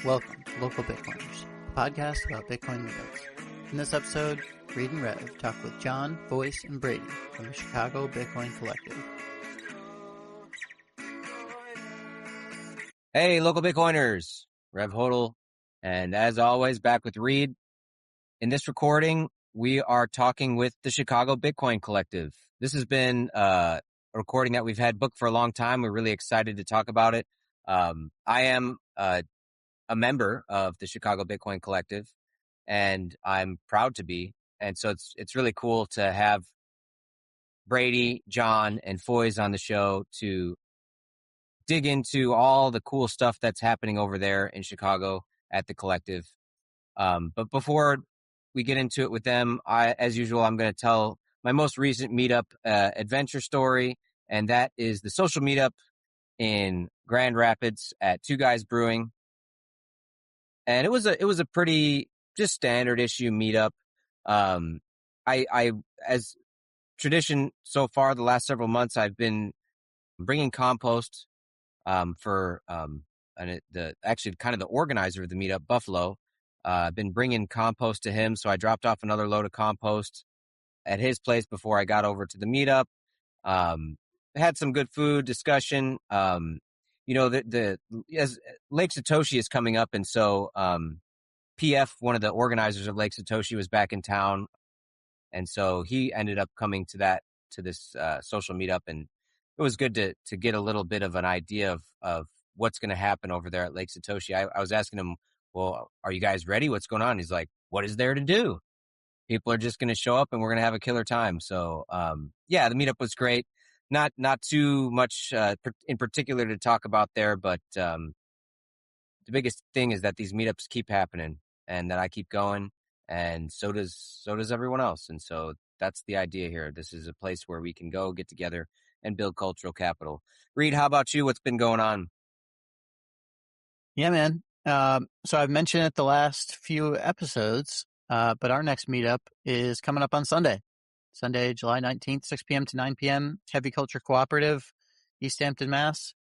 Welcome to Local Bitcoiners, a podcast about Bitcoin meetups. In this episode, Reed and Rev talk with John, Foise, and Brady from the Chicago Bitcoin Collective. Hey, Local Bitcoiners, Rev Hodl, and as always, back with Reed. In this recording, we are talking with the Chicago Bitcoin Collective. This has been a recording that we've had booked for a long time. We're really excited to talk about it. I am a member of the Chicago Bitcoin Collective, and I'm proud to be. And so it's really cool to have Brady, John, and Foise on the show to dig into all the cool stuff that's happening over there in Chicago at the collective. But before we get into it with them, as usual, I'm going to tell my most recent meetup adventure story, and that is the social meetup in Grand Rapids at Two Guys Brewing. And it was a pretty just standard issue meetup. I as tradition so far the last several months, I've been bringing compost for actually kind of the organizer of the meetup, Buffalo. I've been bringing compost to him, so I dropped off another load of compost at his place before I got over to the meetup. Had some good food discussion. As Lake Satoshi is coming up, and so PF, one of the organizers of Lake Satoshi, was back in town, and so he ended up coming to this social meetup, and it was good to get a little bit of an idea of what's going to happen over there at Lake Satoshi. I was asking him, well, are you guys ready? What's going on? He's like, what is there to do? People are just going to show up and we're going to have a killer time. So, the meetup was great. Not too much in particular to talk about there, but the biggest thing is that these meetups keep happening and that I keep going, and so does everyone else. And so that's the idea here. This is a place where we can go get together and build cultural capital. Reed, how about you? What's been going on? Yeah, man. So I've mentioned it the last few episodes, but our next meetup is coming up on Sunday, July 19th, 6 p.m. to 9 p.m., Heavy Culture Cooperative, East Hampton, Mass.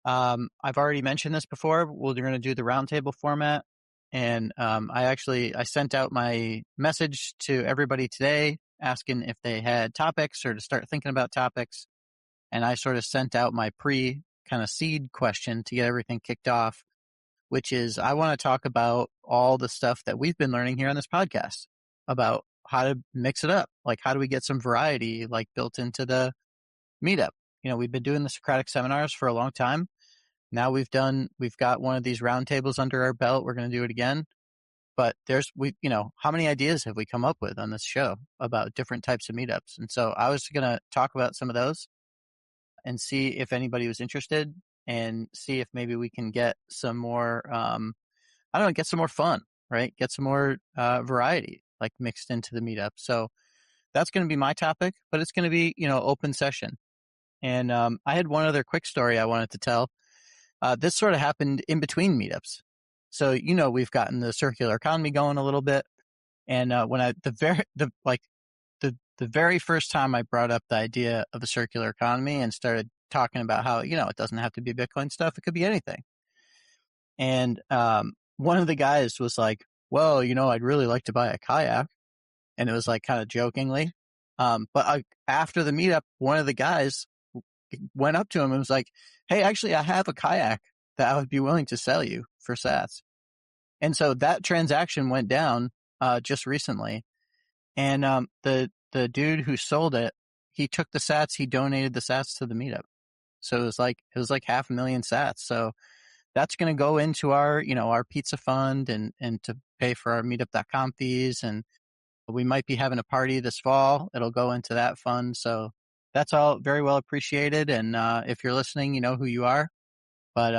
I've already mentioned this before. We're going to do the roundtable format. And I sent out my message to everybody today asking if they had topics or to start thinking about topics. And I sort of sent out my kind of seed question to get everything kicked off, which is I want to talk about all the stuff that we've been learning here on this podcast about how to mix it up. Like, how do we get some variety like built into the meetup? You know, we've been doing the Socratic seminars for a long time. Now we've got one of these roundtables under our belt. We're going to do it again. But how many ideas have we come up with on this show about different types of meetups? And so I was going to talk about some of those and see if anybody was interested and see if maybe we can get some more, get some more fun, right? Get some more variety like mixed into the meetup. So that's going to be my topic, but it's going to be, open session. And I had one other quick story I wanted to tell. This sort of happened in between meetups. So, we've gotten the circular economy going a little bit. And when the very first time I brought up the idea of a circular economy and started talking about how, it doesn't have to be Bitcoin stuff. It could be anything. And one of the guys was like, well, I'd really like to buy a kayak. And it was like kind of jokingly. But after the meetup, one of the guys went up to him and was like, hey, actually, I have a kayak that I would be willing to sell you for sats. And so that transaction went down just recently. And the dude who sold it, he took the sats, he donated the sats to the meetup. So it was like 500,000 sats. So that's going to go into our, our pizza fund and to pay for our meetup.com fees. And we might be having a party this fall. It'll go into that fund. So that's all very well appreciated. And if you're listening, you know who you are. But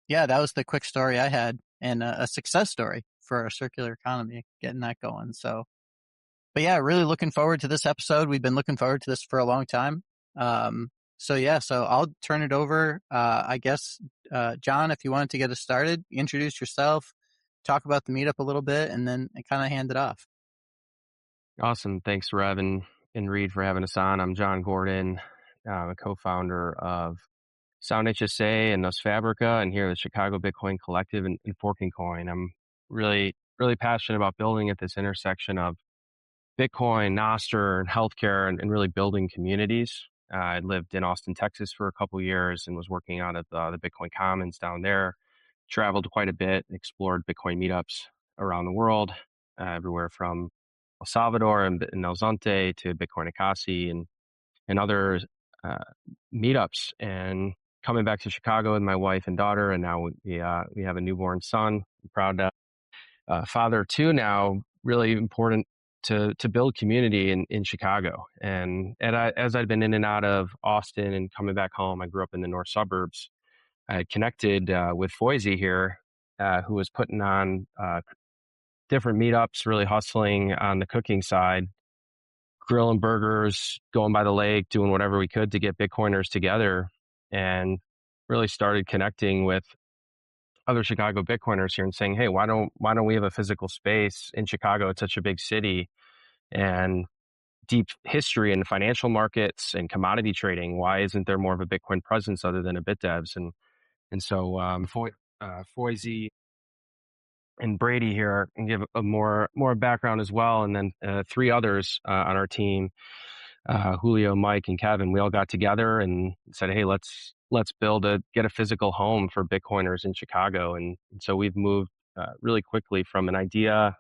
that was the quick story I had, and a success story for our circular economy, getting that going. So, but yeah, really looking forward to this episode. We've been looking forward to this for a long time. So I'll turn it over. I guess, John, if you wanted to get us started, introduce yourself, talk about the meetup a little bit, and then kind of hand it off. Awesome. Thanks, Rev and Reed, for having us on. I'm John Gordon. I'm a co-founder of Sound HSA and Fabrica, and here the Chicago Bitcoin Collective and Forking Coin. I'm really, really passionate about building at this intersection of Bitcoin, nostr, and healthcare, and really building communities. I lived in Austin, Texas for a couple years and was working out at the Bitcoin Commons down there. Traveled quite a bit, explored Bitcoin meetups around the world, everywhere from El Salvador and El Zonte to Bitcoin Akasi and other uh, meetups. And coming back to Chicago with my wife and daughter, and now we have a newborn son. I'm proud father too now. Really important to build community in Chicago. And as I'd been in and out of Austin and coming back home, I grew up in the north suburbs. I had connected with Foise here, who was putting on different meetups, really hustling on the cooking side, grilling burgers, going by the lake, doing whatever we could to get Bitcoiners together, and really started connecting with other Chicago Bitcoiners here and saying, hey, why don't we have a physical space in Chicago? It's such a big city and deep history in financial markets and commodity trading. Why isn't there more of a Bitcoin presence other than a BitDevs? And so Foise and Brady here can give a more background as well, and then three others on our team, Julio, Mike, and Kevin. We all got together and said, "Hey, let's get a physical home for Bitcoiners in Chicago." And so we've moved really quickly from an idea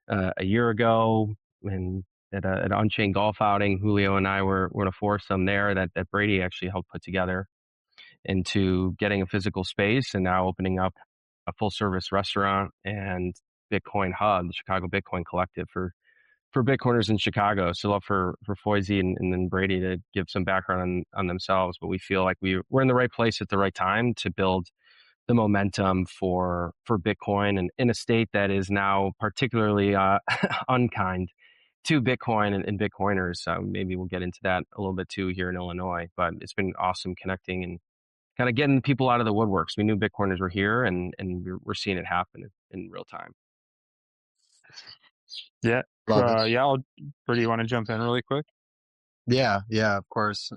a year ago, and at an Unchained golf outing, Julio and I were in a foursome there that Brady actually helped put together, into getting a physical space and now opening up a full service restaurant and Bitcoin hub, the Chicago Bitcoin Collective for Bitcoiners in Chicago. So love for Foise and then Brady to give some background on themselves, but we feel like we're in the right place at the right time to build the momentum for Bitcoin, and in a state that is now particularly unkind to Bitcoin and Bitcoiners. Maybe we'll get into that a little bit too here in Illinois, but it's been awesome connecting and kind of getting people out of the woodworks. We knew Bitcoiners were here, and we're seeing it happen in real time. Yeah. Love it. Yeah. Brady, you want to jump in really quick? Yeah, of course.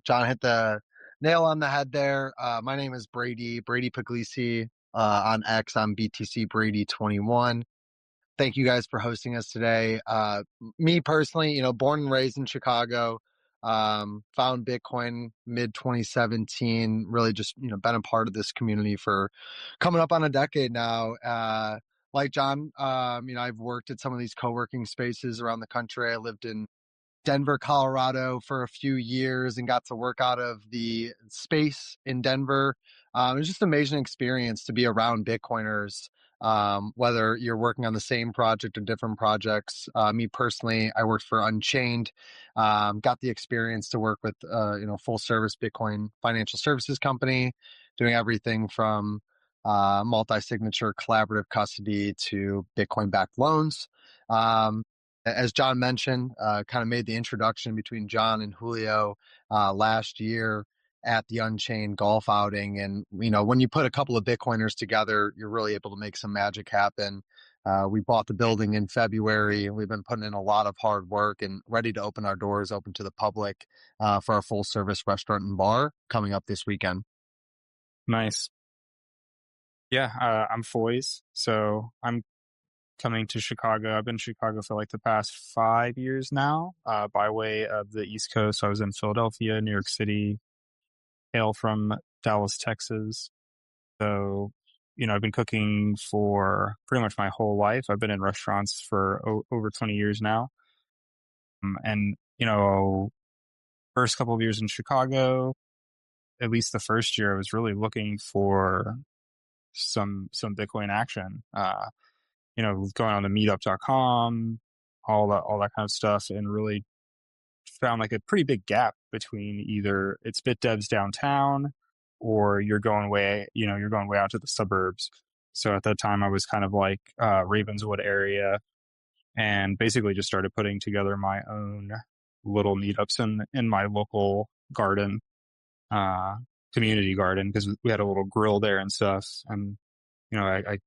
John hit the nail on the head there. My name is Brady Puglisi. On X, I'm BTC Brady 21. Thank you guys for hosting us today. Me personally, born and raised in Chicago, found Bitcoin mid 2017. Really, just been a part of this community for coming up on a decade now. Like John, I've worked at some of these co-working spaces around the country. I lived in Denver, Colorado for a few years and got to work out of the space in Denver. It was just an amazing experience to be around Bitcoiners, whether you're working on the same project or different projects. Me personally, I worked for Unchained, got the experience to work with, full service Bitcoin financial services company, doing everything from multi-signature collaborative custody to Bitcoin backed loans. As John mentioned, kind of made the introduction between John and Julio last year at the Unchained golf outing. And, when you put a couple of Bitcoiners together, you're really able to make some magic happen. We bought the building in February. We've been putting in a lot of hard work and ready to open our doors open to the public for our full service restaurant and bar coming up this weekend. Nice. Yeah. I'm Foise. So I'm coming to Chicago. I've been in Chicago for like the past 5 years now, by way of the East Coast. I was in Philadelphia, New York City, hail from Dallas, Texas. So, I've been cooking for pretty much my whole life. I've been in restaurants for over 20 years now. And, first couple of years in Chicago, at least the first year, I was really looking for some Bitcoin action. Going on to meetup.com, all that kind of stuff, and really found like a pretty big gap between either it's BitDevs downtown or you're going way out to the suburbs. So at that time I was kind of like Ravenswood area, and basically just started putting together my own little meetups in my local garden, community garden, because we had a little grill there and stuff. And I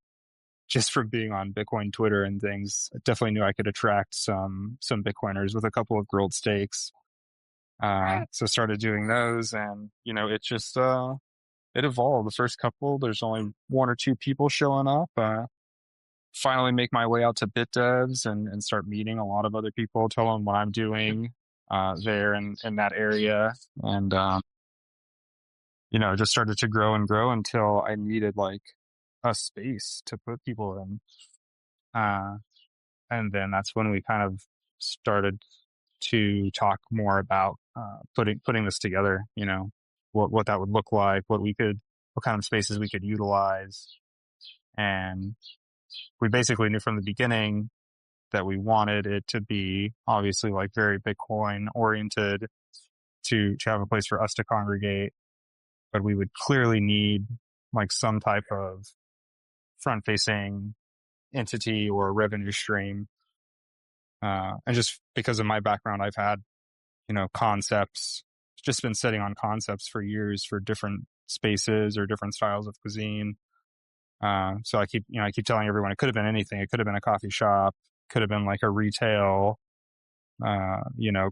just from being on Bitcoin Twitter and things, I definitely knew I could attract some Bitcoiners with a couple of grilled steaks. So started doing those, and it just it evolved. The first couple, there's only one or two people showing up. Finally make my way out to BitDevs and start meeting a lot of other people, tell them what I'm doing there in that area. And, just started to grow and grow until I needed like a space to put people in. And then that's when we kind of started to talk more about putting this together, what that would look like, what kind of spaces we could utilize. And we basically knew from the beginning that we wanted it to be obviously like very Bitcoin oriented to have a place for us to congregate, but we would clearly need like some type of front facing entity or revenue stream. And just because of my background, I've had, concepts, just been sitting on concepts for years for different spaces or different styles of cuisine. So I keep telling everyone it could have been anything. It could have been a coffee shop, could have been like a retail,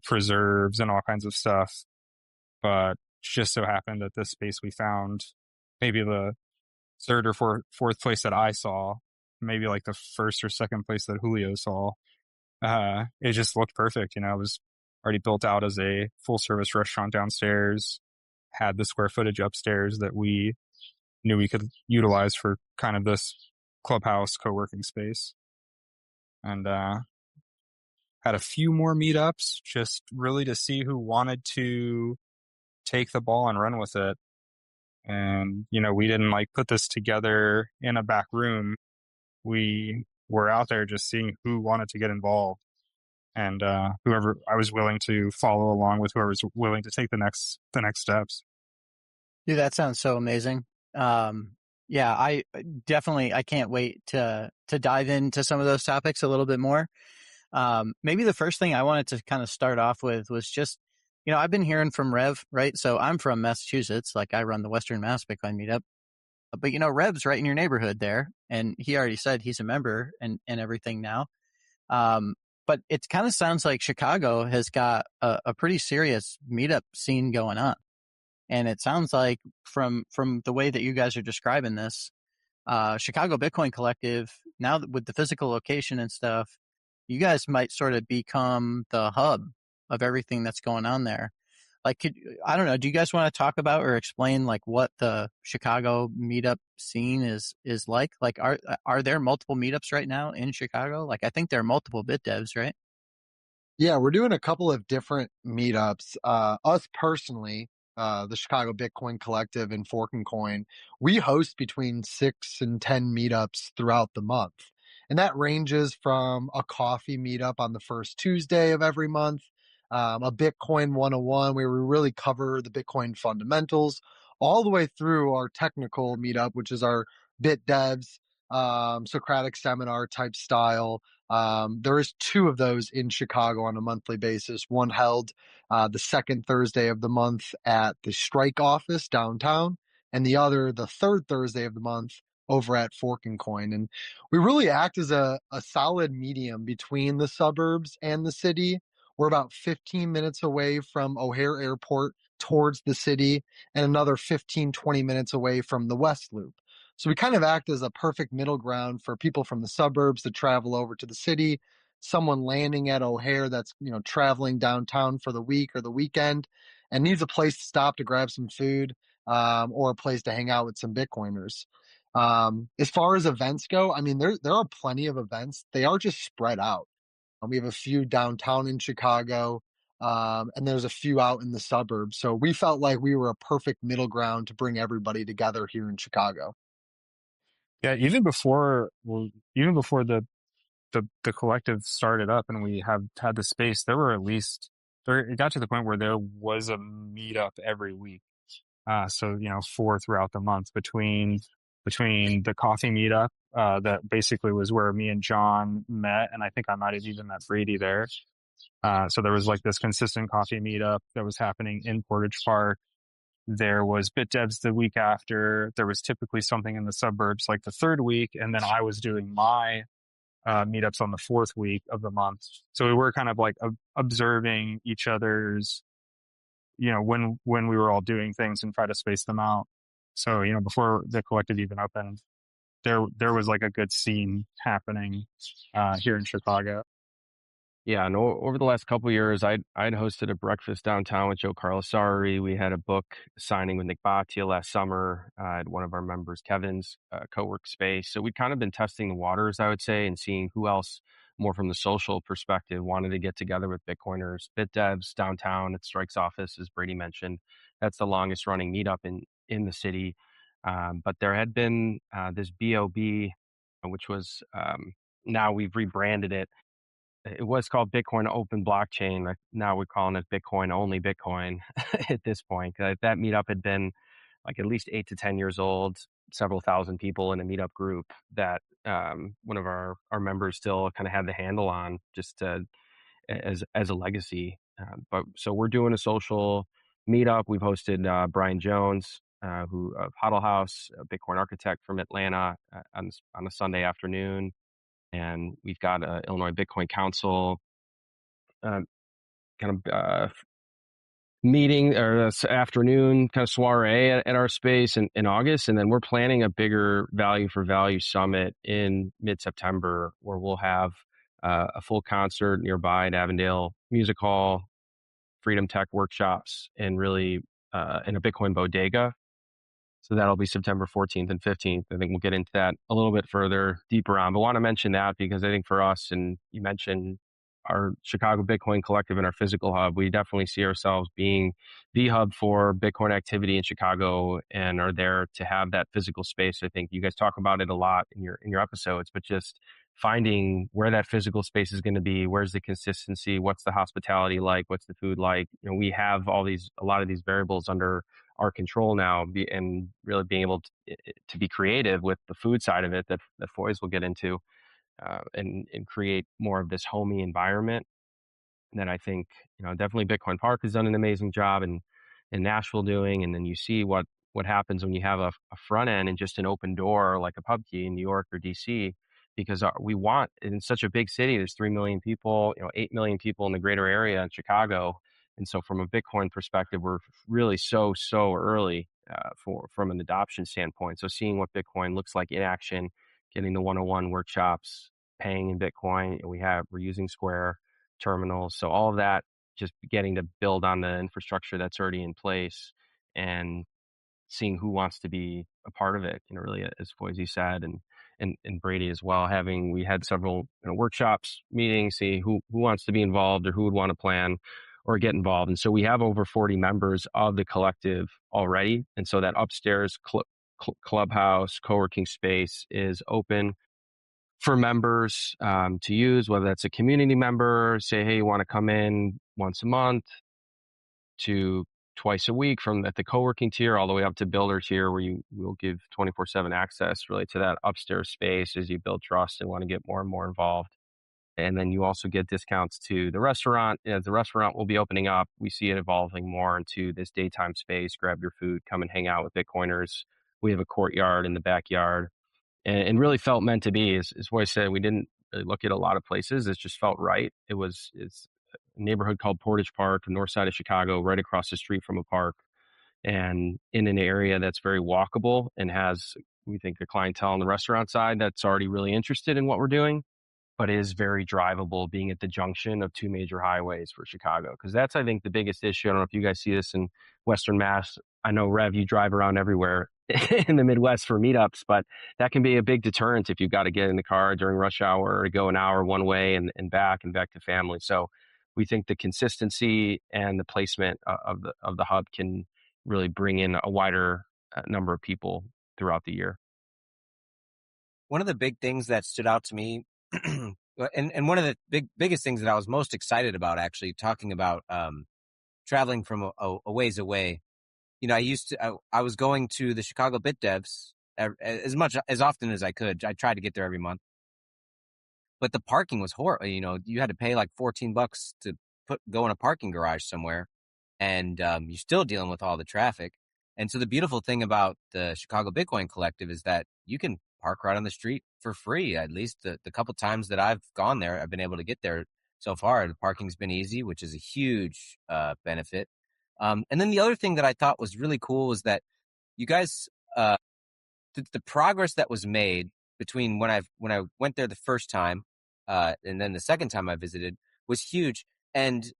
preserves and all kinds of stuff. But just so happened that this space we found, maybe the third or fourth place that I saw, maybe like the first or second place that Julio saw, it just looked perfect. It was already built out as a full service restaurant downstairs, had the square footage upstairs that we knew we could utilize for kind of this clubhouse co-working space. And had a few more meetups just really to see who wanted to take the ball and run with it. And, we didn't like put this together in a back room. We were out there just seeing who wanted to get involved. And whoever I was willing to follow along with, whoever was willing to take the next steps. Dude, that sounds so amazing. Yeah, I can't wait to dive into some of those topics a little bit more. Maybe the first thing I wanted to kind of start off with was just, I've been hearing from Rev, right? So I'm from Massachusetts, like I run the Western Mass Bitcoin Meetup. But Rev's right in your neighborhood there, and he already said he's a member and everything now. But it kind of sounds like Chicago has got a pretty serious meetup scene going on. And it sounds like from the way that you guys are describing this, Chicago Bitcoin Collective, now with the physical location and stuff, you guys might sort of become the hub of everything that's going on there. Like, I don't know, do you guys want to talk about or explain like what the Chicago meetup scene is like? Like, are there multiple meetups right now in Chicago? Like, I think there are multiple BitDevs, right? Yeah, we're doing a couple of different meetups. Us personally, the Chicago Bitcoin Collective and Fork and Coin, we host between 6 and 10 meetups throughout the month. And that ranges from a coffee meetup on the first Tuesday of every month, a Bitcoin 101 where we really cover the Bitcoin fundamentals, all the way through our technical meetup, which is our Bit Devs, Socratic seminar type style. There is 2 of those in Chicago on a monthly basis. One held the second Thursday of the month at the Strike office downtown, and the other the third Thursday of the month over at Fork and Coin. And we really act as a solid medium between the suburbs and the city. We're about 15 minutes away from O'Hare Airport towards the city, and another 15-20 minutes away from the West Loop. So we kind of act as a perfect middle ground for people from the suburbs to travel over to the city, someone landing at O'Hare that's, traveling downtown for the week or the weekend and needs a place to stop to grab some food, or a place to hang out with some Bitcoiners. As far as events go, I mean, there are plenty of events. They are just spread out. We have a few downtown in Chicago, and there's a few out in the suburbs. So we felt like we were a perfect middle ground to bring everybody together here in Chicago. Yeah, even before the collective started up and we have had the space, it got to the point where there was a meetup every week. So 4 throughout the month between the coffee meetup, that basically was where me and John met, and I think I might have even met Brady there. So there was like this consistent coffee meetup that was happening in Portage Park. There was BitDevs the week after. There was typically something in the suburbs like the third week, and then I was doing my meetups on the fourth week of the month. So we were kind of like observing each other's, when we were all doing things and try to space them out. So, before the collective even opened, there was like a good scene happening here in Chicago. Yeah, and over the last couple of years, I'd hosted a breakfast downtown with Joe Carlasari. We had a book signing with Nick Bhatia last summer at one of our members, Kevin's co-work space. So we'd kind of been testing the waters, I would say, and seeing who else, more from the social perspective, wanted to get together with Bitcoiners. BitDevs downtown at Strike's office, as Brady mentioned, that's the longest running meetup in the city. But there had been this BOB, which was now we've rebranded it. It was called Bitcoin Open Blockchain. Now we're calling it Bitcoin Only Bitcoin at this point. That meetup had been like at least 8 to 10 years old, several thousand people in a meetup group that one of our members still kind of had the handle on just as a legacy. But so we're doing a social meetup. We've hosted Brian Jones, who of Hodl House, a Bitcoin architect from Atlanta, on a Sunday afternoon. And we've got Illinois Bitcoin Council uh, kind of meeting or this afternoon kind of soiree at our space in August. And then we're planning a bigger value for value summit in mid-September where we'll have a full concert nearby at Avondale Music Hall, Freedom Tech workshops, and really in a Bitcoin bodega. So that'll be September 14th and 15th. I think we'll get into that a little bit further, deeper on. But want to mention that because I think for us, and you mentioned our Chicago Bitcoin Collective and our physical hub, we definitely see ourselves being the hub for Bitcoin activity in Chicago and are there to have that physical space. I think you guys talk about it a lot in your episodes, but just finding where that physical space is going to be, where's the consistency, what's the hospitality like, what's the food like. We have a lot of these variables under our control now, and really being able to be creative with the food side of it that Foise will get into, and create more of this homey environment that I think, definitely Bitcoin Park has done an amazing job in Nashville doing. And then you see what happens when you have a front end and just an open door like a pub key in New York or DC, because we want in such a big city, there's 3 million people, 8 million people in the greater area in Chicago. And so from a Bitcoin perspective, we're really so early from an adoption standpoint. So seeing what Bitcoin looks like in action, getting the 101 workshops, paying in Bitcoin, we're using Square terminals. So all of that, just getting to build on the infrastructure that's already in place and seeing who wants to be a part of it, really, as Foise said, and Brady as well. We had several workshops, meetings, see who wants to be involved or who would want to plan or get involved. And so we have over 40 members of the collective already. And so that upstairs clubhouse, co-working space is open for members to use, whether that's a community member, say, hey, you want to come in once a month, to twice a week at the co-working tier, all the way up to builder tier, where you will give 24/7 access really to that upstairs space as you build trust and want to get more and more involved. And then you also get discounts to the restaurant. As the restaurant will be opening up, we see it evolving more into this daytime space. Grab your food, come and hang out with Bitcoiners. We have a courtyard in the backyard, and really felt meant to be. As what I said, we didn't really look at a lot of places. It just felt right. It's a neighborhood called Portage Park, north side of Chicago, right across the street from a park, and in an area that's very walkable and has, we think, a clientele on the restaurant side that's already really interested in what we're doing, but is very drivable, being at the junction of two major highways for Chicago. Because that's, I think, the biggest issue. I don't know if you guys see this in Western Mass. I know, Rev, you drive around everywhere in the Midwest for meetups, but that can be a big deterrent if you've got to get in the car during rush hour or go an hour one way and back to family. So we think the consistency and the placement of the hub can really bring in a wider number of people throughout the year. One of the big things that stood out to me, and one of the biggest things that I was most excited about, actually, talking about traveling from a ways away. I was going to the Chicago BitDevs as often as I could. I tried to get there every month, but the parking was horrible. You had to pay like $14 to go in a parking garage somewhere, and you're still dealing with all the traffic. And so the beautiful thing about the Chicago Bitcoin Collective is that you can park right on the street for free. At least the couple times that I've gone there, I've been able to get there so far. The parking's been easy, which is a huge benefit. And then the other thing that I thought was really cool was that you guys the progress that was made between when I went there the first time and then the second time I visited was huge. And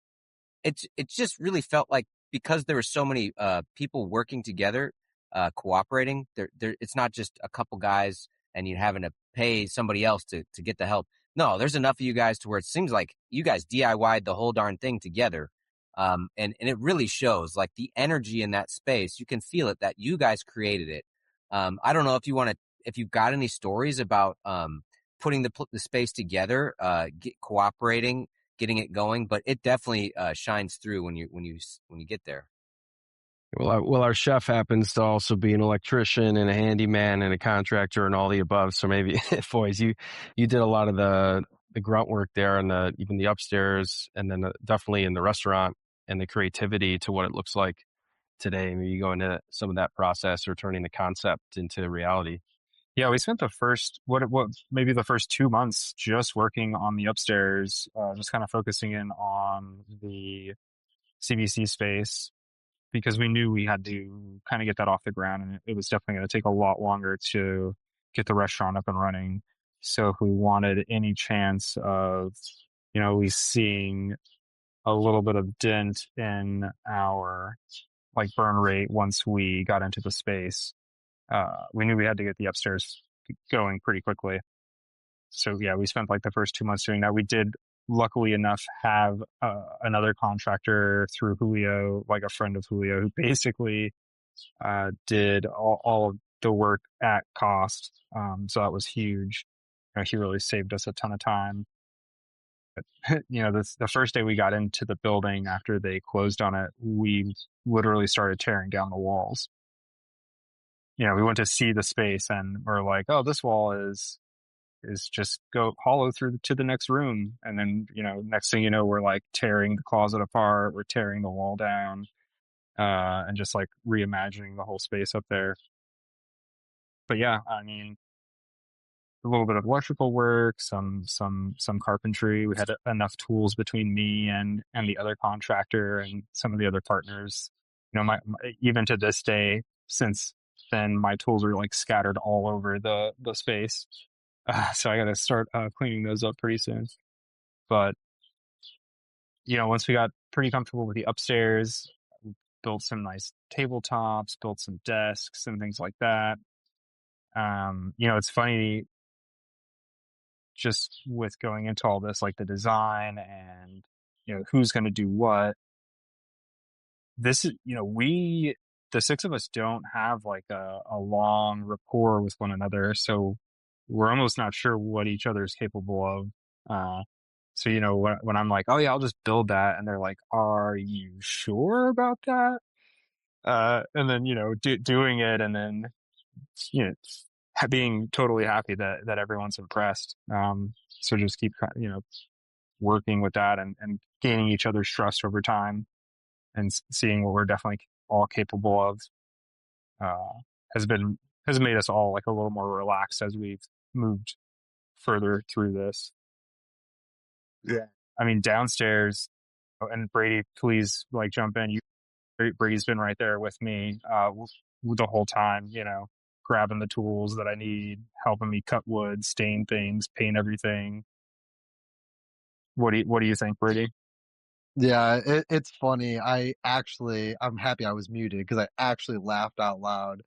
it just really felt like, because there were so many people working together, cooperating, it's not just a couple guys and you're having to pay somebody else to get the help. No, there's enough of you guys to where it seems like you guys DIY'd the whole darn thing together. And it really shows, like, the energy in that space. You can feel it, that you guys created it. I don't know if you've got any stories about putting the space together, cooperating, getting it going, but it definitely shines through when you get there. Well, our chef happens to also be an electrician and a handyman and a contractor and all the above. So maybe, Foise, you did a lot of the grunt work there, and even the upstairs, and then definitely in the restaurant, and the creativity to what it looks like today. Maybe you go into some of that process or turning the concept into reality. Yeah, we spent the first maybe the first 2 months just working on the upstairs, just kind of focusing in on the CBC space, because we knew we had to kind of get that off the ground, and it was definitely going to take a lot longer to get the restaurant up and running. So if we wanted any chance of, at least seeing a little bit of dent in our like burn rate once we got into the space, we knew we had to get the upstairs going pretty quickly. So yeah, we spent like the first 2 months doing that. We did, luckily enough, have another contractor through Julio, like a friend of Julio, who basically did all of the work at cost. So that was huge. He really saved us a ton of time. But, the first day we got into the building after they closed on it, we literally started tearing down the walls. We went to see the space and we're like, oh, this wall is just go hollow through to the next room. And then, next thing you know, we're like tearing the closet apart, we're tearing the wall down, and just like reimagining the whole space up there. But yeah, I mean, a little bit of electrical work, some carpentry. We had enough tools between me and the other contractor and some of the other partners. My even to this day, since then, my tools are like scattered all over the space. So I got to start cleaning those up pretty soon. But, once we got pretty comfortable with the upstairs, built some nice tabletops, built some desks and things like that. It's funny, just with going into all this, like the design and, who's going to do what. This is, the six of us don't have like a long rapport with one another. So we're almost not sure what each other is capable of. So, when I'm like, oh yeah, I'll just build that. And they're like, are you sure about that? And then, doing it and then, being totally happy that everyone's impressed. So just keep, working with that and gaining each other's trust over time and seeing what we're definitely all capable of, has made us all like a little more relaxed as we've moved further through this. Yeah. I mean, downstairs, and Brady, please like jump in. Brady's been right there with me, the whole time, grabbing the tools that I need, helping me cut wood, stain things, paint everything. What do you think, Brady? Yeah, it's funny. I'm happy I was muted because I actually laughed out loud.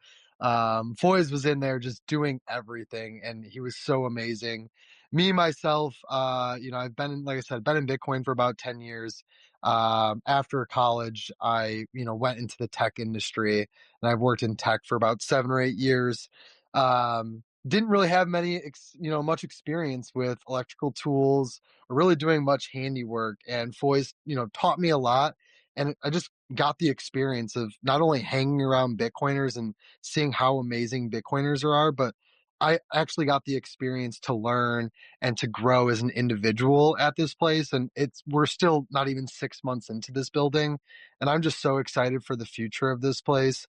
Foise was in there just doing everything, and he was so amazing. Me, myself, I've been, like I said, been in Bitcoin for about 10 years. After college, I, went into the tech industry, and I've worked in tech for about 7 or 8 years. Didn't really have much experience with electrical tools, really doing much handiwork, and Foise, taught me a lot. And I just got the experience of not only hanging around Bitcoiners and seeing how amazing Bitcoiners are, but I actually got the experience to learn and to grow as an individual at this place. And we're still not even 6 months into this building. And I'm just so excited for the future of this place,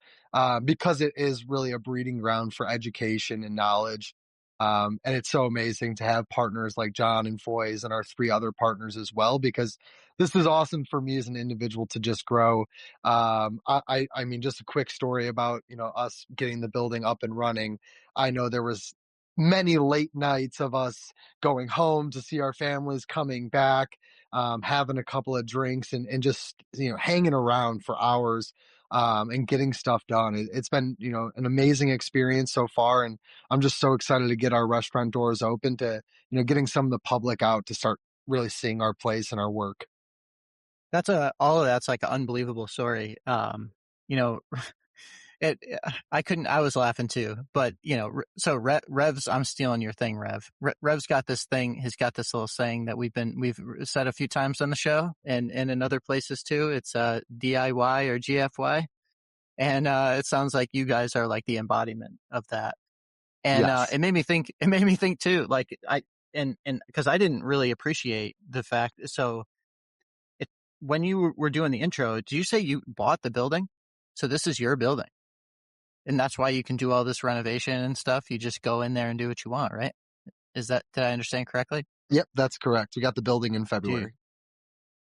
because it is really a breeding ground for education and knowledge. And it's so amazing to have partners like John and Foise and our 3 other partners as well, because this is awesome for me as an individual to just grow. I mean, just a quick story about, us getting the building up and running. I know there was many late nights of us going home to see our families, coming back, having a couple of drinks and just, hanging around for hours, and getting stuff done. It's been, an amazing experience so far. And I'm just so excited to get our restaurant doors open to, getting some of the public out to start really seeing our place and our work. All of that's like an unbelievable story. You know, I was laughing too, but so Rev's, I'm stealing your thing, Rev. Rev's got this thing. He's got this little saying that we've said a few times on the show and in other places too. It's DIY or GFY. And it sounds like you guys are like the embodiment of that. And Yes. it made me think too, like and because I didn't really appreciate the fact. So when you were doing the intro, did you say you bought the building? So this is your building, and that's why you can do all this renovation and stuff. You just go in there and do what you want, right? Did I understand correctly? Yep, that's correct. We got the building in February. Dude,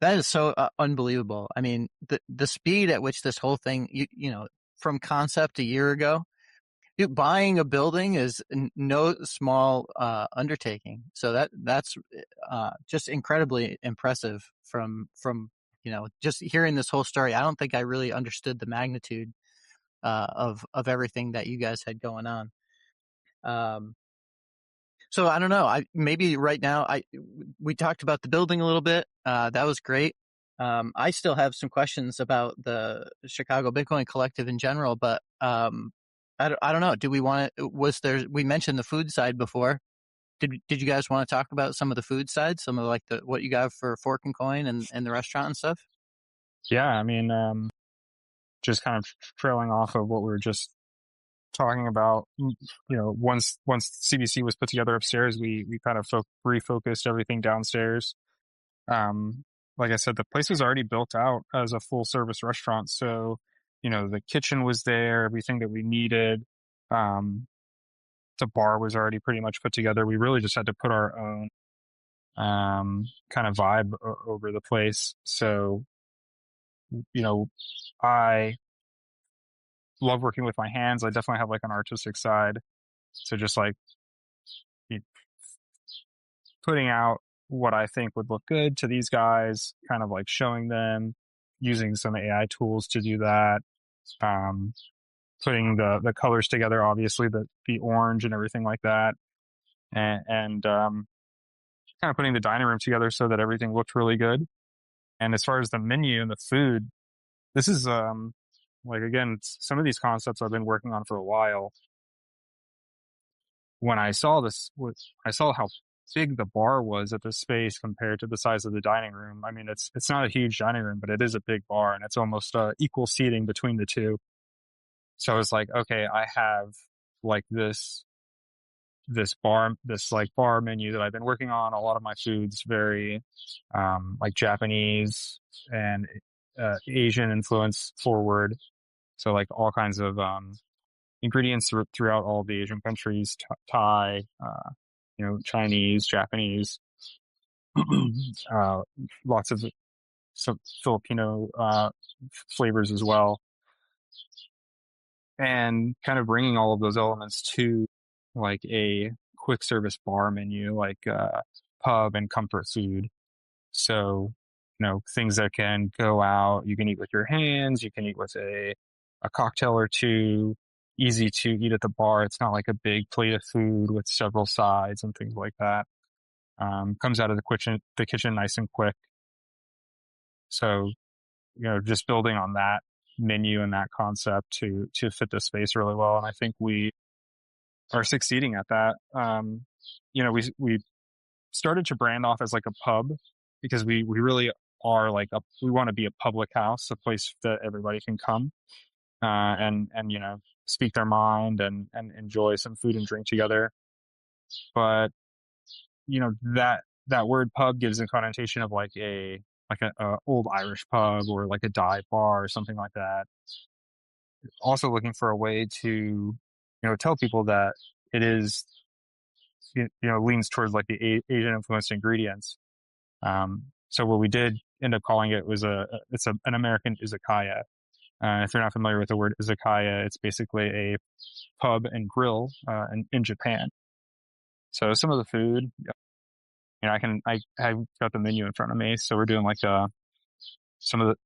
that is so unbelievable. I mean, the speed at which this whole thing, from concept a year ago, dude, buying a building is no small undertaking. So that's just incredibly impressive from just hearing this whole story. I don't think I really understood the magnitude of everything that you guys had going on. So I don't know. Maybe right now we talked about the building a little bit. That was great. I still have some questions about the Chicago Bitcoin Collective in general, but I don't know. Do we want to? We mentioned the food side before. Did you guys want to talk about some of the food side, some of like what you got for Fork and Coin and the restaurant and stuff? Yeah, I mean, just kind of trailing off of what we were just talking about, once CBC was put together upstairs, we kind of refocused everything downstairs. Like I said, the place was already built out as a full service restaurant. So, the kitchen was there, everything that we needed. The bar was already pretty much put together. We really just had to put our own kind of vibe over the place. So, I love working with my hands. I definitely have like an artistic side. So just like putting out what I think would look good to these guys, kind of like showing them, using some AI tools to do that. Putting the colors together, obviously the orange and everything like that. And kind of putting the dining room together so that everything looked really good. And as far as the menu and the food, this is, like, again, some of these concepts I've been working on for a while. When I saw I saw how big the bar was at this space compared to the size of the dining room. I mean, it's not a huge dining room, but it is a big bar, and it's almost equal seating between the two. So it's like, okay, I have like this bar menu that I've been working on. A lot of my food's very like Japanese and Asian influence forward. So like all kinds of ingredients throughout all the Asian countries, Thai, Chinese, Japanese, lots of some Filipino flavors as well. And kind of bringing all of those elements to like a quick service bar menu, like pub and comfort food. So, things that can go out, you can eat with your hands, you can eat with a cocktail or two, easy to eat at the bar. It's not like a big plate of food with several sides and things like that. Comes out of the kitchen nice and quick. So, just building on that menu and that concept to fit the space really well. And I think we are succeeding at that. We started to brand off as like a pub because we really are like we want to be a public house, a place that everybody can come and speak their mind and enjoy some food and drink together. But that word pub gives a connotation of like a old Irish pub or like a dive bar or something like that. Also looking for a way to tell people that it is leans towards like the Asian influenced ingredients. So what we did end up calling it was an American izakaya. If you're not familiar with the word izakaya, it's basically a pub and grill in Japan. So some of the food, I've got the menu in front of me. So we're doing like some of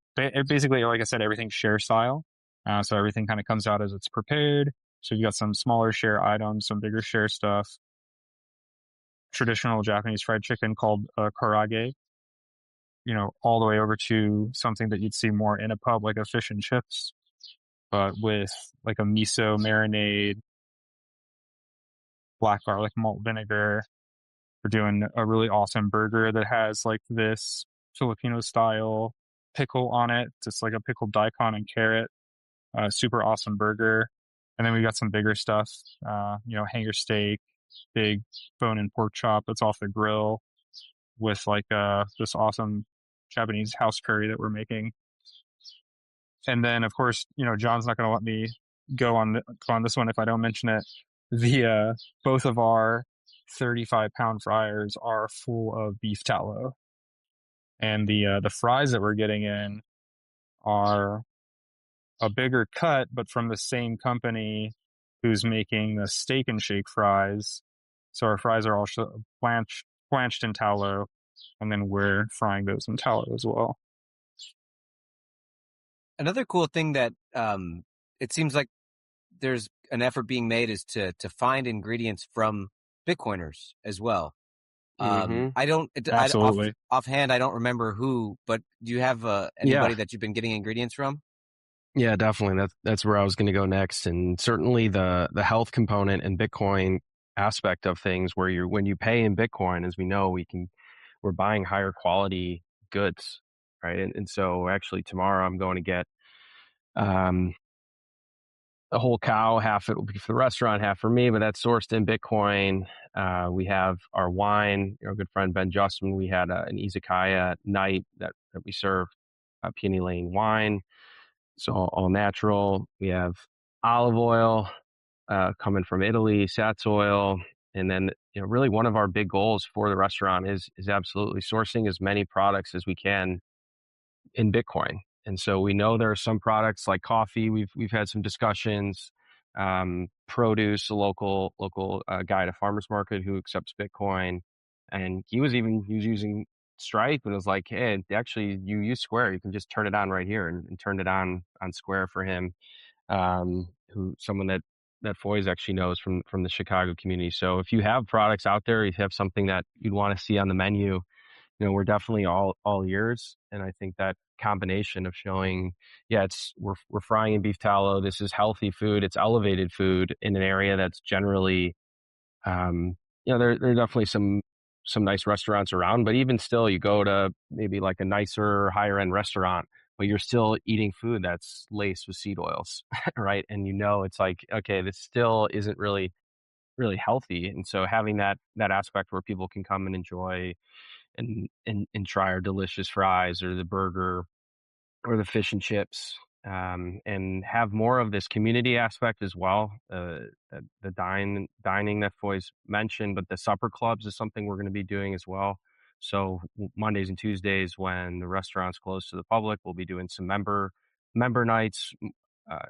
basically, like I said, everything's share style. So everything kind of comes out as it's prepared. So you've got some smaller share items, some bigger share stuff. Traditional Japanese fried chicken called karage, all the way over to something that you'd see more in a pub, like a fish and chips, but with like a miso marinade, black garlic malt vinegar. We're doing a really awesome burger that has like this Filipino style pickle on it, just like a pickled daikon and carrot. Super awesome burger. And then we got some bigger stuff, hanger steak, big bone-in pork chop that's off the grill with like this awesome Japanese house curry that we're making. And then, of course, John's not going to let me go on this one if I don't mention it. The both of our 35-pound fryers are full of beef tallow, and the fries that we're getting in are a bigger cut, but from the same company who's making the steak and shake fries. So our fries are also blanched in tallow, and then we're frying those in tallow as well. Another cool thing that it seems like there's an effort being made is to find ingredients from Bitcoiners as well. Absolutely. Offhand, I don't remember who, but do you have anybody that you've been getting ingredients from? Yeah, definitely. That's where I was going to go next, and certainly the health component and Bitcoin aspect of things, where when you pay in Bitcoin, as we know, we're buying higher quality goods, right? And so actually tomorrow I'm going to get a whole cow. Half it will be for the restaurant, half for me, but that's sourced in Bitcoin. We have our wine. Our good friend Ben Justin, we had an izakaya night that we served Peony Lane wine. So all natural. We have olive oil coming from Italy, Sats oil. And then, really one of our big goals for the restaurant is absolutely sourcing as many products as we can in Bitcoin. And so we know there are some products like coffee. We've had some discussions. Produce, a local guy at a farmer's market who accepts Bitcoin, and he was using Stripe, and it was like, hey, actually, you use Square. You can just turn it on right here and turn it on Square for him. Someone that Foise actually knows from the Chicago community. So if you have products out there, if you have something that you'd want to see on the menu, we're definitely all ears. And I think that combination of showing, we're frying in beef tallow. This is healthy food. It's elevated food in an area that's generally, there are definitely some nice restaurants around, but even still, you go to maybe like a nicer, higher end restaurant, but you're still eating food that's laced with seed oils, right? And it's like, okay, this still isn't really healthy. And so having that aspect where people can come and enjoy and try our delicious fries or the burger or the fish and chips, and have more of this community aspect as well. The dining that Foy's mentioned, but the supper clubs is something we're going to be doing as well. So Mondays and Tuesdays, when the restaurant's closed to the public, we'll be doing some member nights,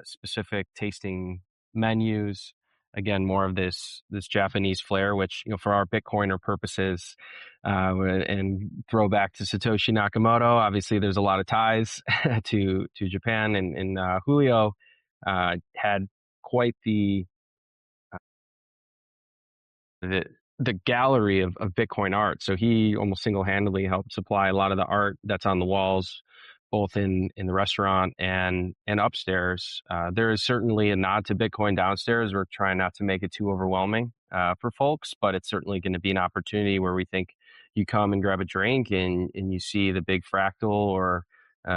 specific tasting menus. Again, more of this Japanese flair, which, for our Bitcoiner purposes, and throw back to Satoshi Nakamoto. Obviously, there's a lot of ties to Japan, and Julio had quite the gallery of Bitcoin art. So he almost single-handedly helped supply a lot of the art that's on the walls, both in the restaurant and upstairs. There is certainly a nod to Bitcoin downstairs. We're trying not to make it too overwhelming for folks, but it's certainly going to be an opportunity where we think you come and grab a drink and you see the big fractal, or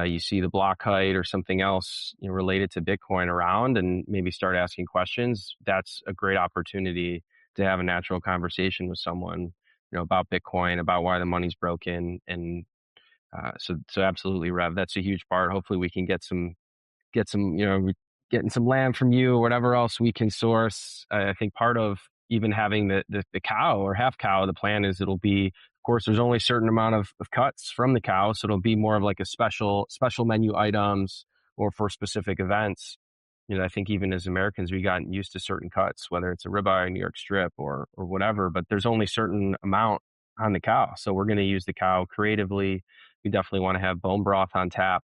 you see the block height or something else related to Bitcoin around, and maybe start asking questions. That's a great opportunity to have a natural conversation with someone, about Bitcoin, about why the money's broken. And so absolutely, Rev, that's a huge part. Hopefully we can get some, getting some land from you or whatever else we can source. I think part of, even having the cow or half cow, the plan is it'll be, of course, there's only a certain amount of cuts from the cow. So it'll be more of like a special menu items or for specific events. I think even as Americans, we've gotten used to certain cuts, whether it's a ribeye, New York strip or whatever, but there's only a certain amount on the cow. So we're going to use the cow creatively. We definitely want to have bone broth on tap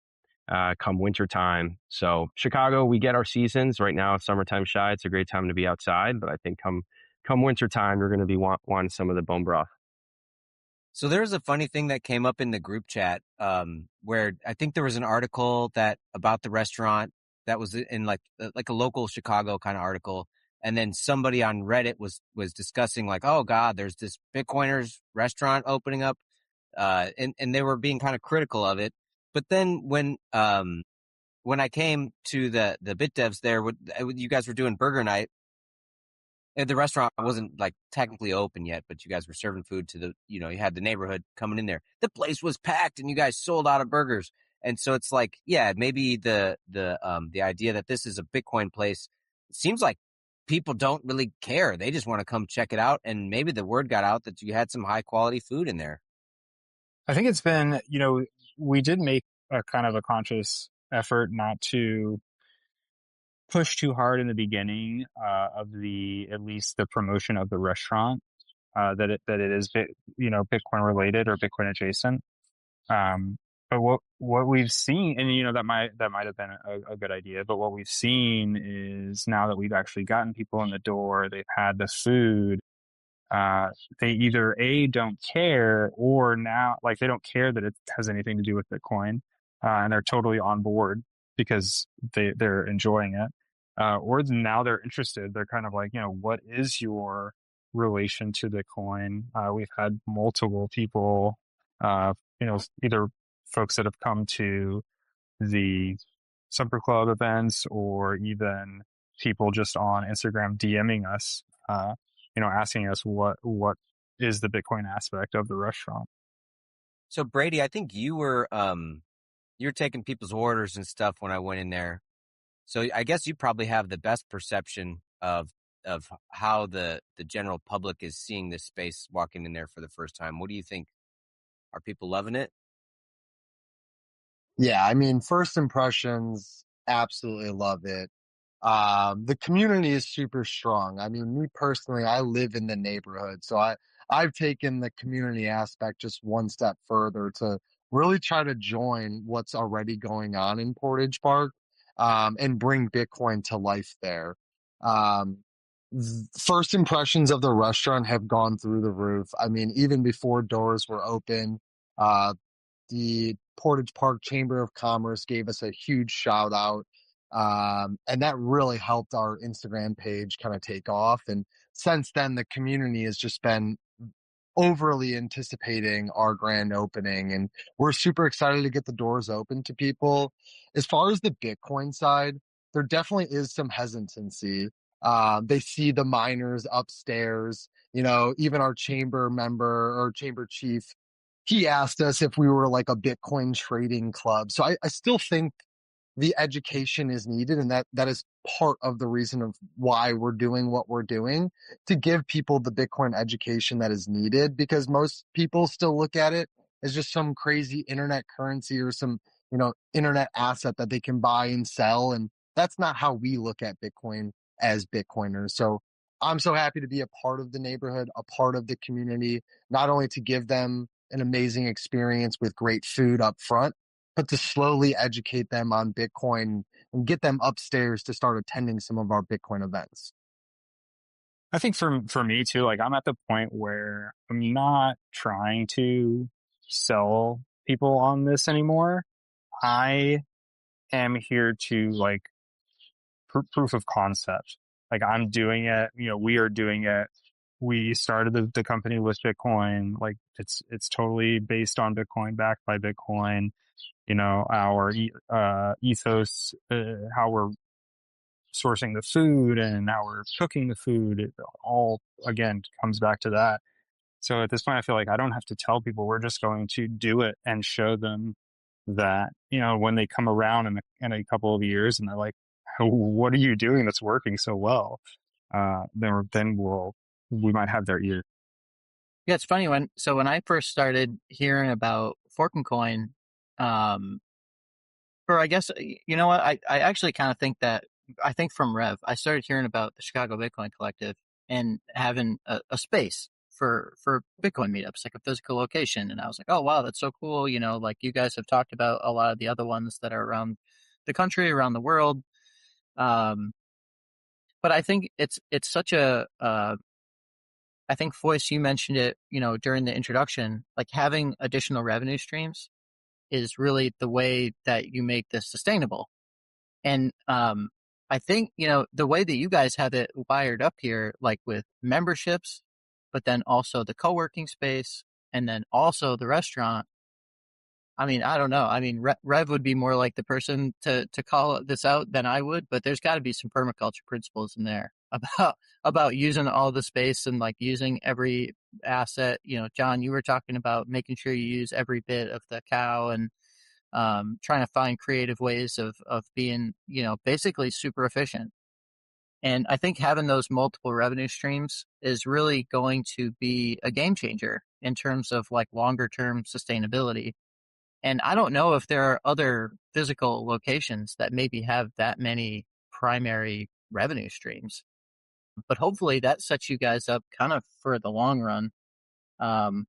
come wintertime. So Chicago, we get our seasons. Right now it's summertime shy. It's a great time to be outside, but I think come wintertime, you're going to be wanting some of the bone broth. So there's a funny thing that came up in the group chat, where I think there was an article about the restaurant that was in like a local Chicago kind of article. And then somebody on Reddit was discussing like, oh God, there's this Bitcoiners restaurant opening up. And they were being kind of critical of it. But then when I came to the Bit Devs there, you guys were doing burger night. The restaurant wasn't like technically open yet, but you guys were serving food to you had the neighborhood coming in there. The place was packed and you guys sold out of burgers. And so it's like, yeah, maybe the idea that this is a Bitcoin place, it seems like people don't really care. They just want to come check it out. And maybe the word got out that you had some high quality food in there. I think it's been, we did make a kind of a conscious effort not to push too hard in the beginning of at least the promotion of the restaurant, that it is, Bitcoin related or Bitcoin adjacent. But what we've seen, and that might have been a good idea, but what we've seen is now that we've actually gotten people in the door, they've had the food, they either don't care, or now like they don't care that it has anything to do with Bitcoin, and they're totally on board because they're enjoying it, or now they're interested. They're kind of like, what is your relation to Bitcoin? We've had multiple people, either folks that have come to the Supper Club events or even people just on Instagram DMing us, asking us what is the Bitcoin aspect of the restaurant. So Brady, I think you were taking people's orders and stuff when I went in there. So I guess you probably have the best perception of how the general public is seeing this space walking in there for the first time. What do you think? Are people loving it? Yeah, I mean, first impressions, absolutely love it. The community is super strong. I mean, me personally, I live in the neighborhood, so I've taken the community aspect just one step further to really try to join what's already going on in Portage Park, and bring Bitcoin to life there. Um, First impressions of the restaurant have gone through the roof. I mean, even before doors were open, uh, the Portage Park Chamber of Commerce gave us a huge shout out. And that really helped our Instagram page kind of take off. And since then, the community has just been overly anticipating our grand opening, and we're super excited to get the doors open to people. As far as the Bitcoin side, there definitely is some hesitancy. They see the miners upstairs, even our chamber member or chamber chief, he asked us if we were like a Bitcoin trading club. So I still think the education is needed, and that is part of the reason of why we're doing what we're doing, to give people the Bitcoin education that is needed, because most people still look at it as just some crazy internet currency or some internet asset that they can buy and sell, and that's not how we look at Bitcoin as Bitcoiners. So I'm so happy to be a part of the neighborhood, a part of the community, not only to give them an amazing experience with great food up front, but to slowly educate them on Bitcoin and get them upstairs to start attending some of our Bitcoin events. I think for me too, like I'm at the point where I'm not trying to sell people on this anymore. I am here to like proof of concept. Like I'm doing it, we are doing it. We started the company with Bitcoin. Like it's totally based on Bitcoin, backed by Bitcoin. Our ethos, how we're sourcing the food and how we're cooking the food, it all again comes back to that. So at this point, I feel like I don't have to tell people. We're just going to do it and show them that, when they come around in a couple of years and they're like, what are you doing that's working so well? Then we'll we might have their ear. Yeah, it's funny when I first started hearing about Forking Coin, or I guess you know what, I actually kind of think that I think from Rev, I started hearing about the Chicago Bitcoin Collective and having a space for Bitcoin meetups, like a physical location, and I was like, oh wow, that's so cool. You know, like you guys have talked about a lot of the other ones that are around the country, around the world. Um, but I think it's such a I think Foise, you mentioned it, you know, during the introduction, like having additional revenue streams is really the way that you make this sustainable. And I think, you know, the way that you guys have it wired up here, like with memberships, but then also the co-working space, and then also the restaurant. I mean, I don't know. I mean, Rev would be more like the person to call this out than I would, but there's got to be some permaculture principles in there about using all the space and like using every asset. You know, John, you were talking about making sure you use every bit of the cow and trying to find creative ways of being, you know, basically super efficient. And I think having those multiple revenue streams is really going to be a game changer in terms of like longer term sustainability. And I don't know if there are other physical locations that maybe have that many primary revenue streams, but hopefully that sets you guys up kind of for the long run. Um,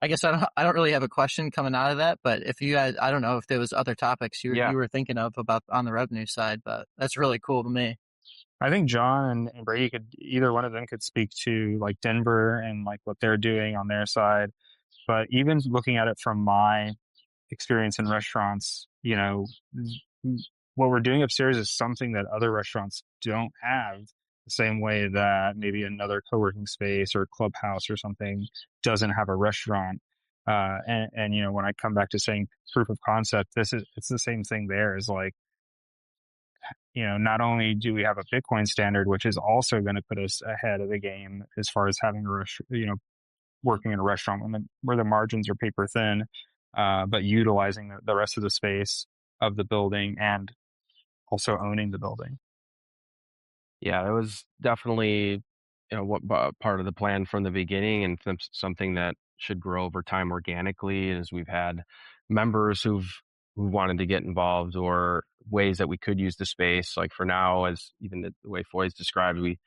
I guess I don't really have a question coming out of that, but if you guys, I don't know if there was other topics Yeah. you were thinking of about on the revenue side, but that's really cool to me. I think John and Brady could, either one of them could speak to like Denver and like what they're doing on their side. But even looking at it from my experience in restaurants, you know, what we're doing upstairs is something that other restaurants don't have, the same way that maybe another co-working space or clubhouse or something doesn't have a restaurant. And you know, when I come back to saying proof of concept, it's the same thing there. Is like, you know, not only do we have a Bitcoin standard, which is also going to put us ahead of the game as far as having you know, working in a restaurant where the margins are paper thin, but utilizing the rest of the space of the building and also owning the building. Yeah, that was definitely, what part of the plan from the beginning, and something that should grow over time organically. As we've had members who wanted to get involved, or ways that we could use the space. Like for now, as even the way Foy's described, we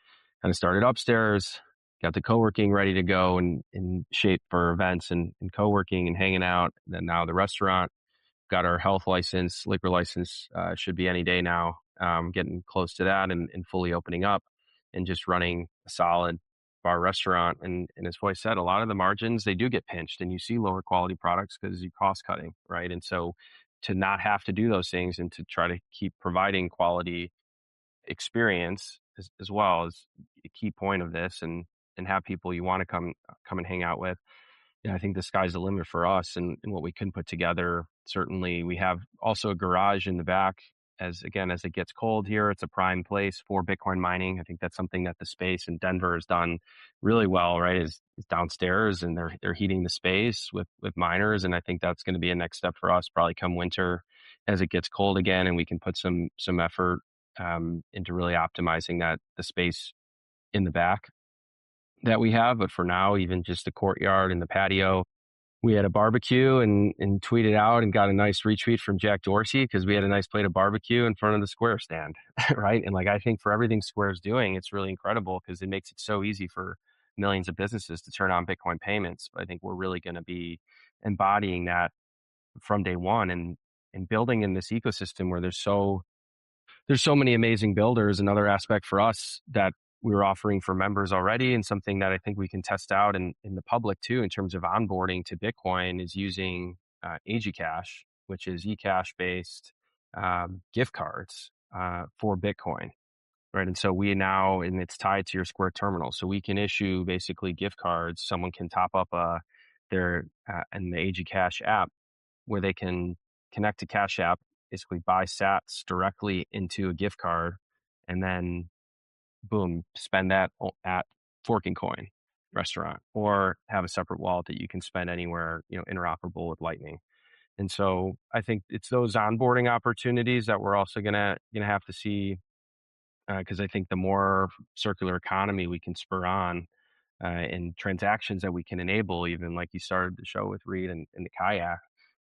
kind of started upstairs, got the co-working ready to go and in shape for events and co-working and hanging out. And then now the restaurant. Got our health license, liquor license, should be any day now. Getting close to that and fully opening up and just running a solid bar restaurant. And as Foy said, a lot of the margins, they do get pinched, and you see lower quality products because you're cost cutting, right? And so to not have to do those things and to try to keep providing quality experience as well is a key point of this, and have people you want to come and hang out with. Yeah, I think the sky's the limit for us and what we can put together. Certainly, we have also a garage in the back. As again, as it gets cold here, it's a prime place for Bitcoin mining. I think that's something that the space in Denver has done really well, right? Is downstairs, and they're heating the space with miners, and I think that's going to be a next step for us, probably come winter, as it gets cold again, and we can put some effort into really optimizing the space in the back that we have. But for now, even just the courtyard and the patio, we had a barbecue and tweeted out and got a nice retweet from Jack Dorsey because we had a nice plate of barbecue in front of the Square stand, right? And like, I think for everything Square's doing, it's really incredible because it makes it so easy for millions of businesses to turn on Bitcoin payments. But I think we're really going to be embodying that from day one and building in this ecosystem where there's so many amazing builders. Another aspect for us that we're offering for members already, and something that I think we can test out in the public too, in terms of onboarding to Bitcoin, is using AgiCash, which is eCash based gift cards for Bitcoin, right? And so we now, and it's tied to your Square terminal, so we can issue basically gift cards. Someone can top up their in the AgiCash app, where they can connect to Cash App, basically buy sats directly into a gift card, and then boom, spend that at Forking Coin restaurant, or have a separate wallet that you can spend anywhere, interoperable with Lightning. And so I think it's those onboarding opportunities that we're also gonna have to see, because I think the more circular economy we can spur on, and transactions that we can enable, even like you started the show with Reed and the kayak.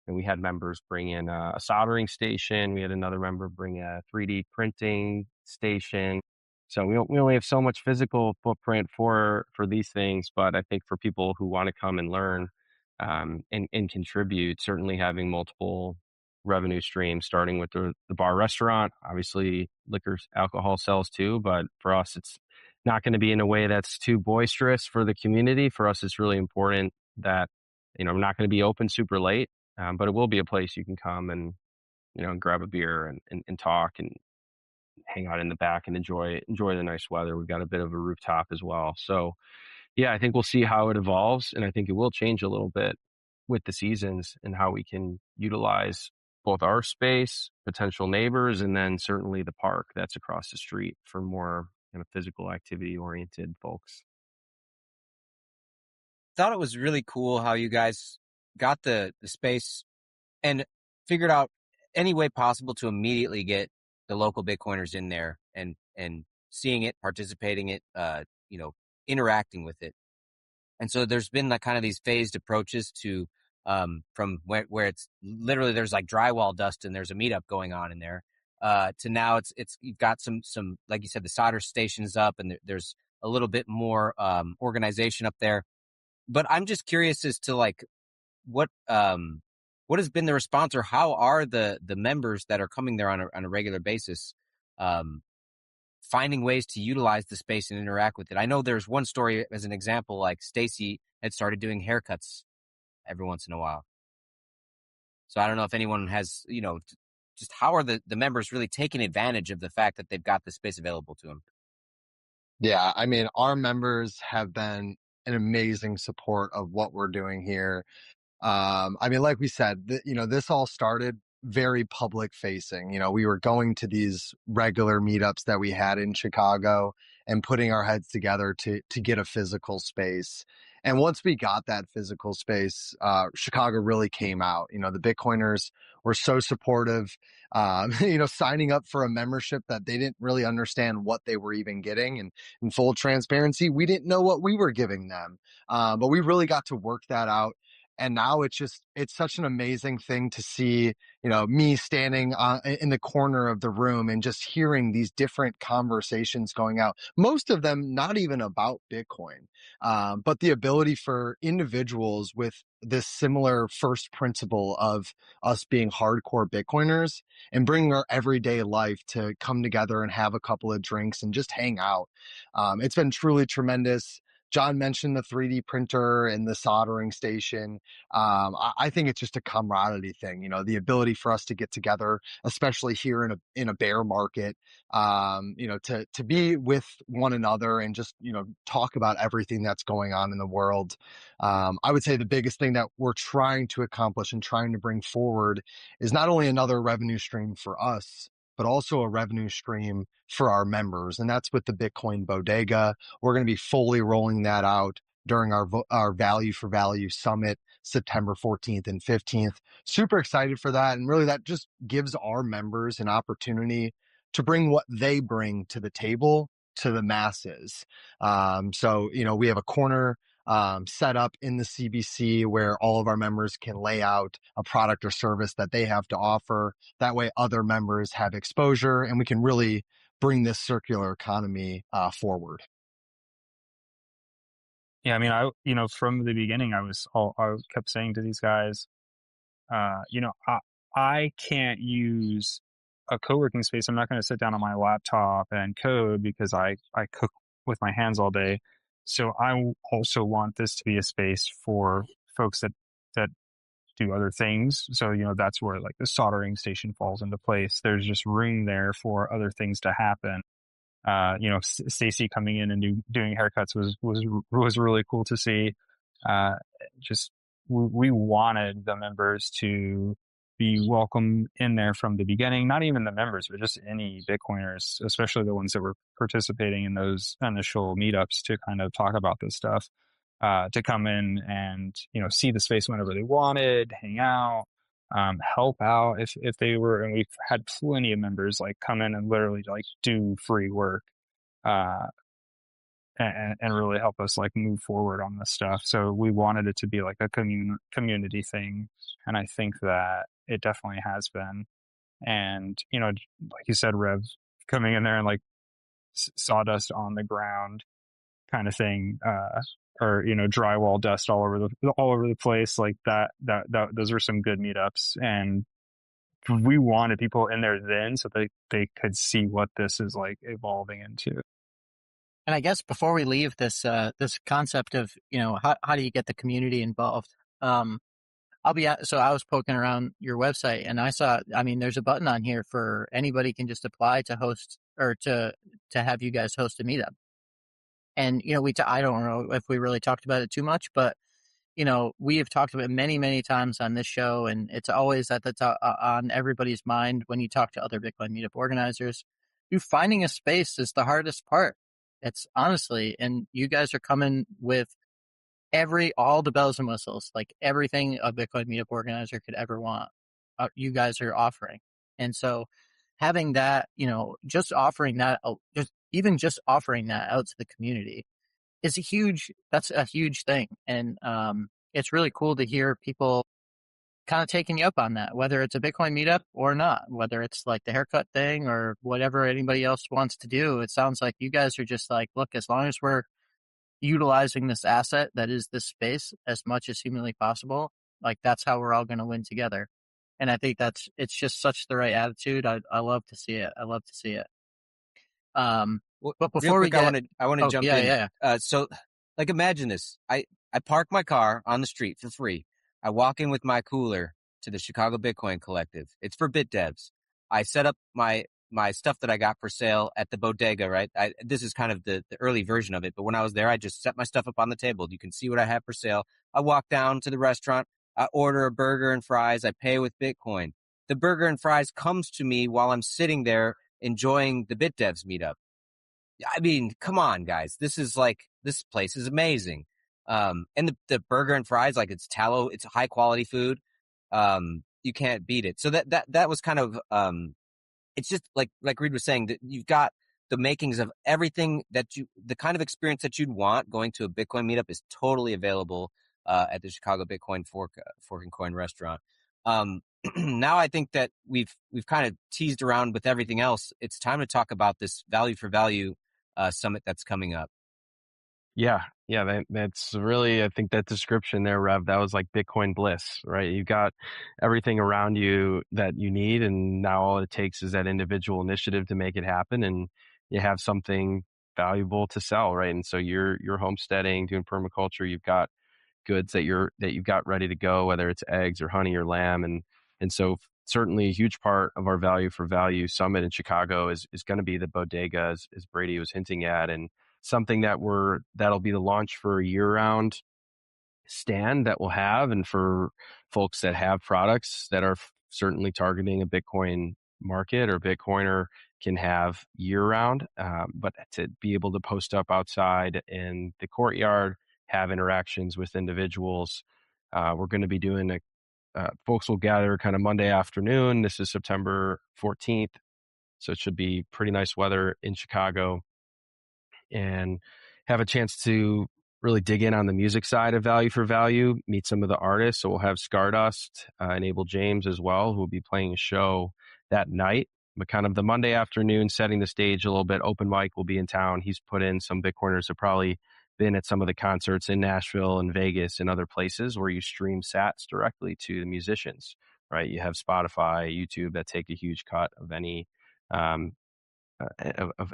And we had members bring in a soldering station. We had another member bring a 3D printing station. So we only have so much physical footprint for these things, but I think for people who want to come and learn and contribute, certainly having multiple revenue streams, starting with the bar restaurant, obviously liquor, alcohol sells too, but for us, it's not going to be in a way that's too boisterous for the community. For us, it's really important that, I'm not going to be open super late, but it will be a place you can come and, grab a beer and talk and hang out in the back and enjoy the nice weather. We've got a bit of a rooftop as well. So yeah, I think we'll see how it evolves. And I think it will change a little bit with the seasons and how we can utilize both our space, potential neighbors, and then certainly the park that's across the street for more kind of physical activity oriented folks. Thought it was really cool how you guys got the space and figured out any way possible to immediately get the local Bitcoiners in there and seeing it, participating it, interacting with it. And so there's been like kind of these phased approaches to from where it's literally there's like drywall dust and there's a meetup going on in there to now it's you've got some like you said, the solder stations up and there's a little bit more organization up there. But I'm just curious as to like what has been the response, or how are the members that are coming there on a regular basis finding ways to utilize the space and interact with it? I know there's one story as an example, like Stacy had started doing haircuts every once in a while. So I don't know if anyone has, just how are the members really taking advantage of the fact that they've got the space available to them? Yeah, I mean, our members have been an amazing support of what we're doing here. I mean, like we said, this all started very public facing. We were going to these regular meetups that we had in Chicago and putting our heads together to get a physical space. And once we got that physical space, Chicago really came out. The Bitcoiners were so supportive, signing up for a membership that they didn't really understand what they were even getting. And in full transparency, we didn't know what we were giving them. But we really got to work that out. And now it's such an amazing thing to see, me standing in the corner of the room and just hearing these different conversations going out. Most of them not even about Bitcoin, but the ability for individuals with this similar first principle of us being hardcore Bitcoiners and bringing our everyday life to come together and have a couple of drinks and just hang out. It's been truly tremendous. John mentioned the 3D printer and the soldering station. I think it's just a camaraderie thing, the ability for us to get together, especially here in a bear market, to be with one another and just, talk about everything that's going on in the world. I would say the biggest thing that we're trying to accomplish and trying to bring forward is not only another revenue stream for us, but also a revenue stream for our members. And that's with the Bitcoin Bodega. We're going to be fully rolling that out during our Value for Value Summit, September 14th and 15th. Super excited for that. And really that just gives our members an opportunity to bring what they bring to the table to the masses. So, we have a corner set up in the CBC where all of our members can lay out a product or service that they have to offer. That way other members have exposure and we can really bring this circular economy forward. Yeah, I mean, from the beginning, I kept saying to these guys, I can't use a co-working space. I'm not going to sit down on my laptop and code because I cook with my hands all day. So I also want this to be a space for folks that do other things. So, that's where like the soldering station falls into place. There's just room there for other things to happen. Stacy coming in and doing haircuts was really cool to see. Just we wanted the members to be welcome in there from the beginning. Not even the members, but just any Bitcoiners, especially the ones that were participating in those initial meetups to kind of talk about this stuff. To come in and see the space whenever they wanted, hang out, help out if they were, and we've had plenty of members like come in and literally like do free work. and really help us like move forward on this stuff. So we wanted it to be like a community thing, and I think that it definitely has been. And like you said, Rev, coming in there and like sawdust on the ground kind of thing, or drywall dust all over the place, like that those are some good meetups. And we wanted people in there then so they could see what this is like evolving into. And I guess before we leave this this concept of how do you get the community involved, so I was poking around your website and I saw, I mean, there's a button on here for anybody can just apply to host or to have you guys host a meetup. And I don't know if we really talked about it too much, but we have talked about it many, many times on this show, and it's always at the top on everybody's mind when you talk to other Bitcoin meetup organizers. Finding a space is the hardest part. It's honestly, and you guys are coming with all the bells and whistles, like everything a Bitcoin meetup organizer could ever want. You guys are offering, and so having that, just offering that, just offering that out to the community is that's a huge thing. And it's really cool to hear people kind of taking you up on that, whether it's a Bitcoin meetup or not, whether it's like the haircut thing or whatever anybody else wants to do. It sounds like you guys are just like, look, as long as we're utilizing this asset that is this space as much as humanly possible, like that's how we're all going to win together. And I think it's just such the right attitude. I love to see it. I love to see it. But before real quick, I want to jump in. Yeah. So like imagine this. I park my car on the street for free. I walk in with my cooler to the Chicago Bitcoin Collective. It's for bit devs. I set up my stuff that I got for sale at the bodega, right? This is kind of the early version of it, but when I was there, I just set my stuff up on the table. You can see what I have for sale. I walk down to the restaurant. I order a burger and fries. I pay with Bitcoin. The burger and fries comes to me while I'm sitting there enjoying the Bit Devs meetup. I mean, come on, guys. This place is amazing. And the burger and fries, like it's high quality food. You can't beat it. So that was kind of, it's just like Reed was saying, that you've got the makings of everything the kind of experience that you'd want going to a Bitcoin meetup is totally available, at the Chicago Bitcoin Fork and Coin restaurant. Now I think that we've kind of teased around with everything else. It's time to talk about this value for value summit that's coming up. Yeah, that's really, I think that description there, Rev, that was like Bitcoin bliss, right? You've got everything around you that you need, and now all it takes is that individual initiative to make it happen, and you have something valuable to sell, right? And so you're homesteading, doing permaculture, you've got goods that you've got ready to go, whether it's eggs or honey or lamb, and so certainly a huge part of our value for value summit in Chicago is going to be the bodega, as Brady was hinting at, and something that'll be the launch for a year-round stand that we'll have, and for folks that have products that are certainly targeting a Bitcoin market or Bitcoiner can have year-round, but to be able to post up outside in the courtyard, have interactions with individuals. We're going to be doing folks will gather kind of Monday afternoon. This is September 14th, so it should be pretty nice weather in Chicago, and have a chance to really dig in on the music side of value for value, meet some of the artists. So we'll have Stardust, Enable James as well, who will be playing a show that night. But kind of the Monday afternoon, setting the stage a little bit. Open mic will be in town. He's put in some Bitcoiners have probably been at some of the concerts in Nashville and Vegas and other places where you stream sats directly to the musicians, right? You have Spotify, YouTube that take a huge cut of any of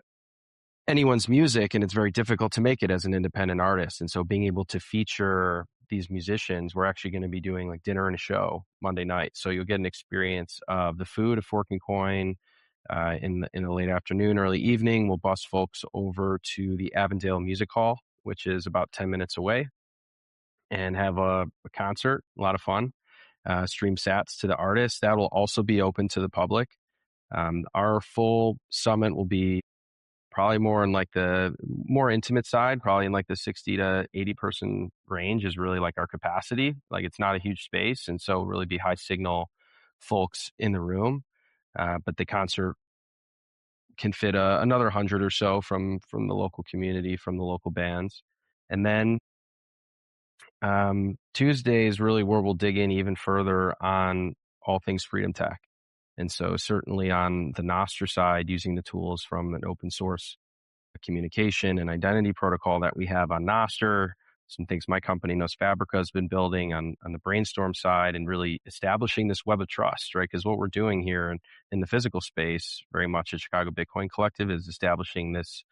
anyone's music, and it's very difficult to make it as an independent artist. And so being able to feature these musicians, we're actually going to be doing like dinner and a show Monday night. So you'll get an experience of the food of Fork and Coin in the late afternoon, early evening. We'll bus folks over to the Avondale Music Hall, which is about 10 minutes away, and have a concert, a lot of fun. Stream sats to the artists. That will also be open to the public. Our full summit will be probably more in like the more intimate side, probably in like the 60 to 80 person range is really like our capacity. Like it's not a huge space. And so really be high signal folks in the room. But the concert can fit another 100 or so from the local community, from the local bands. And then Tuesday is really where we'll dig in even further on all things Freedom Tech. And so certainly on the nostr side, using the tools from an open source communication and identity protocol that we have on nostr, some things my company nostr has been building on the brainstorm side, and really establishing this web of trust, right? Because what we're doing here in the physical space, very much at Chicago Bitcoin Collective, is establishing this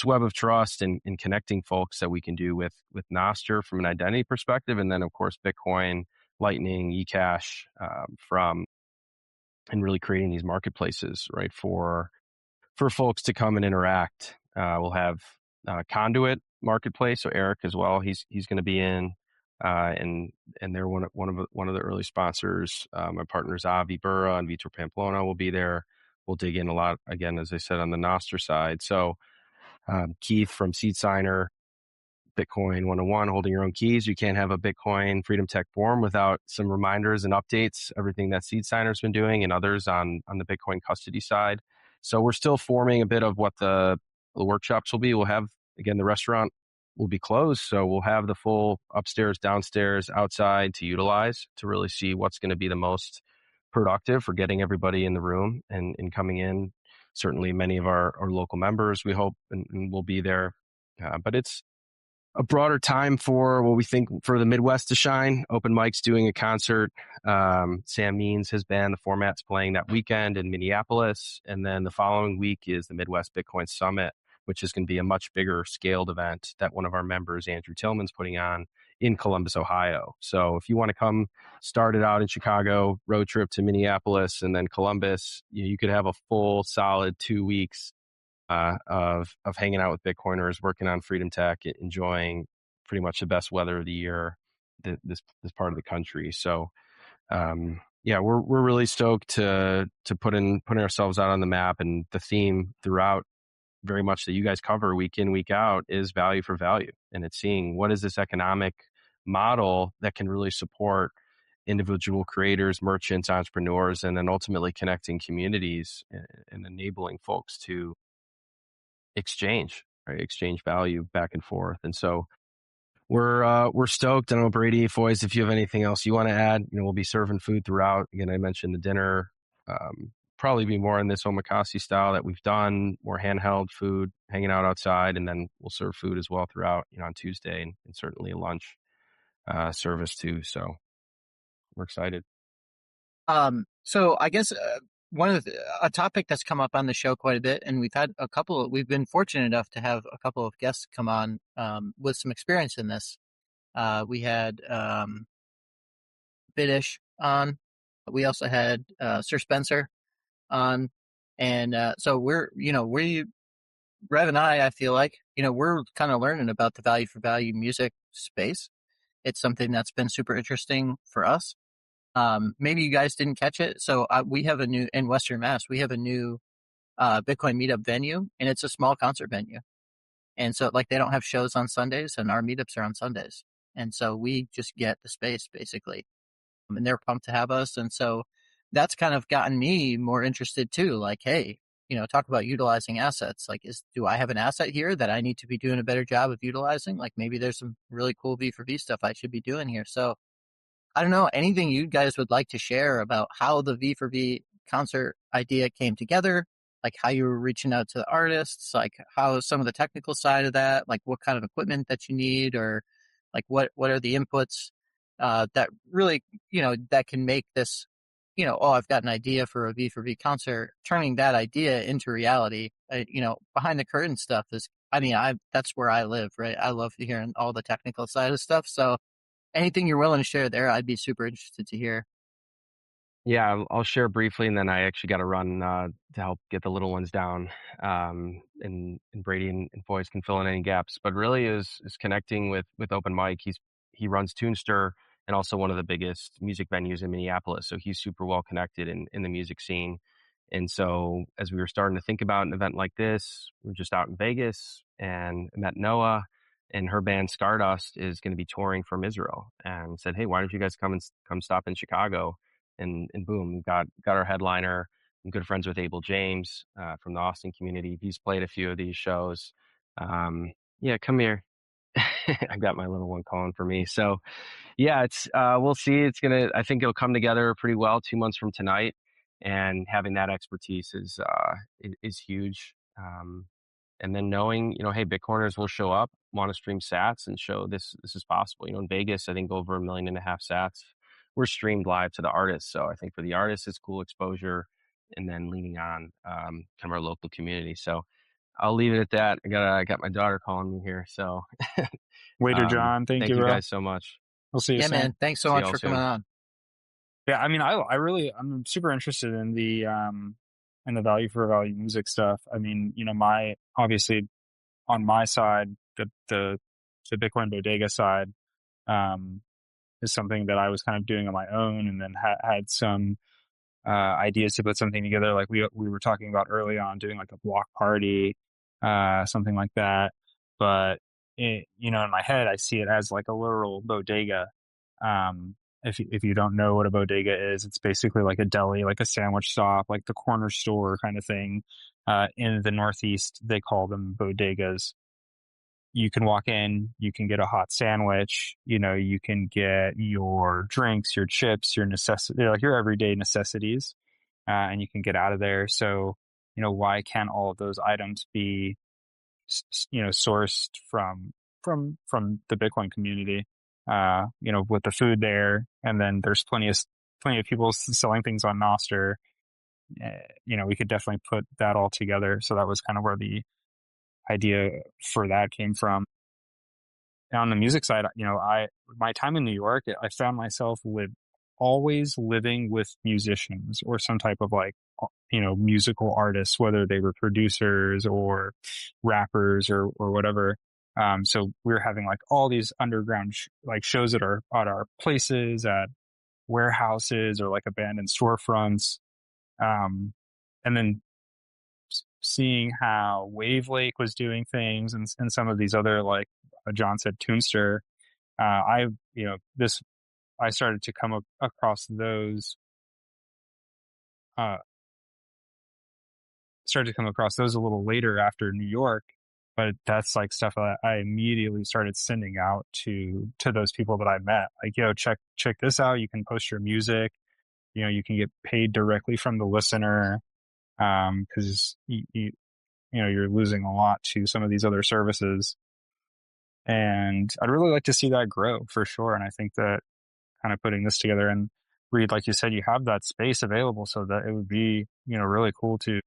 web of trust and connecting folks that we can do with nostr from an identity perspective, and then of course Bitcoin, Lightning, eCash and really creating these marketplaces, right, for folks to come and interact. We'll have Conduit Marketplace, so Eric as well. He's going to be in, and they're one of the early sponsors. My partners Avi Burra and Vitor Pamplona will be there. We'll dig in a lot again, as I said, on the nostr side. So Keith from Seed Signer, Bitcoin 101, holding your own keys. You can't have a Bitcoin Freedom Tech forum without some reminders and updates, everything that Seed Signer's been doing, and others on the Bitcoin custody side. So we're still forming a bit of what the workshops will be. We'll have, again, the restaurant will be closed, so we'll have the full upstairs, downstairs, outside to utilize to really see what's going to be the most productive for getting everybody in the room and coming in. Certainly many of our local members, we hope, and will be there. But it's a broader time for what we think for the Midwest to shine. Open Mike's doing a concert. Sam Means, his band, the Format's playing that weekend in Minneapolis. And then the following week is the Midwest Bitcoin Summit, which is going to be a much bigger scaled event that one of our members, Andrew Tillman's, putting on in Columbus, Ohio. So if you want to come start it out in Chicago, road trip to Minneapolis and then Columbus, you could have a full solid 2 weeks of hanging out with Bitcoiners, working on Freedom Tech, enjoying pretty much the best weather of the year, this part of the country. So yeah, we're really stoked to putting ourselves out on the map, and the theme throughout very much that you guys cover week in, week out is value for value, and it's seeing what is this economic model that can really support individual creators, merchants, entrepreneurs, and then ultimately connecting communities and enabling folks to exchange, right? Exchange value back and forth. And so we're stoked. I don't know, Brady, Foise, if you have anything else you want to add, we'll be serving food throughout. Again, I mentioned the dinner, probably be more in this omakase style that we've done, more handheld food, hanging out outside, and then we'll serve food as well throughout, on Tuesday, and certainly a lunch service too. So we're excited. So I guess one of a topic that's come up on the show quite a bit, and we've been fortunate enough to have a couple of guests come on with some experience in this. We had Bitish on. We also had Sir Spencer on, and so Rev and I feel like, we're kind of learning about the value for value music space. It's something that's been super interesting for us. Maybe you guys didn't catch it. So we have in Western Mass, we have a new Bitcoin meetup venue, and it's a small concert venue. And so they don't have shows on Sundays, and our meetups are on Sundays. And so we just get the space basically, and they're pumped to have us. And so that's kind of gotten me more interested too. Like, hey, talk about utilizing assets. Do I have an asset here that I need to be doing a better job of utilizing? Like maybe there's some really cool V4V stuff I should be doing here. So I don't know, anything you guys would like to share about how the V4V concert idea came together, like how you were reaching out to the artists, like how some of the technical side of that, like what kind of equipment that you need, or like what are the inputs that really, that can make this, I've got an idea for a V4V concert, turning that idea into reality. Behind the curtain stuff is, that's where I live, right? I love hearing all the technical side of stuff. So anything you're willing to share there, I'd be super interested to hear. Yeah, I'll share briefly, and then I actually got to run to help get the little ones down. And Brady and Foise can fill in any gaps. But really is connecting with Open Mike. He runs Tunester and also one of the biggest music venues in Minneapolis. So he's super well connected in the music scene. And so as we were starting to think about an event like this, we were just out in Vegas and met Noah, and her band Stardust is going to be touring from Israel, and said, hey, why don't you guys come stop in Chicago? And boom, got our headliner I'm good friends with Abel James from the Austin community. He's played a few of these shows. Yeah, come here. I got my little one calling for me. So yeah, it's we'll see. I think it'll come together pretty well 2 months from tonight, and having that expertise is huge. And then knowing, hey, Bitcoiners will show up, want to stream sats and show this is possible. In Vegas, I think over 1.5 million sats were streamed live to the artists. So I think for the artists, it's cool exposure, and then leaning on kind of our local community. So I'll leave it at that. I got my daughter calling me here. So Waiter John, thank thank you, you bro. guys so much. We'll see you Yeah, soon. man. Thanks so See much y'all for soon. coming on. Yeah, I mean, I'm super interested in the value for value music stuff. I mean, obviously on my side, the Bitcoin bodega side, is something that I was kind of doing on my own, and then had some ideas to put something together. Like we were talking about early on, doing like a block party, something like that. But in my head, I see it as like a literal bodega. If you don't know what a bodega is, it's basically like a deli, like a sandwich shop, like the corner store kind of thing. In the Northeast, they call them bodegas. You can walk in, you can get a hot sandwich, you can get your drinks, your chips, your like your everyday necessities, and you can get out of there. So, why can't all of those items be, sourced from the Bitcoin community? With the food there, and then there's plenty of people selling things on Nostr. We could definitely put that all together. So that was kind of where the idea for that came from. And on the music side, my time in New York, I found myself always living with musicians or some type of musical artists, whether they were producers or rappers or whatever. So we were having like all these underground shows at our places, at warehouses or like abandoned storefronts. And then seeing how Wave Lake was doing things, and some of these other, like John said, Toonster. I started to come across those. Started to come across those a little later after New York, but that's like stuff that I immediately started sending out to those people that I met. Like, check this out. You can post your music. You can get paid directly from the listener, because you're losing a lot to some of these other services. And I'd really like to see that grow for sure. And I think that kind of putting this together, and Reed, like you said, you have that space available, so that it would be, really cool to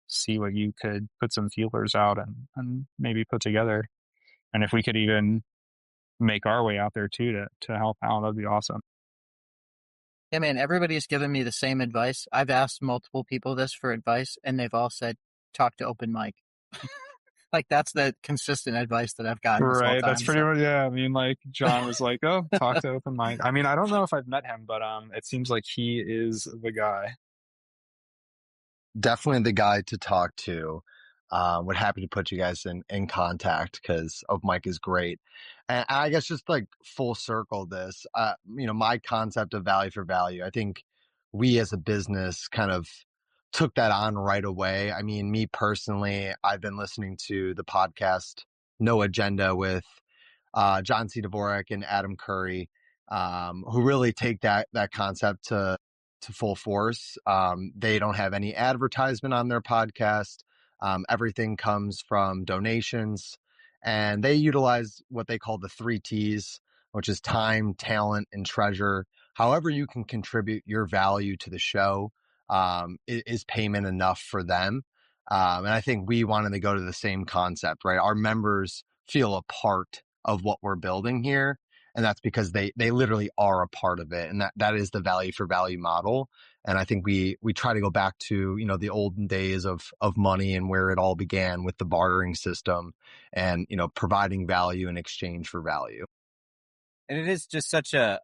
see what you could put some feelers out and maybe put together. And if we could even make our way out there too to help out, that'd be awesome. Yeah, man, everybody's given me the same advice. I've asked multiple people this for advice, and they've all said, talk to open mic. Like, that's the consistent advice that I've gotten this whole Right. time. That's pretty much, yeah. I mean, like John was like, oh, talk to open mic. I mean, I don't know if I've met him, but it seems like he is the guy. Definitely the guy to talk to. We're happy to put you guys in contact, because open mic is great. And I guess just like full circle this, my concept of value for value, I think we as a business kind of took that on right away. I mean, me personally, I've been listening to the podcast No Agenda with John C. Dvorak and Adam Curry, who really take that concept to full force. They don't have any advertisement on their podcast. Everything comes from donations, and they utilize what they call the 3 T's, which is time, talent, and treasure. However you can contribute your value to the show, is payment enough for them. And I think we wanted to go to the same concept, right? Our members feel a part of what we're building here. And that's because they literally are a part of it. And that is the value for value model. And I think we try to go back to, the olden days of money and where it all began with the bartering system and, providing value in exchange for value. And it is just such a,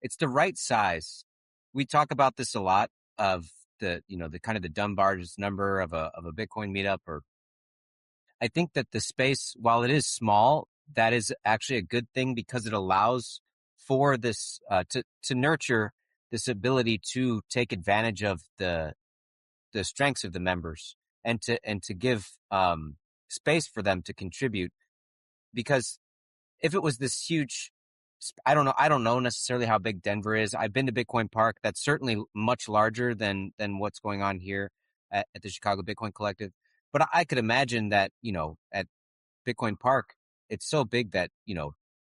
it's the right size. We talk about this a lot, of the kind of the Dunbar's number of a Bitcoin meetup. Or I think that the space, while it is small, that is actually a good thing, because it allows for this to nurture this ability to take advantage of the strengths of the members and to give space for them to contribute. Because if it was this huge, I don't know necessarily how big Denver is. I've been to Bitcoin Park. That's certainly much larger than what's going on here at the Chicago Bitcoin Collective. But I could imagine that, at Bitcoin Park, it's so big that,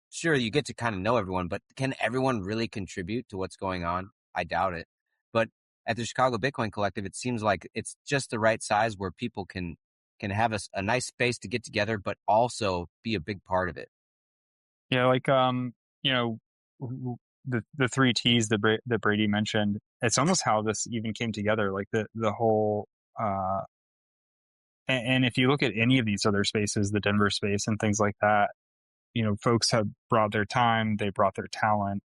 sure, you get to kind of know everyone, but can everyone really contribute to what's going on? I doubt it. But at the Chicago Bitcoin Collective, it seems like it's just the right size where people can have a nice space to get together, but also be a big part of it. Yeah, like the three T's that Brady mentioned. It's almost how this even came together. Like the whole and if you look at any of these other spaces, the Denver space and things like that, folks have brought their time, they brought their talent.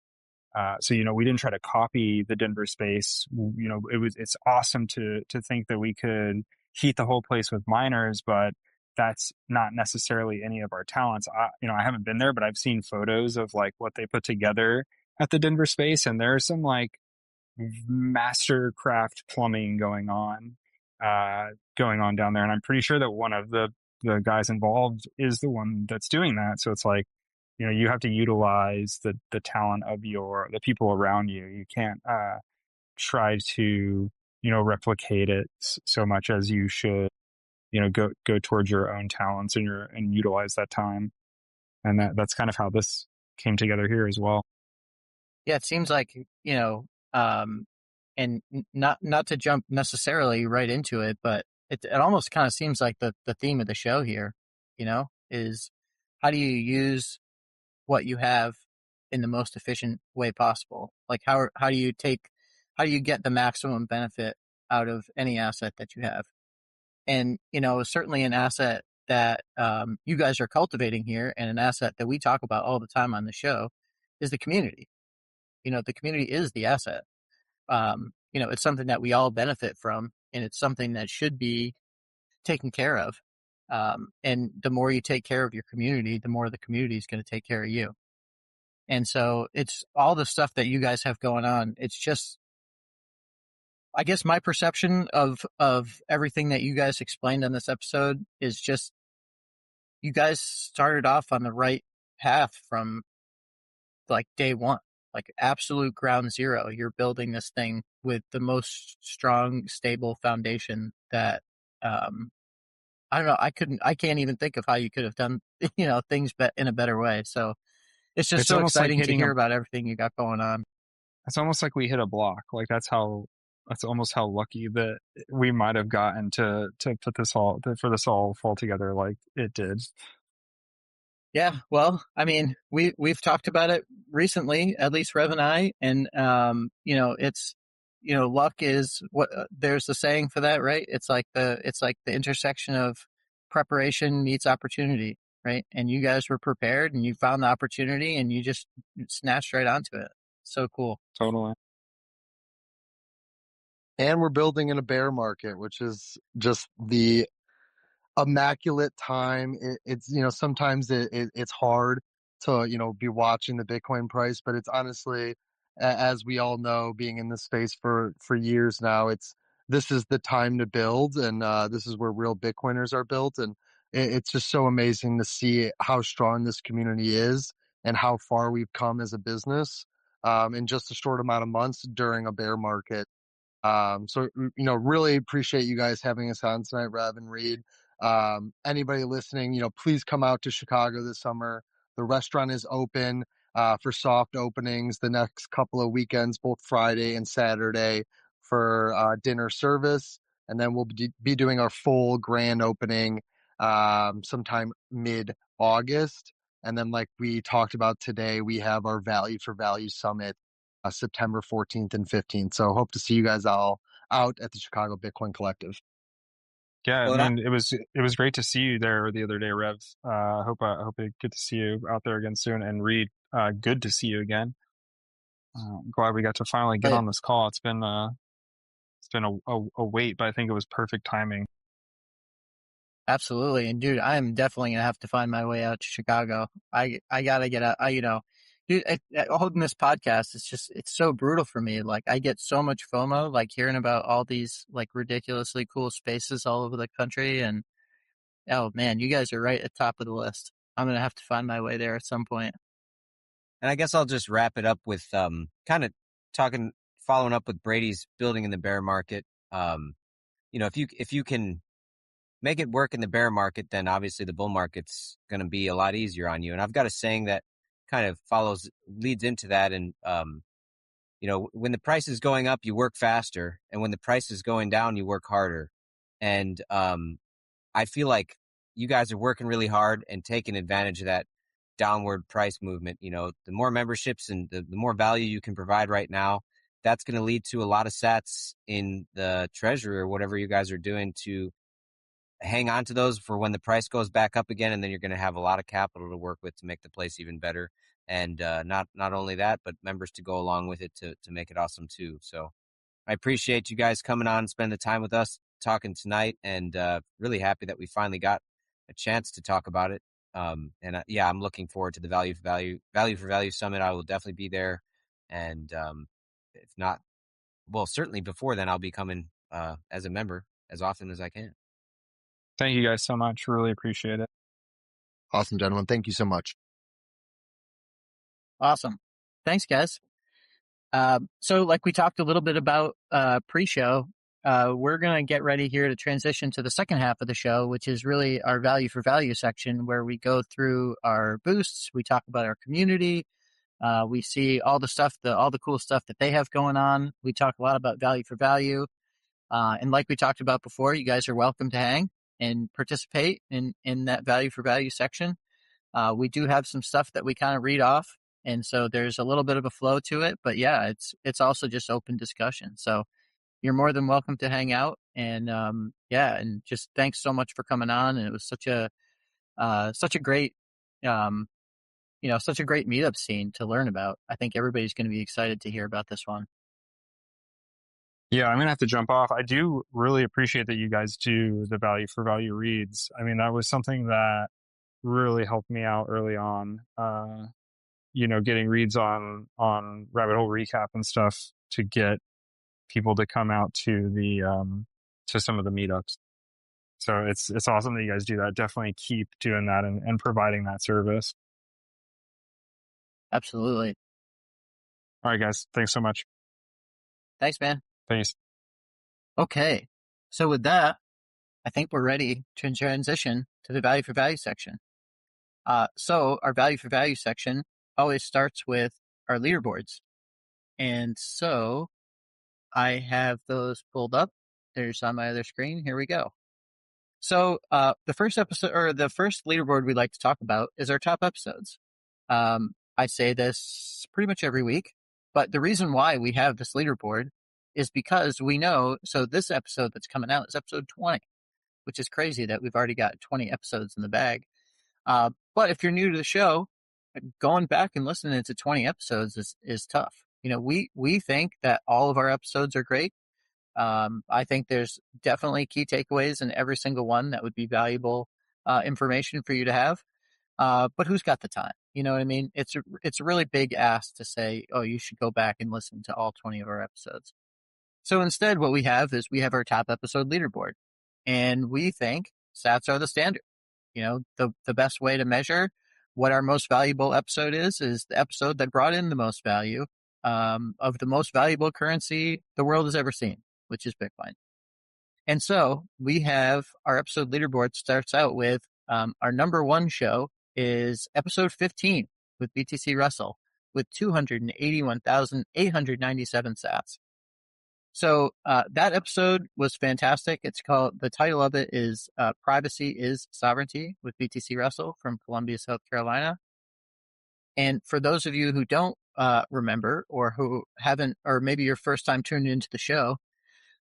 So we didn't try to copy the Denver space. It's awesome to think that we could heat the whole place with miners, but that's not necessarily any of our talents. I haven't been there, but I've seen photos of like what they put together at the Denver space, and there's some like master craft plumbing going on down there. And I'm pretty sure that one of the guys involved is the one that's doing that. So it's like, you have to utilize the talent of the people around you. You can't try to replicate it so much as you should. Go towards your own talents and utilize that time. And that's kind of how this came together here as well. Yeah, it seems like, and not to jump necessarily right into it, but it almost kind of seems like the theme of the show here, is how do you use what you have in the most efficient way possible? Like how do you get the maximum benefit out of any asset that you have? And, certainly an asset that you guys are cultivating here, and an asset that we talk about all the time on the show, is the community. The community is the asset. It's something that we all benefit from, and it's something that should be taken care of. And the more you take care of your community, the more the community is going to take care of you. And so it's all the stuff that you guys have going on. It's just, I guess my perception of everything that you guys explained on this episode is just, you guys started off on the right path from like day one, like absolute ground zero. You're building this thing with the most strong, stable foundation that, I don't know. I can't even think of how you could have done, things in a better way. So it's just so exciting to hear about everything you got going on. It's almost like we hit a block. Like that's almost how lucky that we might have gotten to put this all fall together like it did. Yeah, well, I mean, we've talked about it recently, at least Rev and I, and it's luck is what there's a saying for that, right? It's like the intersection of preparation meets opportunity, right? And you guys were prepared, and you found the opportunity, and you just snatched right onto it. So cool. Totally. And we're building in a bear market, which is just the immaculate time. It's sometimes it's hard to be watching the Bitcoin price, but it's honestly, as we all know, being in this space for years now, this is the time to build, and this is where real Bitcoiners are built. And it's just so amazing to see how strong this community is and how far we've come as a business in just a short amount of months during a bear market. So really appreciate you guys having us on tonight, Rev and Reed. Anybody listening, please come out to Chicago this summer. The restaurant is open for soft openings the next couple of weekends, both Friday and Saturday, for dinner service. And then we'll be doing our full grand opening sometime mid-August. And then, like we talked about today, we have our Value for Value Summit September 14th and 15th. So hope to see you guys all out at the Chicago Bitcoin Collective. Yeah, man, it was great to see you there the other day, Rev. I hope I get to see you out there again soon. And Reed, good to see you again. Glad we got to finally get on this call. It's been a wait, but I think it was perfect timing. Absolutely. And dude, I am definitely gonna have to find my way out to Chicago. I gotta get out. Dude, holding this podcast, it's so brutal for me. Like, I get so much FOMO, like hearing about all these like ridiculously cool spaces all over the country. And oh man, you guys are right at the top of the list. I'm going to have to find my way there at some point. And I guess I'll just wrap it up with kind of following up with Brady's building in the bear market. If you can make it work in the bear market, then obviously the bull market's going to be a lot easier on you. And I've got a saying that kind of leads into that. And when the price is going up, you work faster, and when the price is going down, you work harder. And I feel like you guys are working really hard and taking advantage of that downward price movement. The more memberships and the more value you can provide right now, that's going to lead to a lot of sats in the treasury or whatever you guys are doing to hang on to those for when the price goes back up again. And then you're going to have a lot of capital to work with to make the place even better. And not only that, but members to go along with it to make it awesome too. So I appreciate you guys coming on and spending the time with us talking tonight, and really happy that we finally got a chance to talk about it. I'm looking forward to the Value for Value Summit. I will definitely be there. And if not, well, certainly before then, I'll be coming as a member as often as I can. Thank you guys so much. Really appreciate it. Awesome, gentlemen. Thank you so much. Awesome. Thanks, guys. So like we talked a little bit about pre-show, we're going to get ready here to transition to the second half of the show, which is really our Value for Value section, where we go through our boosts, we talk about our community, we see all the cool stuff that they have going on. We talk a lot about Value for Value. And like we talked about before, you guys are welcome to hang and participate in that Value for Value section. We do have some stuff that we kind of read off, and so there's a little bit of a flow to it. But yeah, it's also just open discussion. So you're more than welcome to hang out. And and just thanks so much for coming on. And it was such a great such a great meetup scene to learn about. I think everybody's going to be excited to hear about this one. Yeah, I'm going to have to jump off. I do really appreciate that you guys do the Value for Value reads. I mean, that was something that really helped me out early on. Getting reads on Rabbit Hole Recap and stuff to get people to come out to the to some of the meetups. So it's awesome that you guys do that. Definitely keep doing that and providing that service. Absolutely. All right, guys. Thanks so much. Thanks, man. Thanks. Okay. So with that, I think we're ready to transition to the Value for Value section. So our Value for Value section always starts with our leaderboards. And so I have those pulled up. There's on my other screen. Here we go. So the first episode, or the first leaderboard we'd like to talk about, is our top episodes. I say this pretty much every week, but the reason why we have this leaderboard is because we know, so this episode that's coming out is episode 20, which is crazy that we've already got 20 episodes in the bag. But if you're new to the show, going back and listening to 20 episodes is tough. We think that all of our episodes are great. I think there's definitely key takeaways in every single one that would be valuable information for you to have. But who's got the time? You know what I mean? It's a really big ask to say, oh, you should go back and listen to all 20 of our episodes. So instead, what we have is we have our top episode leaderboard, and we think stats are the standard. The best way to measure what our most valuable episode is the episode that brought in the most value of the most valuable currency the world has ever seen, which is Bitcoin. And so we have our episode leaderboard starts out with our number one show is episode 15 with BTC Russell with 281,897 sats. So that episode was fantastic. The title of it is Privacy is Sovereignty with BTC Russell from Columbia, South Carolina. And for those of you who don't remember, or who haven't, or maybe your first time tuning into the show,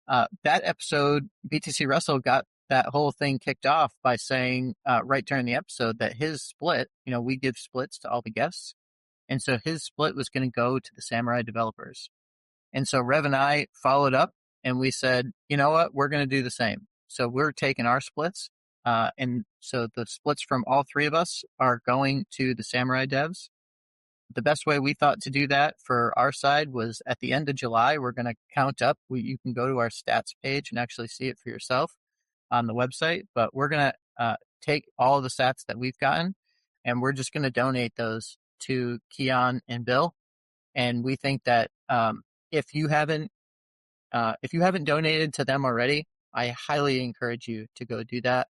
that episode, BTC Russell got that whole thing kicked off by saying right during the episode that his split, we give splits to all the guests. And so his split was going to go to the Samurai developers. And so Rev and I followed up and we said, you know what, we're going to do the same. So we're taking our splits. And so the splits from all three of us are going to the Samurai devs. The best way we thought to do that for our side was at the end of July, we're going to count up. You can go to our stats page and actually see it for yourself on the website, but we're going to take all of the sats that we've gotten and we're just going to donate those to Keon and Bill. And we think that if you haven't donated to them already, I highly encourage you to go do that.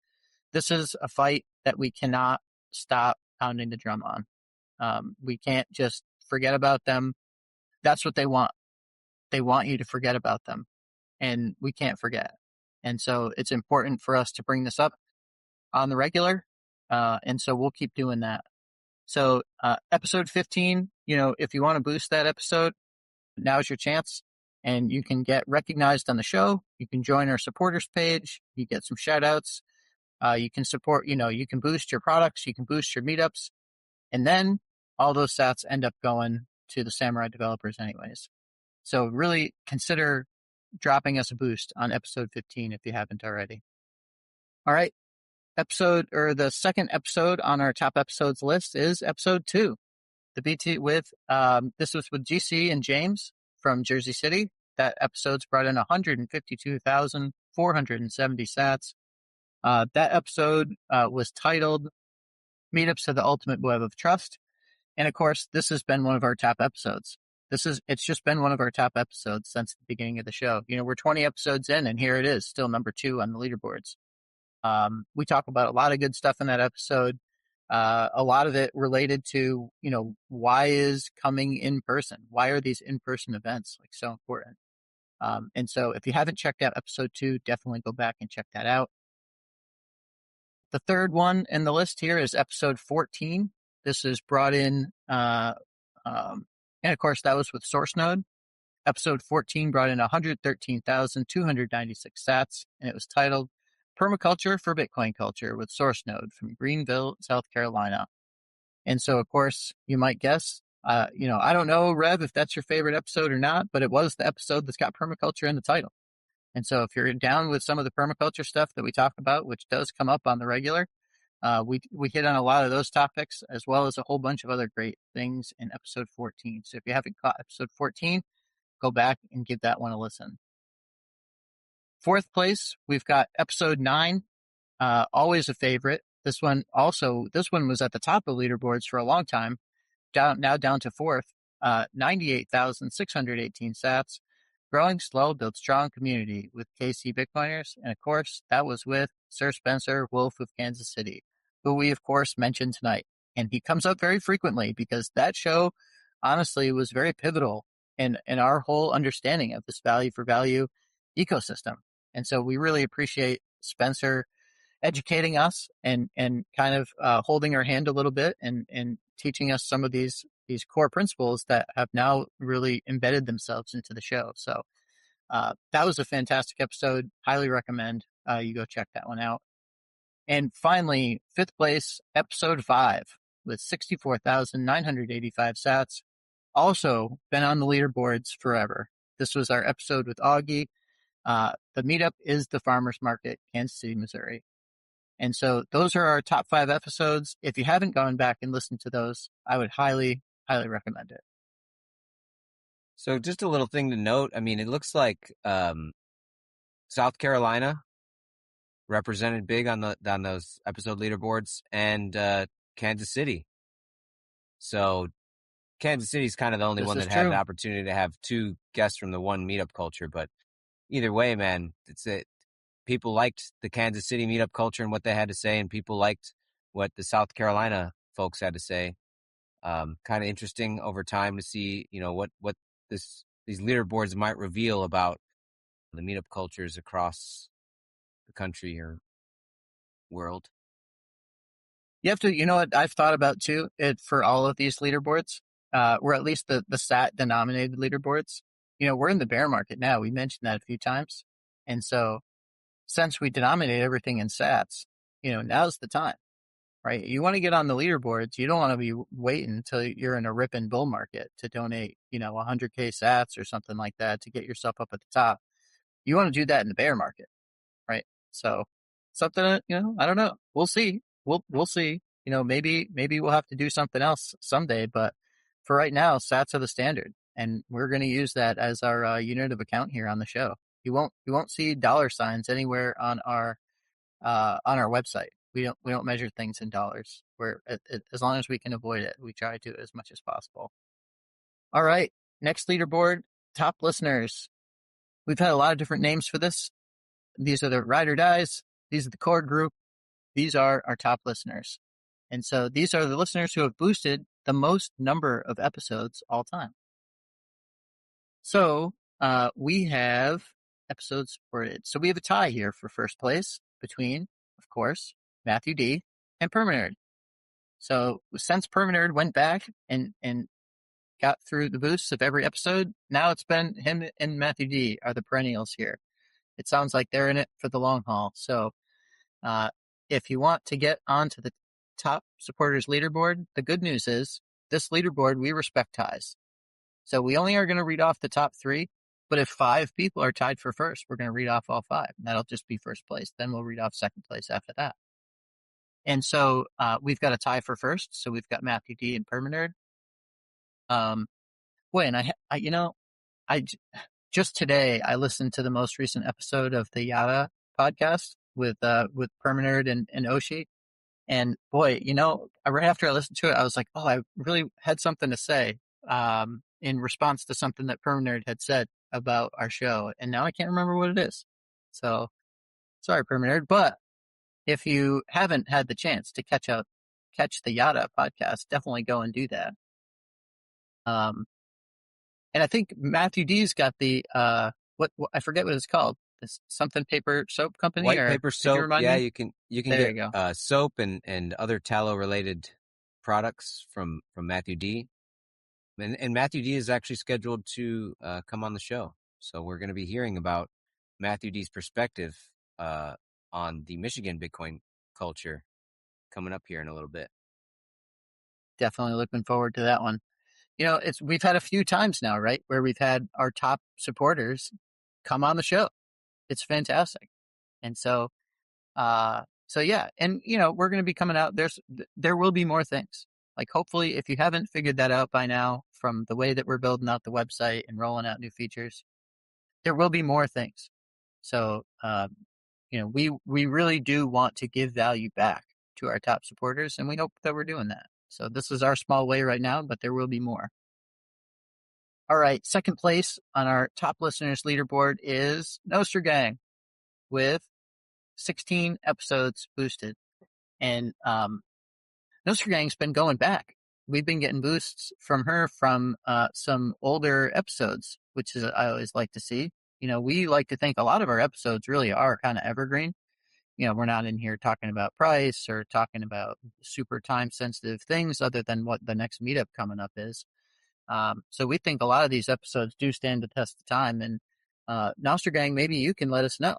This is a fight that we cannot stop pounding the drum on. We can't just forget about them. That's what they want. They want you to forget about them, and we can't forget. And so it's important for us to bring this up on the regular. And so we'll keep doing that. So episode 15, if you want to boost that episode, now's your chance. And you can get recognized on the show. You can join our supporters page. You get some shout outs. You can support, you can boost your products. You can boost your meetups. And then all those sats end up going to the Samurai developers anyways. So really consider dropping us a boost on episode 15 if you haven't already. All right. The second episode on our top episodes list is episode 2. The BT this was with GC and James from Jersey City. That episode's brought in 152,470 sats. That episode was titled Meetups to the Ultimate Web of Trust. And of course, this has been one of our top episodes. It's just been one of our top episodes since the beginning of the show. We're 20 episodes in and here it is, still number 2 on the leaderboards. We talk about a lot of good stuff in that episode. A lot of it related to, why is coming in person? Why are these in-person events so important? And so if you haven't checked out episode 2, definitely go back and check that out. The third one in the list here is episode 14. This is brought in, and of course that was with Source Node. Episode 14 brought in 113,296 sats, and it was titled Permaculture for Bitcoin Culture with Source Node from Greenville, South Carolina. And so, of course, you might guess, I don't know, Rev, if that's your favorite episode or not, but it was the episode that's got permaculture in the title. And so if you're down with some of the permaculture stuff that we talk about, which does come up on the regular, we hit on a lot of those topics, as well as a whole bunch of other great things in episode 14. So if you haven't caught episode 14, go back and give that one a listen. Fourth place, we've got episode 9, always a favorite. This one was at the top of leaderboards for a long time, now down to 4th, 98,618 sats. Growing slow, build strong community with KC Bitcoiners. And of course, that was with Sir Spencer Wolf of Kansas City, who we of course mentioned tonight. And he comes up very frequently because that show honestly was very pivotal in our whole understanding of this value for value ecosystem. And so we really appreciate Spencer educating us and kind of holding our hand a little bit and teaching us some of these core principles that have now really embedded themselves into the show. So that was a fantastic episode. Highly recommend you go check that one out. And finally, 5th place, episode 5 with 64,985 sats. Also been on the leaderboards forever. This was our episode with Augie. The meetup is the Farmers Market, Kansas City, Missouri. And so those are our top 5 episodes. If you haven't gone back and listened to those, I would highly, highly recommend it. So just a little thing to note. I mean, it looks like South Carolina represented big on those episode leaderboards, and Kansas City. So Kansas City is kind of the only one that had an opportunity to have 2 guests from the one meetup culture. But either way, man, people liked the Kansas City meetup culture and what they had to say, and people liked what the South Carolina folks had to say. Kind of interesting over time to see, what these leaderboards might reveal about the meetup cultures across the country or world. You have to, what I've thought about too, for all of these leaderboards, or at least the SAT denominated leaderboards, we're in the bear market now. We mentioned that a few times. And so since we denominate everything in sats, now's the time, right? You want to get on the leaderboards. You don't want to be waiting until you're in a ripping bull market to donate, 100K sats or something like that to get yourself up at the top. You want to do that in the bear market, right? So something, I don't know. We'll see. We'll see. Maybe we'll have to do something else someday, but for right now, sats are the standard, and we're going to use that as our unit of account here on the show. You won't see dollar signs anywhere on our website. We don't measure things in dollars. As long as we can avoid it, we try to as much as possible. All right, next leaderboard, top listeners. We've had a lot of different names for this. These are the ride or dies. These are the core group. These are our top listeners. And so these are the listeners who have boosted the most number of episodes all time. So we have episodes supported. So we have a tie here for first place between, of course, Matthew D and Permanerd. So since Permanerd went back and got through the boosts of every episode, now it's been him and Matthew D are the perennials here. It sounds like they're in it for the long haul. So if you want to get onto the top supporters leaderboard, the good news is this leaderboard, we respect ties. So we only are going to read off the top 3, but if 5 people are tied for first, we're going to read off all 5. That'll just be first place. Then we'll read off second place after that. And so we've got a tie for first. So we've got Matthew D and Permanerd. Boy, and I just today I listened to the most recent episode of the Yada podcast with Permanerd and Oshi. And boy, right after I listened to it, I was like, oh, I really had something to say in response to something that Permanerd had said about our show. And now I can't remember what it is. So sorry, Permanerd. But if you haven't had the chance to catch the Yada podcast, definitely go and do that. And I think Matthew D's got the what I forget what it's called. This something paper soap company. White or paper soap. Yeah, me? you can There get soap and other tallow related products from Matthew D. And Matthew D is actually scheduled to come on the show. So we're going to be hearing about Matthew D's perspective on the Michigan Bitcoin culture coming up here in a little bit. Definitely looking forward to that one. We've had a few times now, right, where we've had our top supporters come on the show. It's fantastic. And so yeah, and we're going to be coming out. There will be more things. Like hopefully, if you haven't figured that out by now, from the way that we're building out the website and rolling out new features, there will be more things. So we really do want to give value back to our top supporters, and we hope that we're doing that. So this is our small way right now, but there will be more. All right, second place on our top listeners leaderboard is Nostr Gang with 16 episodes boosted. And Nostr Gang's been going back. We've been getting boosts from her from some older episodes, which is I always like to see. We like to think a lot of our episodes really are kind of evergreen. We're not in here talking about price or talking about super time sensitive things other than what the next meetup coming up is. So we think a lot of these episodes do stand the test of time. And Nostr Gang, maybe you can let us know.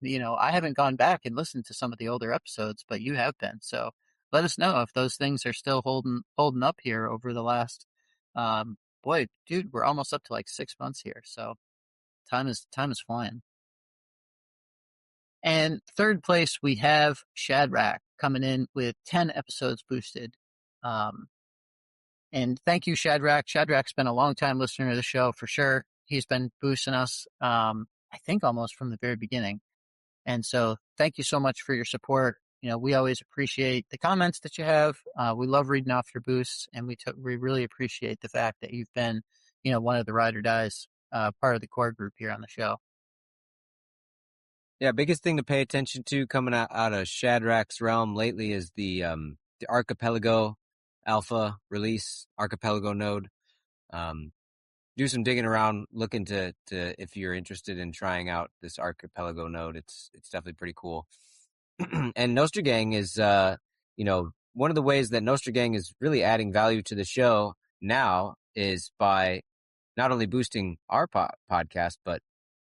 I haven't gone back and listened to some of the older episodes, but you have been. So let us know if those things are still holding up here over the last. Boy, dude, we're almost up to like 6 months here. So time is flying. And third place, we have Shadrach coming in with 10 episodes boosted. And thank you, Shadrach. Shadrach's been a long-time listener to the show for sure. He's been boosting us, I think, almost from the very beginning. And so thank you so much for your support. We always appreciate the comments that you have. We love reading off your boosts, and we really appreciate the fact that you've been, one of the ride or dies, part of the core group here on the show. Yeah, biggest thing to pay attention to coming out of Shadrach's realm lately is the Archipelago Alpha release, Archipelago node. Do some digging around, looking to if you're interested in trying out this Archipelago node. It's definitely pretty cool. And Nostr Gang is one of the ways that Nostr Gang is really adding value to the show now is by not only boosting our podcast, but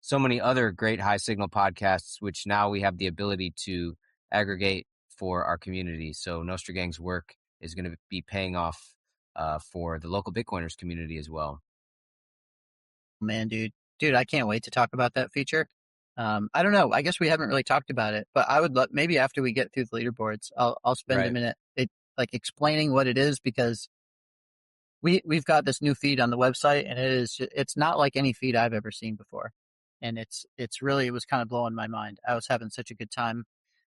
so many other great high signal podcasts, which now we have the ability to aggregate for our community. So Nostr Gang's work is going to be paying off for the local Bitcoiners community as well. Man, dude, I can't wait to talk about that feature. I don't know. I guess we haven't really talked about it, but I would maybe after we get through the leaderboards, I'll spend a minute explaining what it is, because we've got this new feed on the website, and it's not like any feed I've ever seen before. And it was kind of blowing my mind. I was having such a good time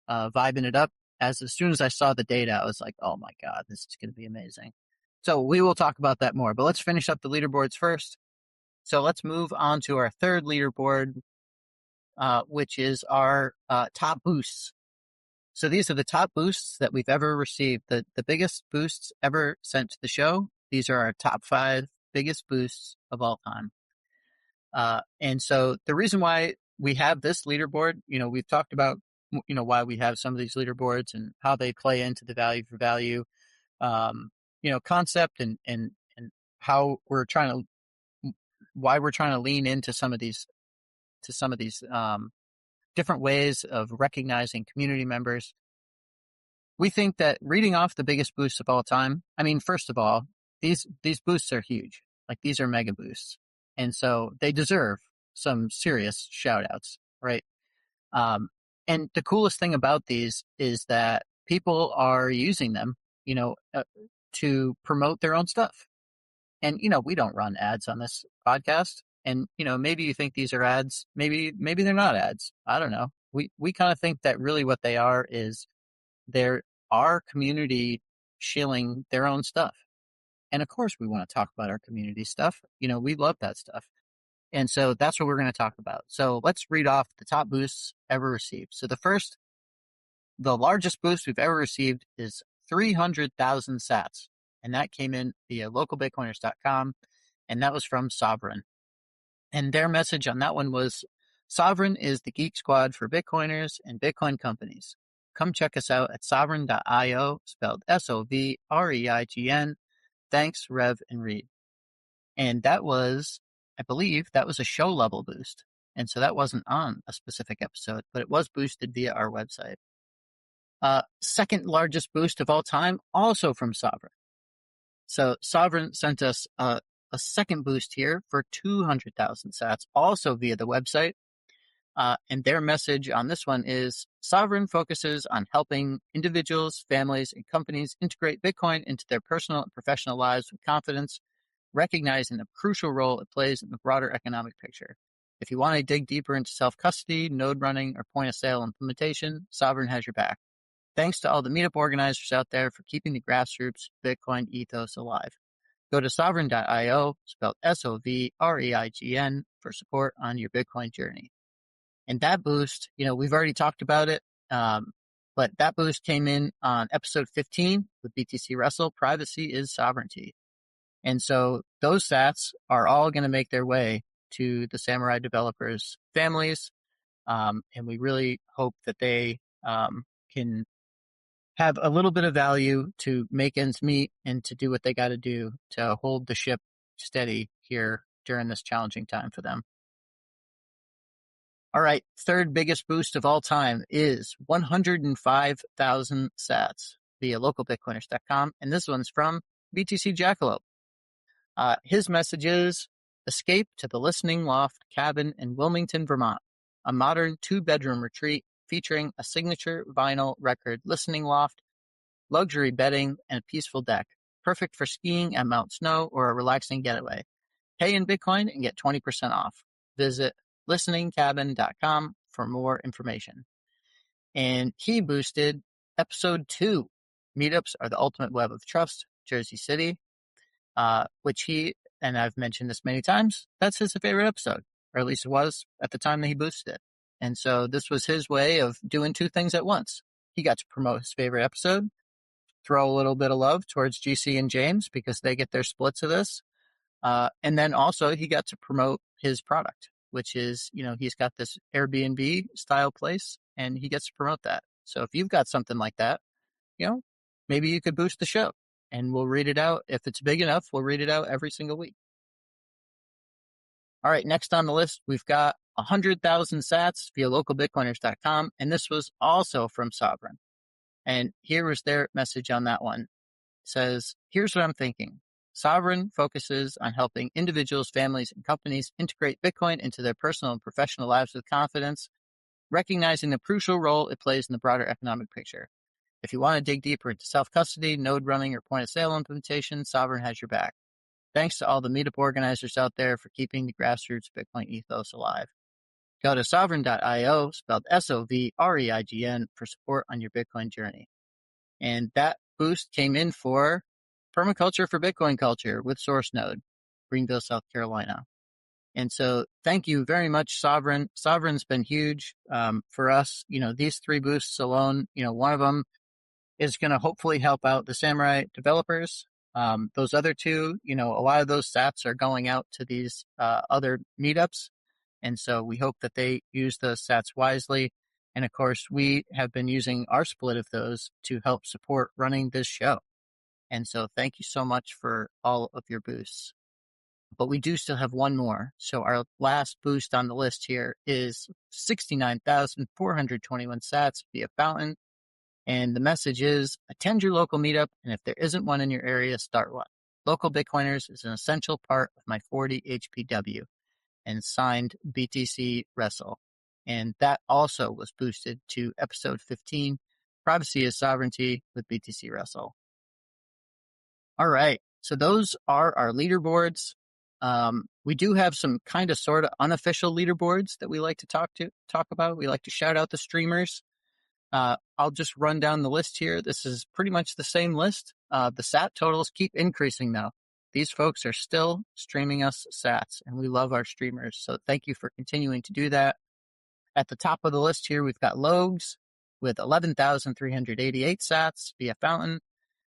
vibing it up. As soon as I saw the data, I was like, oh my God, this is going to be amazing. So we will talk about that more, but let's finish up the leaderboards first. So let's move on to our third leaderboard, which is our top boosts. So these are the top boosts that we've ever received, the biggest boosts ever sent to the show. These are our top 5 biggest boosts of all time. And so the reason why we have this leaderboard, we've talked about, why we have some of these leaderboards and how they play into the value for value, concept and how why we're trying to lean into some of these different ways of recognizing community members. We think that reading off the biggest boosts of all time, I mean, first of all, these boosts are huge. Like, these are mega boosts. And so they deserve some serious shout outs, right? And the coolest thing about these is that people are using them, to promote their own stuff. And, we don't run ads on this podcast. And, maybe you think these are ads. Maybe they're not ads. I don't know. We kind of think that really what they are is they're our community shilling their own stuff. And of course we want to talk about our community stuff. We love that stuff. And so that's what we're going to talk about. So let's read off the top boosts ever received. So the largest boost we've ever received is 300,000 sats. And that came in via localbitcoiners.com. And that was from Sovereign. And their message on that one was, Sovereign is the geek squad for Bitcoiners and Bitcoin companies. Come check us out at sovereign.io, spelled SOVREIGN. Thanks, Rev and Reed. And that was, I believe, that was a show level boost. And so that wasn't on a specific episode, but it was boosted via our website. Second largest boost of all time, also from Sovereign. So Sovereign sent us a second boost here for 200,000 sats, also via the website. And their message on this one is, Sovereign focuses on helping individuals, families, and companies integrate Bitcoin into their personal and professional lives with confidence, recognizing the crucial role it plays in the broader economic picture. If you want to dig deeper into self-custody, node running, or point-of-sale implementation, Sovereign has your back. Thanks to all the Meetup organizers out there for keeping the Grassroots Bitcoin ethos alive. Go to sovereign.io, spelled SOVREIGN, for support on your Bitcoin journey. And that boost, we've already talked about it, but that boost came in on episode 15 with BTC Russell, Privacy is Sovereignty. And so those sats are all going to make their way to the Samurai developers' families. And we really hope that they can have a little bit of value to make ends meet and to do what they got to do to hold the ship steady here during this challenging time for them. All right, third biggest boost of all time is 105,000 sats via localbitcoiners.com. And this one's from BTC Jackalope. His message is, escape to the Listening Loft cabin in Wilmington, Vermont, a modern 2-bedroom retreat featuring a signature vinyl record listening loft, luxury bedding, and a peaceful deck. Perfect for skiing at Mount Snow or a relaxing getaway. Pay in Bitcoin and get 20% off. Visit listeningcabin.com for more information. And he boosted episode 2. Meetups are the ultimate web of trust, Jersey City, which he, and I've mentioned this many times, that's his favorite episode, or at least it was at the time that he boosted it. And so this was his way of doing 2 things at once. He got to promote his favorite episode, throw a little bit of love towards GC and James because they get their splits of this. And then also he got to promote his product, which is, he's got this Airbnb style place and he gets to promote that. So if you've got something like that, maybe you could boost the show and we'll read it out. If it's big enough, we'll read it out every single week. All right, next on the list, we've got 100,000 sats via localbitcoiners.com. And this was also from Sovereign. And here was their message on that one. It says, here's what I'm thinking. Sovereign focuses on helping individuals, families, and companies integrate Bitcoin into their personal and professional lives with confidence, recognizing the crucial role it plays in the broader economic picture. If you want to dig deeper into self-custody, node running, or point-of-sale implementation, Sovereign has your back. Thanks to all the meetup organizers out there for keeping the Grassroots Bitcoin ethos alive. Go to sovereign.io, spelled SOVREIGN, for support on your Bitcoin journey. And that boost came in for Permaculture for Bitcoin Culture with Source Node, Greenville, South Carolina. And so thank you very much, Sovereign. Sovereign's been huge for us. These 3 boosts alone, one of them is going to hopefully help out the Samurai developers. Those other 2, a lot of those sats are going out to these other meetups. And so we hope that they use those sats wisely. And of course, we have been using our split of those to help support running this show. And so thank you so much for all of your boosts. But we do still have one more. So our last boost on the list here is 69,421 sats via Fountain. And the message is, attend your local meetup, and if there isn't one in your area, start one. Local Bitcoiners is an essential part of my 40 HPW, and signed BTC Wrestle. And that also was boosted to episode 15, Privacy is Sovereignty with BTC Wrestle. All right, so those are our leaderboards. We do have some kind of sort of unofficial leaderboards that we like to talk about. We like to shout out the streamers. I'll just run down the list here. This is pretty much the same list. The sat totals keep increasing though. These folks are still streaming us sats, and we love our streamers. So thank you for continuing to do that. At the top of the list here, we've got Logs with 11,388 sats via Fountain.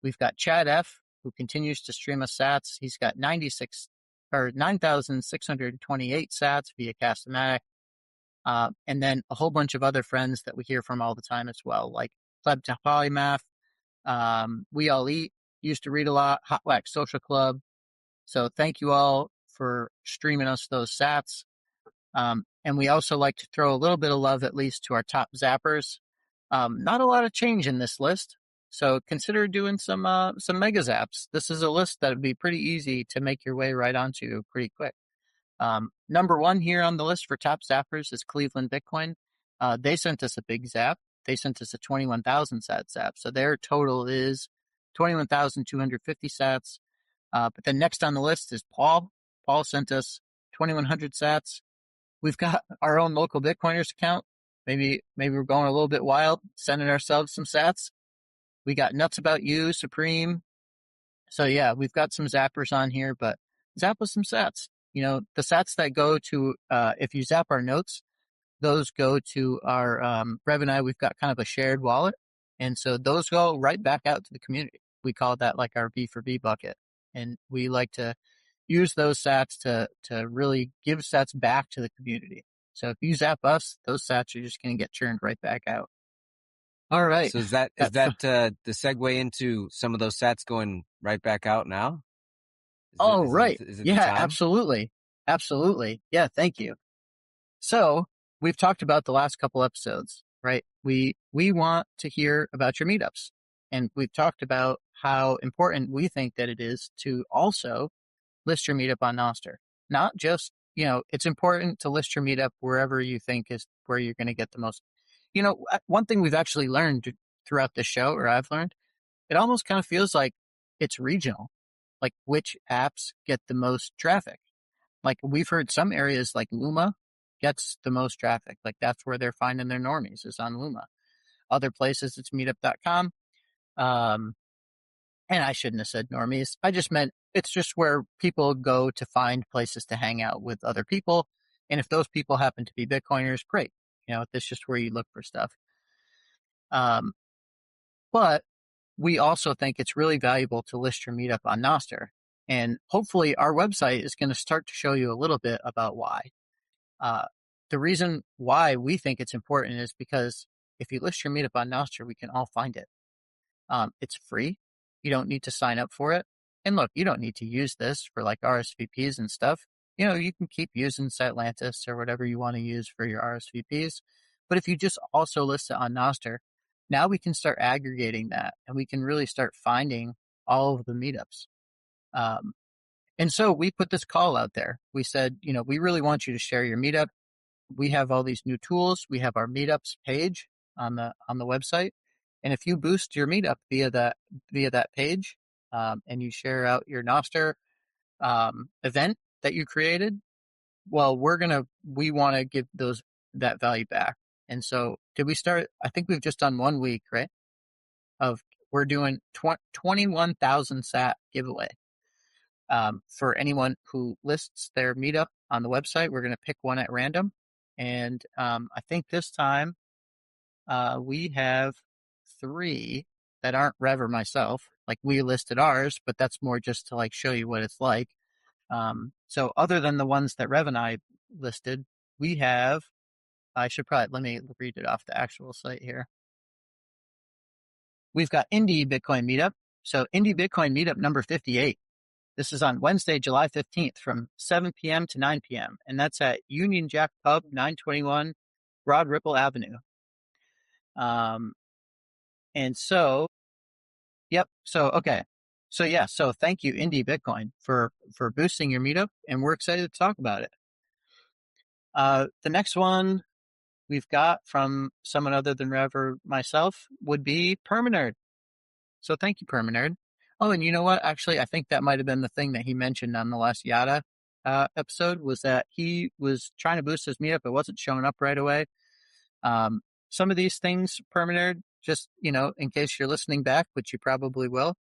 We've got Chad F, who continues to stream us sats. He's got 9,628 sats via Castomatic. And then a whole bunch of other friends that we hear from all the time as well, like Pleb to Polymath, We All Eat, used to read a lot, Hot Wax Social Club. So thank you all for streaming us those sats. And we also like to throw a little bit of love, at least, to our top zappers. Not a lot of change in this list, so consider doing some mega zaps. This is a list that would be pretty easy to make your way right onto pretty quick. Number 1 here on the list for top zappers is Cleveland Bitcoin. They sent us a big zap. They sent us a 21,000 sat zap. So their total is 21,250 sats. But then next on the list is Paul. Paul sent us 2,100 sats. We've got our own local Bitcoiners account. Maybe we're going a little bit wild, sending ourselves some sats. We got Nuts About You, Supreme. So yeah, we've got some zappers on here, but zap us some sats. The sats that go to, if you zap our notes, those go to our, Rev and I, we've got kind of a shared wallet. And so those go right back out to the community. We call that like our V for V bucket. And we like to use those sats to really give sats back to the community. So if you zap us, those sats are just going to get churned right back out. All right. So is that the segue into some of those sats going right back out now? Right. Is it Yeah, the time? absolutely. Absolutely. Yeah, thank you. So we've talked about the last couple episodes, right? We want to hear about your meetups, and we've talked about how important we think that it is to also list your meetup on Nostr. Not just, it's important to list your meetup wherever you think is where you're going to get the most. One thing we've actually learned throughout the show, or I've learned, it almost kind of feels like it's regional, like which apps get the most traffic. Like we've heard some areas like Luma gets the most traffic. Like that's where they're finding their normies, is on Luma. Other places it's meetup.com. And I shouldn't have said normies. I just meant it's just where people go to find places to hang out with other people. And if those people happen to be Bitcoiners, great. That's just where you look for stuff. But we also think it's really valuable to list your meetup on Nostr. And hopefully our website is going to start to show you a little bit about why. The reason why we think it's important is because if you list your meetup on Nostr, we can all find it. It's free. You don't need to sign up for it. And look, you don't need to use this for like RSVPs and stuff. You can keep using Satlantis or whatever you want to use for your RSVPs. But if you just also list it on Nostr, now we can start aggregating that, and we can really start finding all of the meetups. And so we put this call out there. We said, we really want you to share your meetup. We have all these new tools. We have our meetups page on the website. And if you boost your meetup via that page, and you share out your Nostr, event that you created, well, we want to give that value back. And so did we start? I think we've just done 1 week, right? We're doing 21,000 sat giveaway. For anyone who lists their meetup on the website, we're going to pick one at random. And I think this time we have 3 that aren't Rev or myself. Like, we listed ours, but that's more just to like show you what it's like. So other than the ones that Rev and I listed, we have, let me read it off the actual site here. We've got Indie Bitcoin Meetup. So Indie Bitcoin Meetup number 58. This is on Wednesday, July 15th from 7 p.m. to 9 p.m. And that's at Union Jack Pub, 921 Broad Ripple Avenue. And so, yep. So, okay. So yeah. So thank you, Indie Bitcoin, for boosting your meetup. And we're excited to talk about it. The next one we've got from someone other than Rev or myself would be Permanerd. So thank you, Permanerd. Oh, and you know what? Actually, I think that might have been the thing that he mentioned on the last Yada episode, was that he was trying to boost his meetup. It wasn't showing up right away. Some of these things, Permanerd, just, in case you're listening back, which you probably will,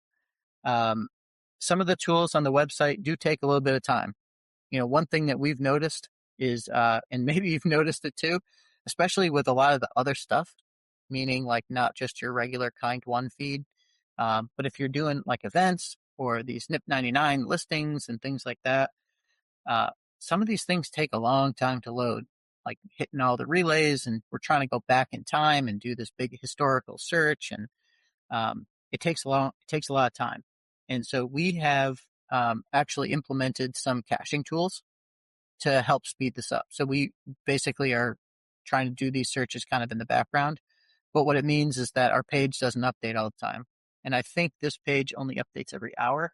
some of the tools on the website do take a little bit of time. One thing that we've noticed is, and maybe you've noticed it too, especially with a lot of the other stuff, meaning like not just your regular Kind 1 feed, but if you're doing like events or these NIP 99 listings and things like that, some of these things take a long time to load, like hitting all the relays, and we're trying to go back in time and do this big historical search, and it takes a lot of time. And so we have actually implemented some caching tools to help speed this up. So we basically are trying to do these searches kind of in the background. But what it means is that our page doesn't update all the time. And I think this page only updates every hour.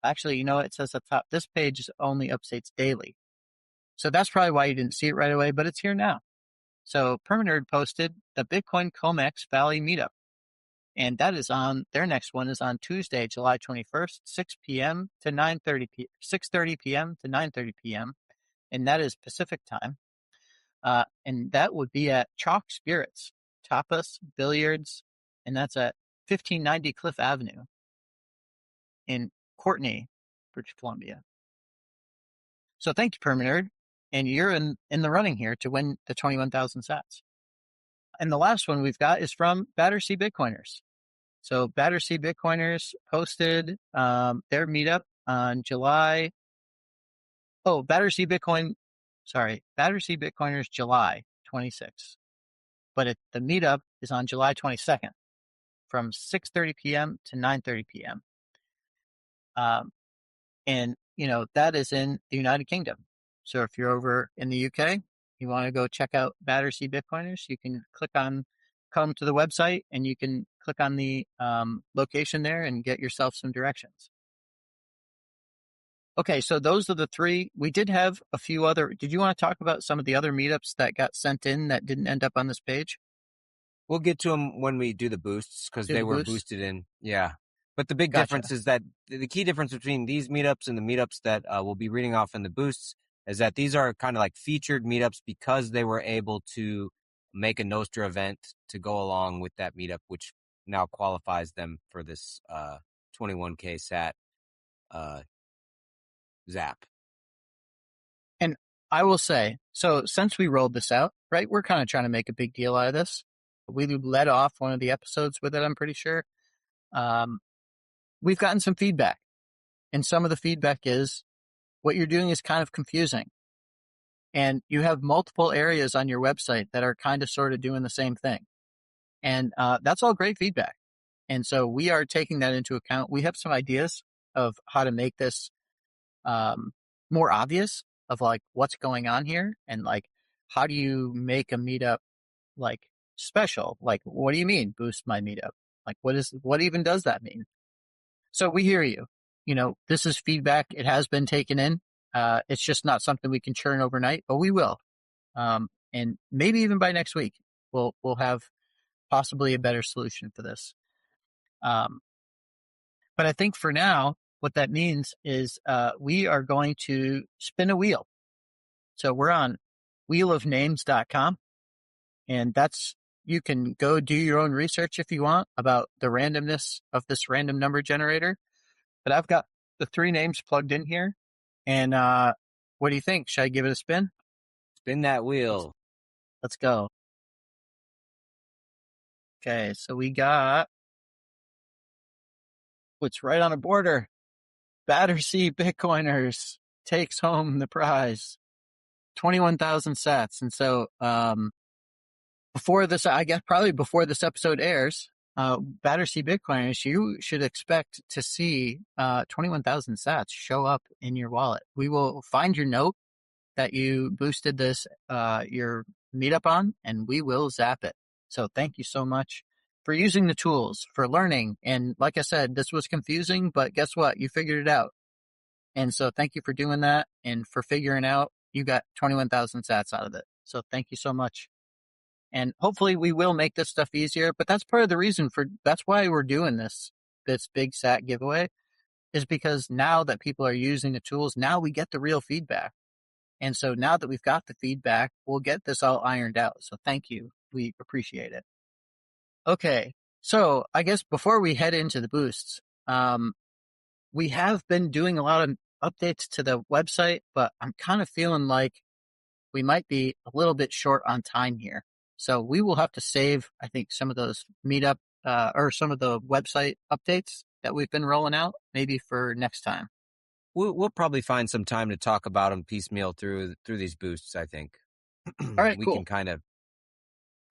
Actually, it says up top, this page only updates daily. So that's probably why you didn't see it right away, but it's here now. So Permanerd posted the Bitcoin COMEX Valley Meetup. And that is their next one is on Tuesday, July 21st, 6 p.m. to 6:30 p.m. to 9:30 p.m. And that is Pacific time. And that would be at Chalk Spirits, Tapas, Billiards, and that's at 1590 Cliff Avenue in Courtenay, British Columbia. So thank you, Permanerd. And you're in the running here to win the 21,000 sats. And the last one we've got is from Battersea Bitcoiners. So Battersea Bitcoiners posted their meetup on Battersea Bitcoiners July 26th. But the meetup is on July 22nd from 6:30 p.m. to 9:30 p.m. And, that is in the United Kingdom. So if you're over in the UK, you want to go check out Battersea Bitcoiners, you can come to the website, and you can click on the location there and get yourself some directions. Okay, so those are the 3. We did have a few other. Did you want to talk about some of the other meetups that got sent in that didn't end up on this page? We'll get to them when we do the boosts, because they were boosted in. Yeah. But the big difference is that the key difference between these meetups and the meetups that we'll be reading off in the boosts is that these are kind of like featured meetups because they were able to make a nostr event to go along with that meetup, which now qualifies them for this 21K sat zap. And I will say, so since we rolled this out, right, we're kind of trying to make a big deal out of this. We led off one of the episodes with it, I'm pretty sure. We've gotten some feedback, and some of the feedback is what you're doing is kind of confusing. And you have multiple areas on your website that are kind of sort of doing the same thing. And that's all great feedback. And so we are taking that into account. We have some ideas of how to make this more obvious, of like what's going on here, and like how do you make a meetup like special? Like, what do you mean boost my meetup? Like, what even does that mean? So we hear you. This is feedback. It has been taken in. It's just not something we can churn overnight, but we will. And maybe even by next week, we'll have possibly a better solution for this. But I think for now, what that means is we are going to spin a wheel. So we're on wheelofnames.com, and you can go do your own research if you want about the randomness of this random number generator. But I've got the 3 names plugged in here. And what do you think? Should I give it a spin? Spin that wheel. Let's go. Okay, so we got what's right on a border. Battersea Bitcoiners takes home the prize. 21,000 sats. And so before this, I guess probably before this episode airs, Battersea Bitcoiners, you should expect to see 21,000 sats show up in your wallet. We will find your note that you boosted this your meetup on, and we will zap it. So thank you so much for using the tools, for learning. And like I said, this was confusing, but guess what? You figured it out. And so thank you for doing that and for figuring out you got 21,000 sats out of it. So thank you so much. And hopefully we will make this stuff easier, but that's part of the reason that's why we're doing this big sat giveaway, is because now that people are using the tools, now we get the real feedback. And so now that we've got the feedback, we'll get this all ironed out. So thank you. We appreciate it. Okay. So I guess before we head into the boosts, we have been doing a lot of updates to the website, but I'm kind of feeling like we might be a little bit short on time here. So we will have to save, I think, some of those meetup or some of the website updates that we've been rolling out, maybe for next time. We'll probably find some time to talk about them piecemeal through these boosts, I think. All right, we cool. can kind of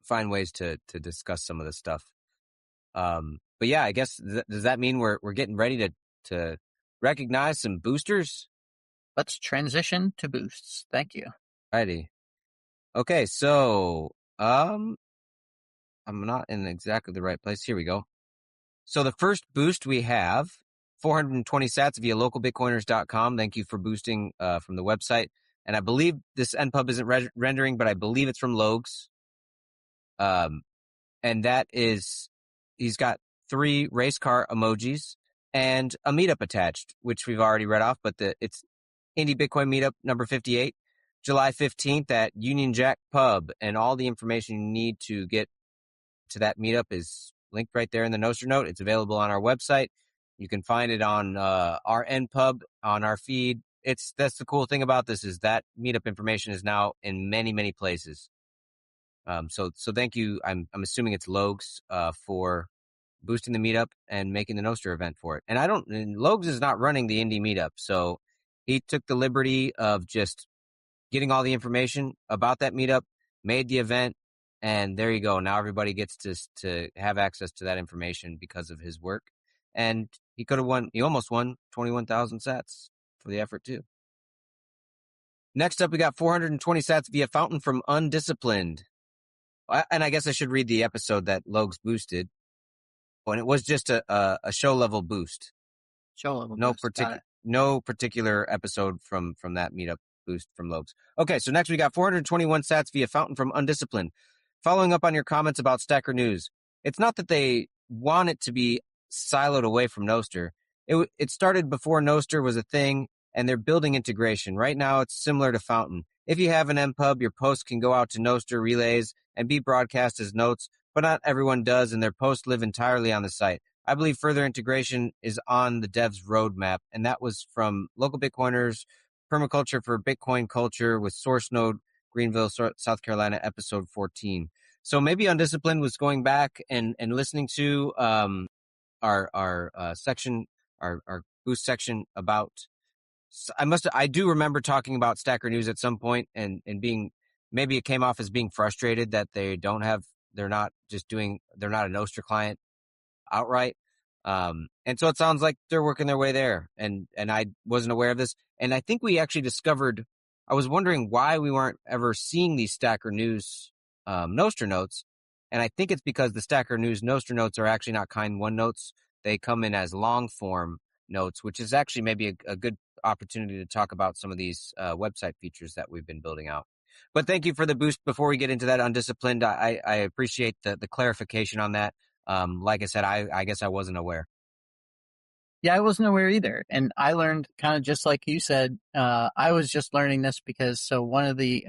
find ways to discuss some of this stuff. But yeah, I guess does that mean we're getting ready to recognize some boosters? Let's transition to boosts. Thank you. Righty. Okay, so I'm not in exactly the right place. Here we go. So the first boost we have 420 sats via localbitcoiners.com. Thank you for boosting from the website. And I believe this npub isn't rendering, but I believe it's from Logs. And that is, he's got 3 race car emojis and a meetup attached, which we've already read off, but it's Indie Bitcoin Meetup number 58, July 15th at Union Jack Pub. And all the information you need to get to that meetup is linked right there in the nostr note. It's available on our website. You can find it on our npub on our feed. That's the cool thing about this, is that meetup information is now in many, many places. So thank you. I'm assuming it's Logs for boosting the meetup and making the nostr event for it. And Logs is not running the indie meetup, so he took the liberty of just getting all the information about that meetup, made the event, and there you go. Now everybody gets to have access to that information because of his work. And he could have won. He almost won 21,000 sats for the effort too. Next up, we got 420 sats via Fountain from Undisciplined. And I guess I should read the episode that Logs boosted. And it was just a show level boost. Show level boost. No particular episode from that meetup boost from Logs. Okay, so next we got 421 sats via Fountain from Undisciplined. Following up on your comments about Stacker News, it's not that they want it to be siloed away from Nostr. It started before Nostr was a thing, and they're building integration. Right now, it's similar to Fountain. If you have an npub, your posts can go out to Nostr relays and be broadcast as notes, but not everyone does, and their posts live entirely on the site. I believe further integration is on the devs' roadmap, and that was from Local Bitcoiners, Permaculture for Bitcoin Culture with Source Node, Greenville, South Carolina, episode 14. So maybe Undisciplined was going back and listening to our section, our boost section about. I do remember talking about Stacker News at some point and being, maybe it came off as being frustrated that they're not a Nostr client outright. And so it sounds like they're working their way there. And I wasn't aware of this. And I think we actually discovered, I was wondering why we weren't ever seeing these Stacker News Nostr notes. And I think it's because the Stacker News Nostr notes are actually not kind one notes. They come in as long form notes, which is actually maybe a good opportunity to talk about some of these website features that we've been building out. But thank you for the boost. Before we get into that Undisciplined, I appreciate the clarification on that. Like I said, I guess I wasn't aware. Yeah, I wasn't aware either. And I learned kind of just like you said, I was just learning this because so one of the,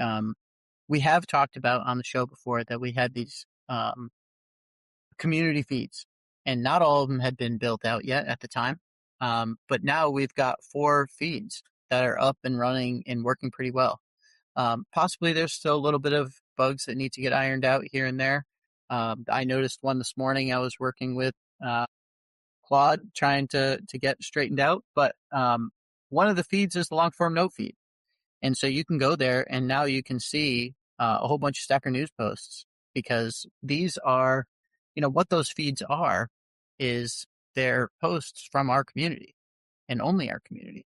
we have talked about on the show before that we had these community feeds, and not all of them had been built out yet at the time. But now we've got 4 feeds that are up and running and working pretty well. Possibly there's still a little bit of bugs that need to get ironed out here and there. I noticed one this morning I was working with Claude trying to get straightened out, but one of the feeds is the long form note feed. And so you can go there and now you can see a whole bunch of Stacker News posts, because these are, what those feeds are is they're posts from our community and only our community.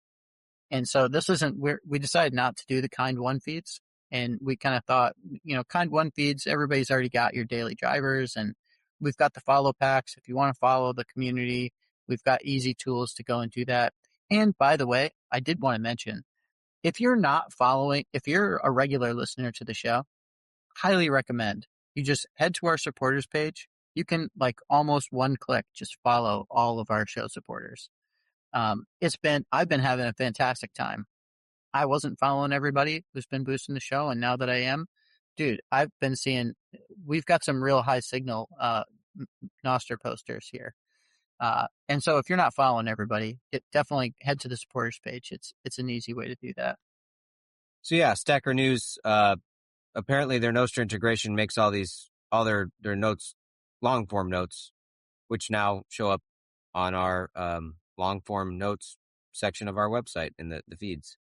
And so this isn't, we decided not to do the kind one feeds. And we kind of thought, kind one feeds, everybody's already got your daily drivers, and we've got the follow packs. If you want to follow the community, we've got easy tools to go and do that. And by the way, I did want to mention, if you're a regular listener to the show, highly recommend you just head to our supporters page. You can, like, almost one click, just follow all of our show supporters. I've been having a fantastic time. I wasn't following everybody who's been boosting the show, and now that I am, dude, I've been seeing, we've got some real high signal, nostr posters here. And so if you're not following everybody, definitely head to the supporters page. It's an easy way to do that. So yeah, Stacker News, apparently their nostr integration makes all their notes, long form notes, which now show up on our long form notes section of our website in the feeds.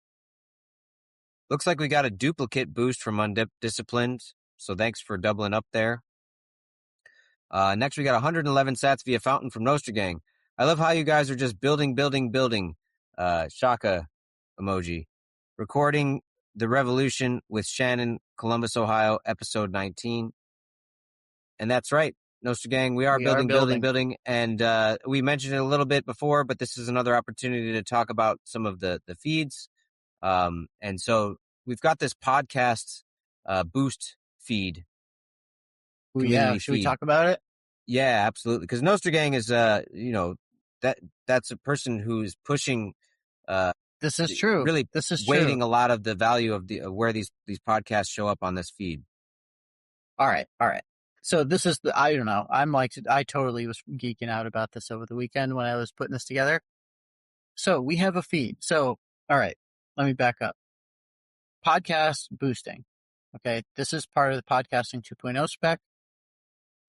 Looks like we got a duplicate boost from Undisciplined, so thanks for doubling up there. Next, we got 111 sats via Fountain from Nostr Gang. I love how you guys are just building. Shaka emoji. Recording the Revolution with Shannon, Columbus, Ohio, episode 19. And that's right, Nostr Gang, we are building. And we mentioned it a little bit before, but this is another opportunity to talk about some of the feeds. And so we've got this podcast boost feed. Ooh, yeah, should we talk about it? Yeah, absolutely. Because Nostr Gang is, that's a person who's pushing. This is true. Really, this is weighting true. a lot of the value of where these podcasts show up on this feed. All right. So this is I don't know. I totally was geeking out about this over the weekend when I was putting this together. So we have a feed. So, all right, let me back up. Podcast boosting. Okay. This is part of the podcasting 2.0 spec.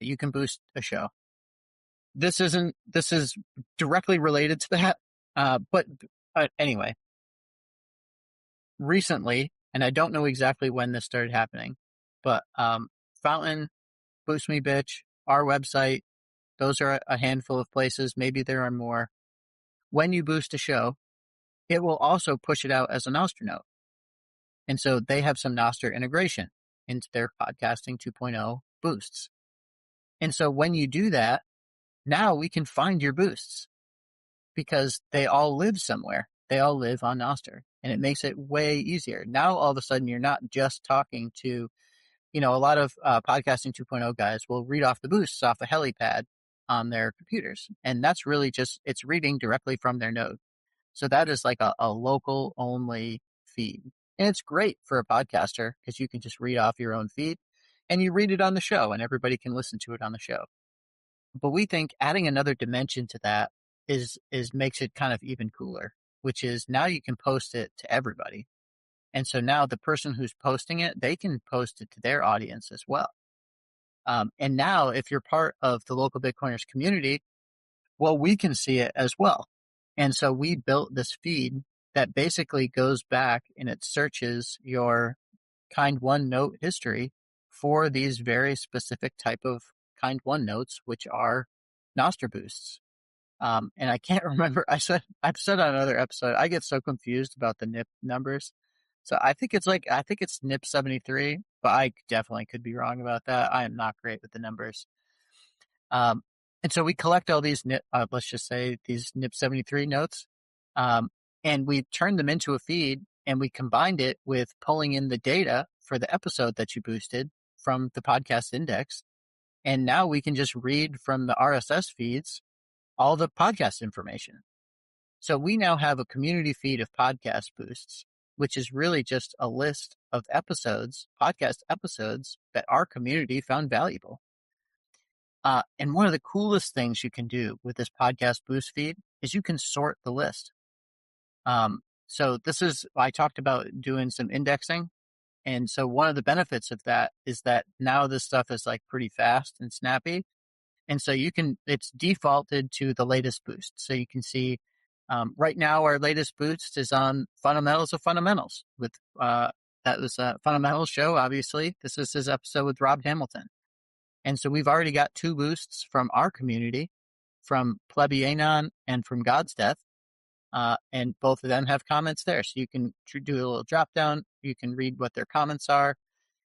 You can boost a show. This is directly related to that. But anyway, recently, and I don't know exactly when this started happening, but Fountain, Boost Me Bitch, our website, those are a handful of places. Maybe there are more. When you boost a show, it will also push it out as a nostr note. And so they have some nostr integration into their podcasting 2.0 boosts. And so when you do that, now we can find your boosts because they all live somewhere. They all live on nostr, and it makes it way easier. Now, all of a sudden, you're not just talking to, a lot of podcasting 2.0 guys will read off the boosts off a helipad on their computers. And that's really just, it's reading directly from their node. So that is like a local only feed. And it's great for a podcaster because you can just read off your own feed and you read it on the show and everybody can listen to it on the show. But we think adding another dimension to that is makes it kind of even cooler, which is now you can post it to everybody. And so now the person who's posting it, they can post it to their audience as well. And now if you're part of the local Bitcoiners community, well, we can see it as well. And so we built this feed that basically goes back and it searches your kind one note history for these very specific type of kind one notes, which are nostr boosts. And I can't remember. I've said on another episode, I get so confused about the NIP numbers. So I think it's NIP 73, but I definitely could be wrong about that. I am not great with the numbers. And so we collect all these NIP, let's just say these NIP 73 notes, and we turned them into a feed, and we combined it with pulling in the data for the episode that you boosted from the podcast index. And now we can just read from the RSS feeds all the podcast information. So we now have a community feed of podcast boosts, which is really just a list of episodes, podcast episodes that our community found valuable. And one of the coolest things you can do with this podcast boost feed is you can sort the list. So I talked about doing some indexing. And so one of the benefits of that is that now this stuff is like pretty fast and snappy. And so it's defaulted to the latest boost. So you can see, right now our latest boost is on fundamentals of fundamentals that was a fundamentals show. Obviously, this is his episode with Rob Hamilton. And so we've already got 2 boosts from our community, from Plebianon and from God's Death. And both of them have comments there. So you can do a little drop down. You can read what their comments are,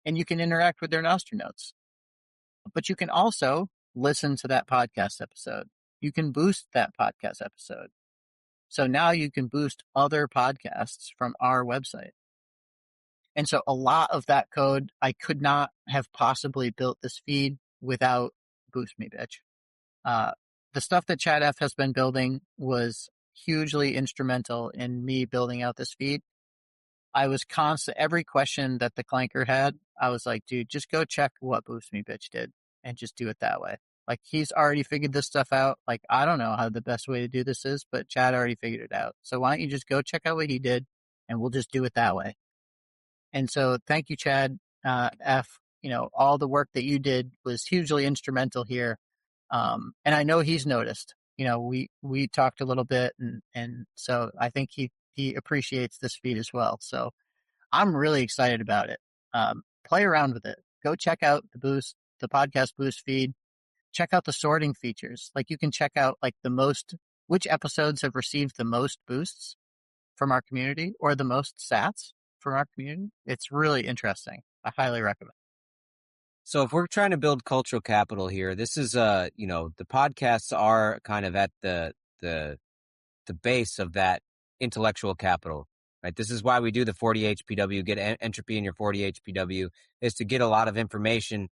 and you can interact with their nostr notes. But you can also listen to that podcast episode. You can boost that podcast episode. So now you can boost other podcasts from our website. And so a lot of that code, I could not have possibly built this feed without Boost Me Bitch. The stuff that Chad F has been building was hugely instrumental in me building out this feed. I was every question that the clanker had, I was like, dude, just go check what Boost Me Bitch did and just do it that way. Like, he's already figured this stuff out. Like, I don't know how the best way to do this is, but Chad already figured it out. So why don't you just go check out what he did and we'll just do it that way. And so thank you, Chad F. All the work that you did was hugely instrumental here. And I know he's noticed. We talked a little bit, and so I think he appreciates this feed as well. So I'm really excited about it. Play around with it. Go check out the podcast boost feed. Check out the sorting features. Like, you can check out like which episodes have received the most boosts from our community or the most sats from our community. It's really interesting. I highly recommend. So if we're trying to build cultural capital here, this is the podcasts are kind of at the base of that intellectual capital, right? This is why we do the 40 HPW, get entropy in your 40 HPW, is to get a lot of information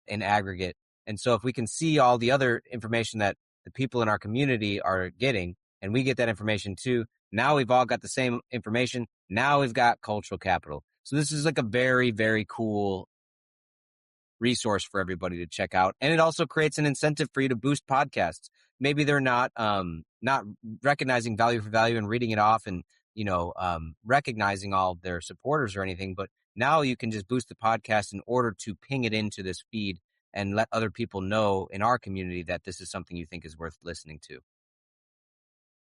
in aggregate. And so if we can see all the other information that the people in our community are getting, and we get that information too, now we've all got the same information. Now we've got cultural capital. So this is like a very, very cool resource for everybody to check out. And it also creates an incentive for you to boost podcasts. Maybe they're not recognizing value for value and reading it off and, recognizing all of their supporters or anything. But now you can just boost the podcast in order to ping it into this feed and let other people know in our community that this is something you think is worth listening to.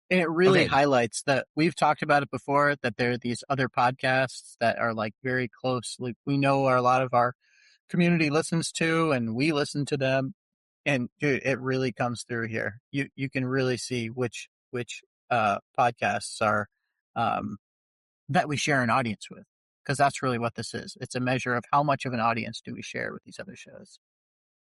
And it really highlights that we've talked about it before, that there are these other podcasts that are like very close. Like, we know a lot of our community listens to, and we listen to them. And dude, it really comes through here. You can really see which podcasts are that we share an audience with, because that's really what this is. It's a measure of how much of an audience do we share with these other shows.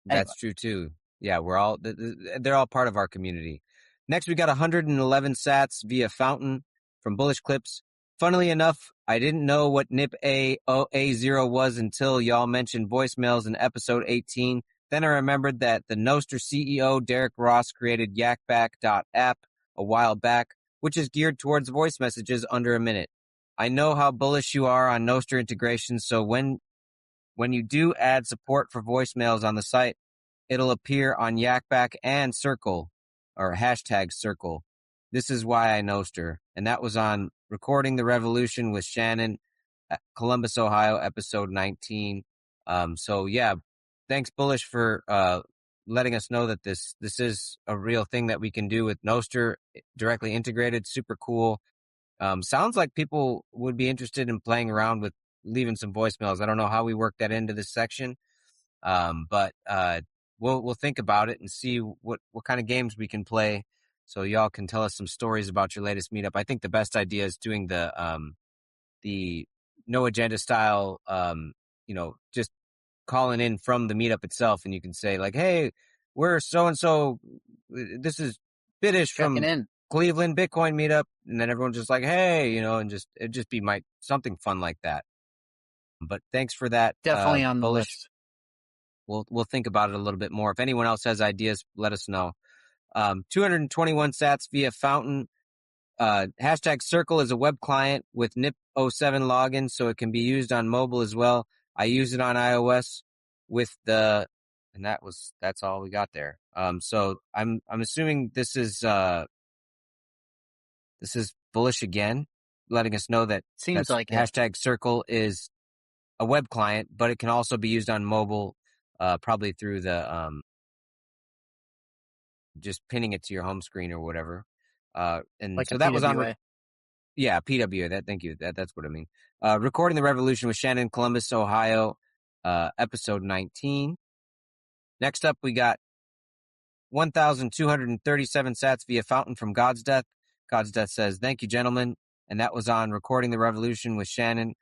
Anyway. That's true too. Yeah, they're all part of our community. Next, we got 111 sats via Fountain from Bullish Clips. Funnily enough, I didn't know what NIP A0 was until y'all mentioned voicemails in episode 18. Then I remembered that the Nostr CEO, Derek Ross, created yakback.app a while back, which is geared towards voice messages under a minute. I know how bullish you are on Nostr integration, so when you do add support for voicemails on the site, it'll appear on Yakback and Circle, or hashtag Circle. This is why I Nostr. And that was on Recording the Revolution with Shannon at Columbus, Ohio, episode 19. So yeah, thanks Bullish for letting us know that this is a real thing that we can do with Nostr directly integrated. Super cool. Sounds like people would be interested in playing around with leaving some voicemails. I don't know how we work that into this section. But we'll think about it and see what kind of games we can play, so y'all can tell us some stories about your latest meetup. I think the best idea is doing the no agenda style, just calling in from the meetup itself, and you can say like, hey, we're so and so, this is Bitish from Cleveland Bitcoin meetup, and then everyone's just like, hey, and it'd just be something fun like that. But thanks for that. Definitely on the Bullish. list. We'll think about it a little bit more. If anyone else has ideas, let us know. 221 sats via Fountain. Hashtag Circle is a web client with NIP07 login, so it can be used on mobile as well. I use it on iOS with and that's all we got there. So I'm assuming this is bullish again, letting us know that Seems like it. hashtag Circle is a web client, but it can also be used on mobile, probably through the just pinning it to your home screen or whatever. And like so a that was on. PWA. PWA. Thank you. That's what I mean. Recording the Revolution with Shannon, Columbus, Ohio, episode 19. Next up, we got 1,237 sats via Fountain from God's Death. God's Death says, "Thank you, gentlemen." And that was on Recording the Revolution with Shannon,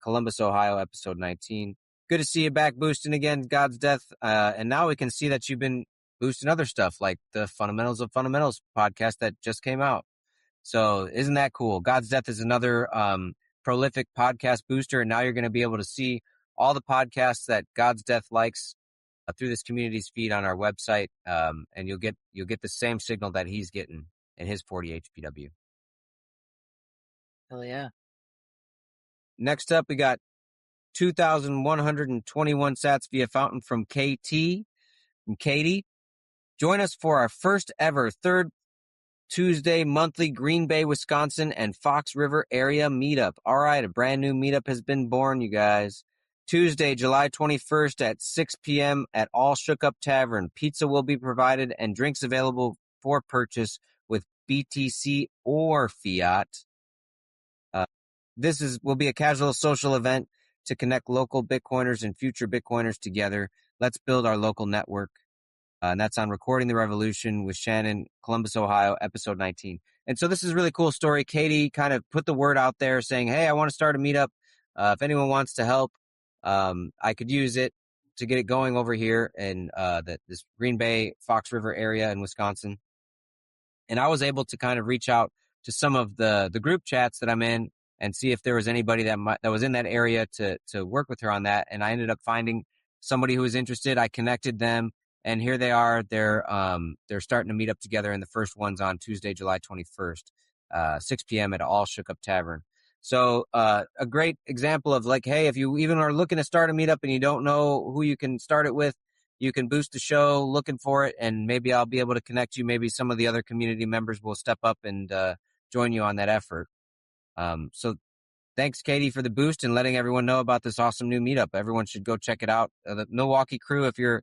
Columbus, Ohio, episode 19. Good to see you back boosting again, God's Death. And now we can see that you've been boosting other stuff like the Fundamentals of Fundamentals podcast that just came out. So isn't that cool? God's Death is another prolific podcast booster, and now you're going to be able to see all the podcasts that God's Death likes through this community's feed on our website, and you'll get the same signal that he's getting in his 40 HPW. Hell yeah! Next up, we got 2,121 sats via Fountain from KT from Katie. Join us for our first ever third Tuesday monthly Green Bay, Wisconsin and Fox River area meetup. All right, a brand new meetup has been born, you guys. Tuesday, July 21st at 6 p.m. at All Shook Up Tavern. Pizza will be provided and drinks available for purchase with BTC or fiat. This will be a casual social event to connect local Bitcoiners and future Bitcoiners together. Let's build our local network. And that's on Recording the Revolution with Shannon, Columbus, Ohio, episode 19. And so this is a really cool story. Katie kind of put the word out there saying, hey, I want to start a meetup. If anyone wants to help, I could use it to get it going over here in this Green Bay, Fox River area in Wisconsin. And I was able to kind of reach out to some of the group chats that I'm in and see if there was anybody that was in that area to work with her on that. And I ended up finding somebody who was interested. I connected them. And here they are. They're starting to meet up together, and the first one's on Tuesday, July 21st, 6 p.m. at All Shook Up Tavern. So a great example of like, hey, if you even are looking to start a meetup and you don't know who you can start it with, you can boost the show looking for it, and maybe I'll be able to connect you. Maybe some of the other community members will step up and join you on that effort. So thanks, Katie, for the boost and letting everyone know about this awesome new meetup. Everyone should go check it out. The Milwaukee crew, if you're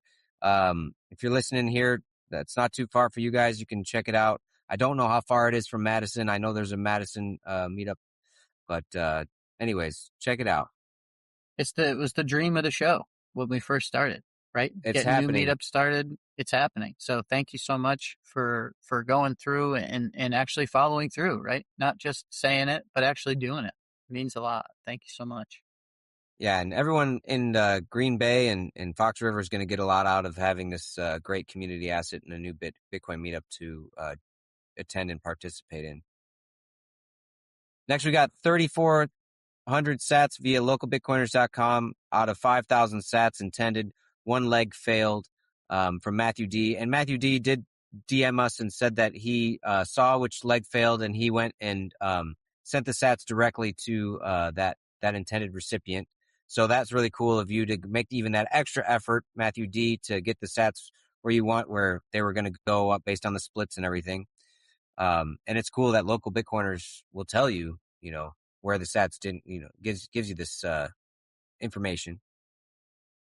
listening here, that's not too far for you guys. You can check it out. I don't know how far it is from Madison. I know there's a Madison meetup, but anyways, check it out. It was the dream of the show when we first started, right? It's Getting happening. New meetup started. It's happening. So thank you so much for going through and actually following through, right? Not just saying it, but actually doing it. It means a lot. Thank you so much. Yeah, and everyone in Green Bay and Fox River is going to get a lot out of having this great community asset and a new Bitcoin meetup to attend and participate in. Next, we got 3,400 sats via localbitcoiners.com out of 5,000 sats intended. One leg failed from Matthew D. And Matthew D did DM us and said that he saw which leg failed, and he went and sent the sats directly to that intended recipient. So that's really cool of you to make even that extra effort, Matthew D, to get the sats where you want, where they were going to go up based on the splits and everything. And it's cool that local Bitcoiners will tell you, where the sats didn't, gives you this information.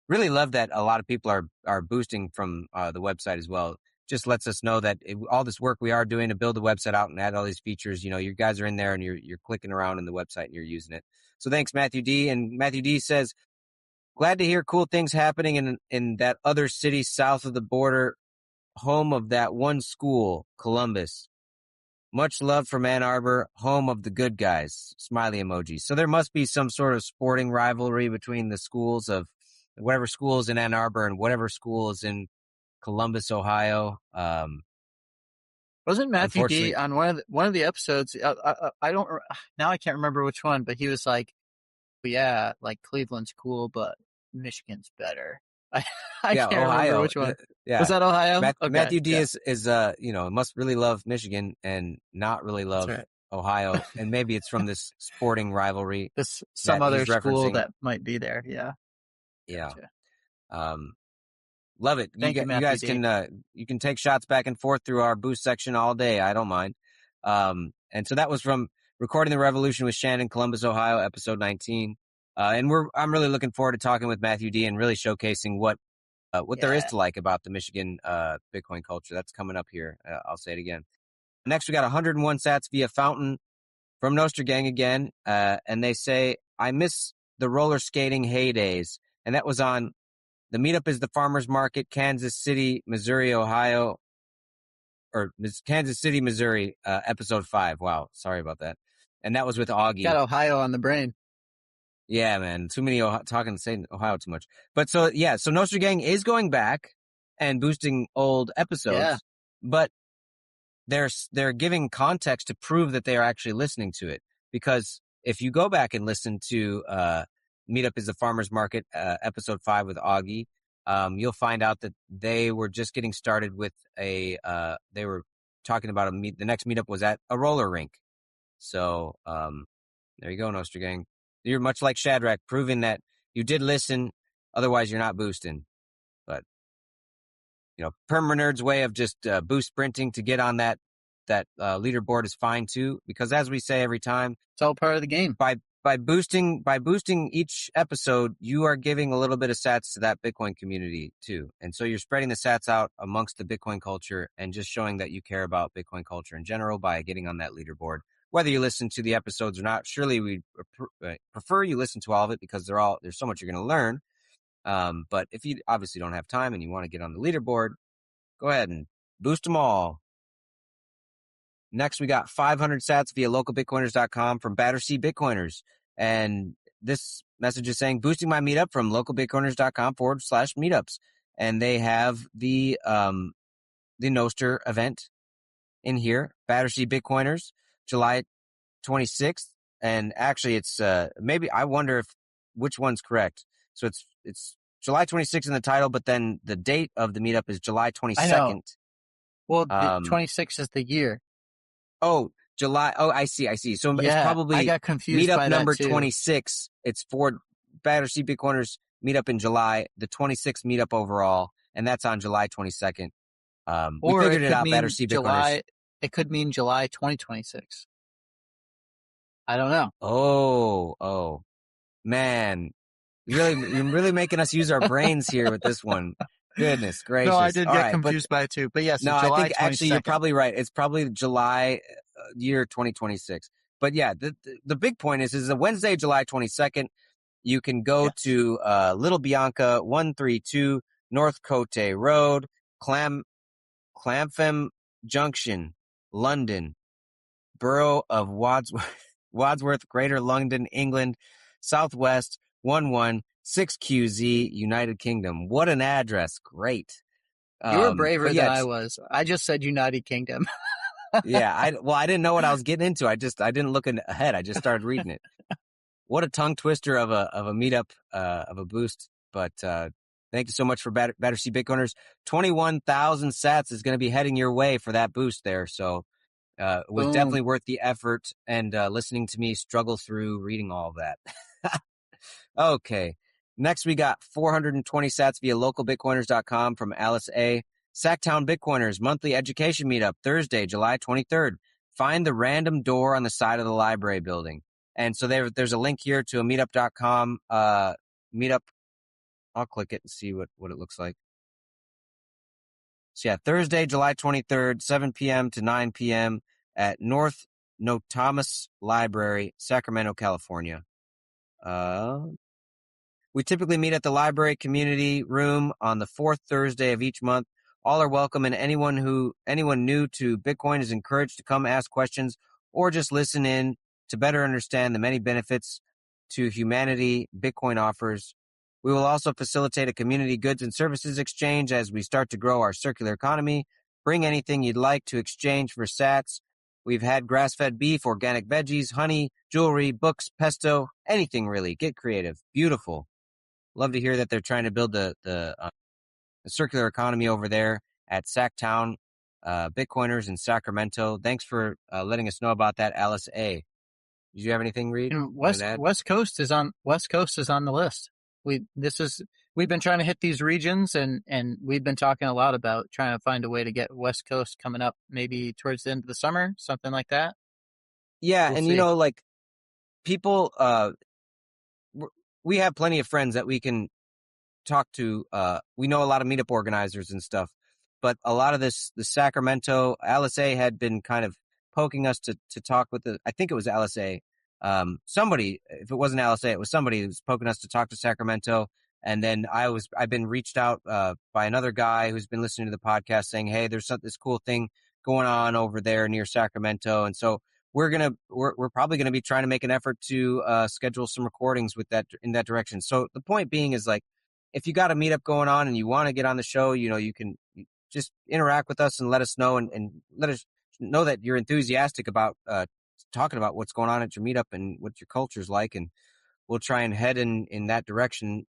Really love that a lot of people are boosting from the website as well. Just lets us know that all this work we are doing to build the website out and add all these features, you guys are in there and you're clicking around in the website and you're using it. So thanks, Matthew D. And Matthew D says, glad to hear cool things happening in that other city south of the border, home of that one school, Columbus. Much love from Ann Arbor, home of the good guys. Smiley emoji. So there must be some sort of sporting rivalry between the schools of whatever school is in Ann Arbor and whatever school is in Columbus, Ohio. Wasn't Matthew D on one of the episodes? I don't now. I can't remember which one, but he was like, "Yeah, like Cleveland's cool, but Michigan's better." I Yeah, can't remember Ohio. which one. Yeah. Was that Ohio? Okay, Matthew D yeah, is must really love Michigan and not really that's love right. Ohio. And maybe it's from this sporting rivalry This some that other he's school referencing. that might be there. Yeah, Yeah. gotcha. Love it. Thank you, You Matthew guys D. can take shots back and forth through our boost section all day. I don't mind. And so that was from Recording the Revolution with Shannon, Columbus, Ohio, episode 19. And I'm really looking forward to talking with Matthew D and really showcasing what there is Yeah, to like about the Michigan Bitcoin culture. That's coming up here. I'll say it again. Next, we got 101 sats via Fountain from Nostr Gang again. And they say, I miss the roller skating heydays. And that was on the Meetup is the Farmers Market, Kansas City, Missouri, Ohio, or Kansas City, Missouri, episode 5. Wow. Sorry about that. And that was with Augie. got Ohio on the brain. Yeah, man. Too many saying Ohio too much. But so Nostra Gang is going back and boosting old episodes, Yeah. but they're giving context to prove that they are actually listening to it. Because if you go back and listen to Meetup is the Farmers Market, episode 5 with Augie, you'll find out that they were just getting started with they were talking about the next meetup was at a roller rink. So there you go, Nostra Gang. You're much like Shadrach, proving that you did listen. Otherwise, you're not boosting. But Permanerd's way of just boost sprinting to get on that leaderboard is fine too. Because as we say every time, It's all part of the game. By boosting each episode, you are giving a little bit of sats to that Bitcoin community too. And so you're spreading the sats out amongst the Bitcoin culture and just showing that you care about Bitcoin culture in general by getting on that leaderboard. Whether you listen to the episodes or not, surely we prefer you listen to all of it because there's so much you're going to learn. But if you obviously don't have time and you want to get on the leaderboard, go ahead and boost them all. Next, we got 500 sats via localbitcoiners.com from Battersea Bitcoiners. And this message is saying, boosting my meetup from localbitcoiners.com/meetups. And they have the Nostr event in here, Battersea Bitcoiners, July 26th. And actually, it's maybe I wonder which one's correct. So it's July 26th in the title, but then the date of the meetup is July 22nd. I know. Well, 26 is the year. Oh, July. Oh, I see. So it's probably I got confused meetup by number that too. 26. It's for Battersea Bitcoiners meetup in July, the 26th meetup overall, and that's on July 22nd. We figured it out, Battersea Bitcoiners. It could mean July 2026. I don't know. Oh, man. You're really making us use our brains here with this one. Goodness gracious. No, I did All get right, confused by it too. But yes, no, July I think 22nd. actually you're probably right. It's probably July year 2026. But yeah, the big point is a Wednesday, July 22nd. You can go to Little Bianca 132 North Cote Road, Clapham Junction, London, Borough of Wadsworth, Greater London, England, Southwest 116QZ, United Kingdom. What an address. Great. You were braver yeah, than I was. I just said United Kingdom. Yeah, I didn't know what I was getting into. I didn't look ahead. I just started reading it. What a tongue twister of a meetup, of a boost. But thank you so much for Battersea Bitcoiners. 21,000 sats is going to be heading your way for that boost there. So it was definitely worth the effort and listening to me struggle through reading all of that. Okay. Next, we got 420 sats via localbitcoiners.com from Alice A. Sacktown Bitcoiners monthly education meetup Thursday, July 23rd. Find the random door on the side of the library building. And so there's a link here to a meetup.com meetup. I'll click it and see what it looks like. So yeah, Thursday, July 23rd, 7 p.m. to 9 p.m. at North Notamus Library, Sacramento, California. We typically meet at the library community room on the fourth Thursday of each month. All are welcome, and anyone new to Bitcoin is encouraged to come ask questions or just listen in to better understand the many benefits to humanity Bitcoin offers. We will also facilitate a community goods and services exchange as we start to grow our circular economy. Bring anything you'd like to exchange for sats. We've had grass-fed beef, organic veggies, honey, jewelry, books, pesto, anything really. Get creative. Beautiful. love to hear that they're trying to build the circular economy over there at Sacktown Bitcoiners in Sacramento. Thanks for letting us know about that, Alice A. Did you have anything, Reed? And West Coast is on the list. We've been trying to hit these regions, and we've been talking a lot about trying to find a way to get West Coast coming up, maybe towards the end of the summer, something like that. Yeah, We'll and see. you know, like people, we have plenty of friends that we can talk to. We know a lot of meetup organizers and stuff, but a lot of the Sacramento, Alice A had been kind of poking us to talk with I think it was Alice A. Somebody, if it wasn't Alice A, it was somebody who was poking us to talk to Sacramento. And then I've been reached out by another guy who's been listening to the podcast saying, hey, there's this cool thing going on over there near Sacramento. And so we're probably gonna be trying to make an effort to schedule some recordings in that direction. So the point being is, like, if you got a meetup going on and you want to get on the show, you know, you can just interact with us and let us know, and let us know that you're enthusiastic about talking about what's going on at your meetup and what your culture's like, and we'll try and head in that direction,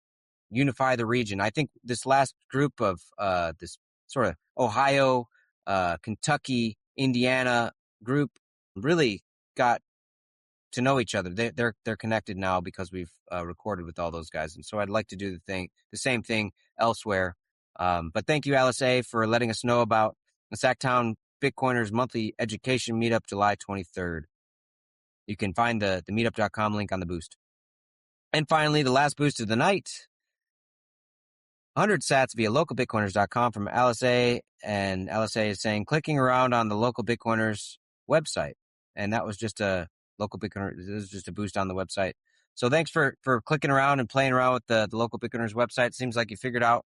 unify the region. I think this last group of this sort of Ohio, Kentucky, Indiana group really got to know each other. They're connected now because we've recorded with all those guys, and so I'd like to do the same thing elsewhere. But thank you, Alice A, for letting us know about the Sacktown Bitcoiners monthly education meetup, July 23rd. You can find the meetup.com link on the boost. And finally, the last boost of the night, 100 sats via localbitcoiners.com from Alice A. And Alice A is saying, clicking around on the Local Bitcoiners website. And that was just a Local Bitcoiners, it was just a boost on the website. So thanks for clicking around and playing around with the Local Bitcoiners website. Seems like you figured out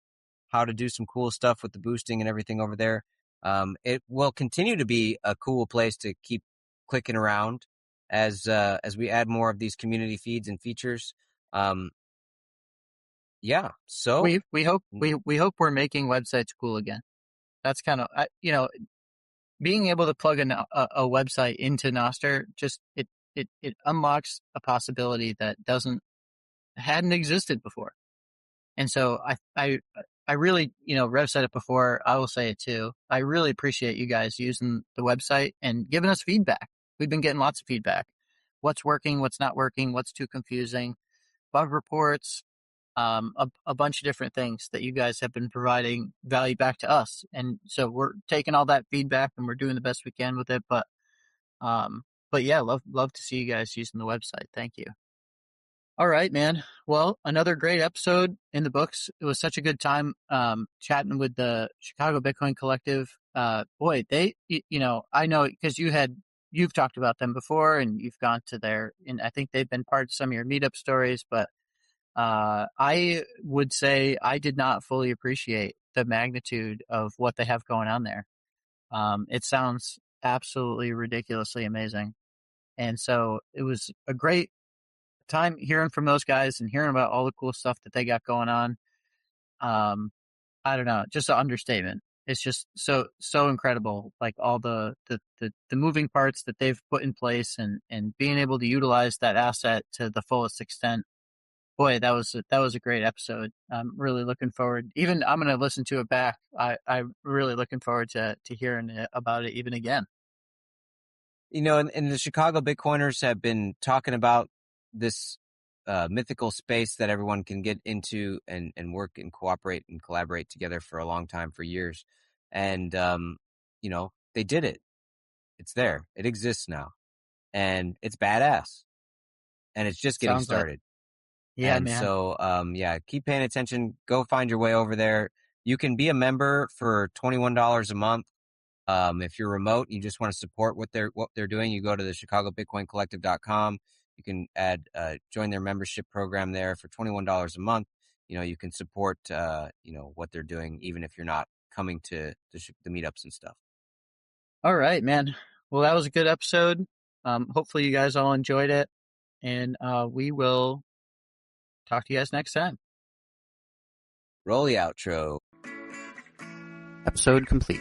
how to do some cool stuff with the boosting and everything over there. It will continue to be a cool place to keep clicking around as we add more of these community feeds and features. Yeah, so we hope we're making websites cool again. That's kind of, being able to plug a website into Nostr, just it unlocks a possibility that hadn't existed before. And so I really, Rev said it before, I will say it too. I really appreciate you guys using the website and giving us feedback. We've been getting lots of feedback. What's working, what's not working, what's too confusing, bug reports, a bunch of different things that you guys have been providing value back to us. And so we're taking all that feedback and we're doing the best we can with it. But yeah, love to see you guys using the website. Thank you. All right, man. Well, another great episode in the books. It was such a good time chatting with the Chicago Bitcoin Collective. Boy, they, I know because you've talked about them before and you've gone to and I think they've been part of some of your meetup stories, but I would say I did not fully appreciate the magnitude of what they have going on there. It sounds absolutely ridiculously amazing. And so it was a great time hearing from those guys and hearing about all the cool stuff that they got going on. I don't know, just an understatement. It's just so incredible, like all the moving parts that they've put in place and being able to utilize that asset to the fullest extent. Boy, that was a great episode. I'm really looking forward. Even I'm going to listen to it back. I'm really looking forward to hearing about it even again. And the Chicago Bitcoiners have been talking about this mythical space that everyone can get into and work and cooperate and collaborate together for a long time, for years. And, they did it. It's there. It exists now. And it's badass. And it's just getting started. Yeah, and man. So, keep paying attention. Go find your way over there. You can be a member for $21 a month. If you're remote, you just want to support what they're doing, you go to the ChicagoBitcoinCollective.com. You can join their membership program there for $21 a month. You can support, what they're doing, even if you're not coming to the meetups and stuff. All right, man. Well, that was a good episode. Hopefully you guys all enjoyed it, and we will talk to you guys next time. Roll the outro. Episode complete.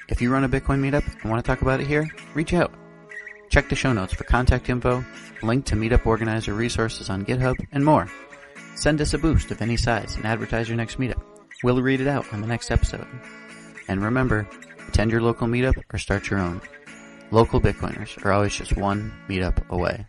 If you run a Bitcoin meetup and want to talk about it here, reach out. Check the show notes for contact info, link to meetup organizer resources on GitHub, and more. Send us a boost of any size and advertise your next meetup. We'll read it out on the next episode. And remember, attend your local meetup or start your own. Local Bitcoiners are always just one meetup away.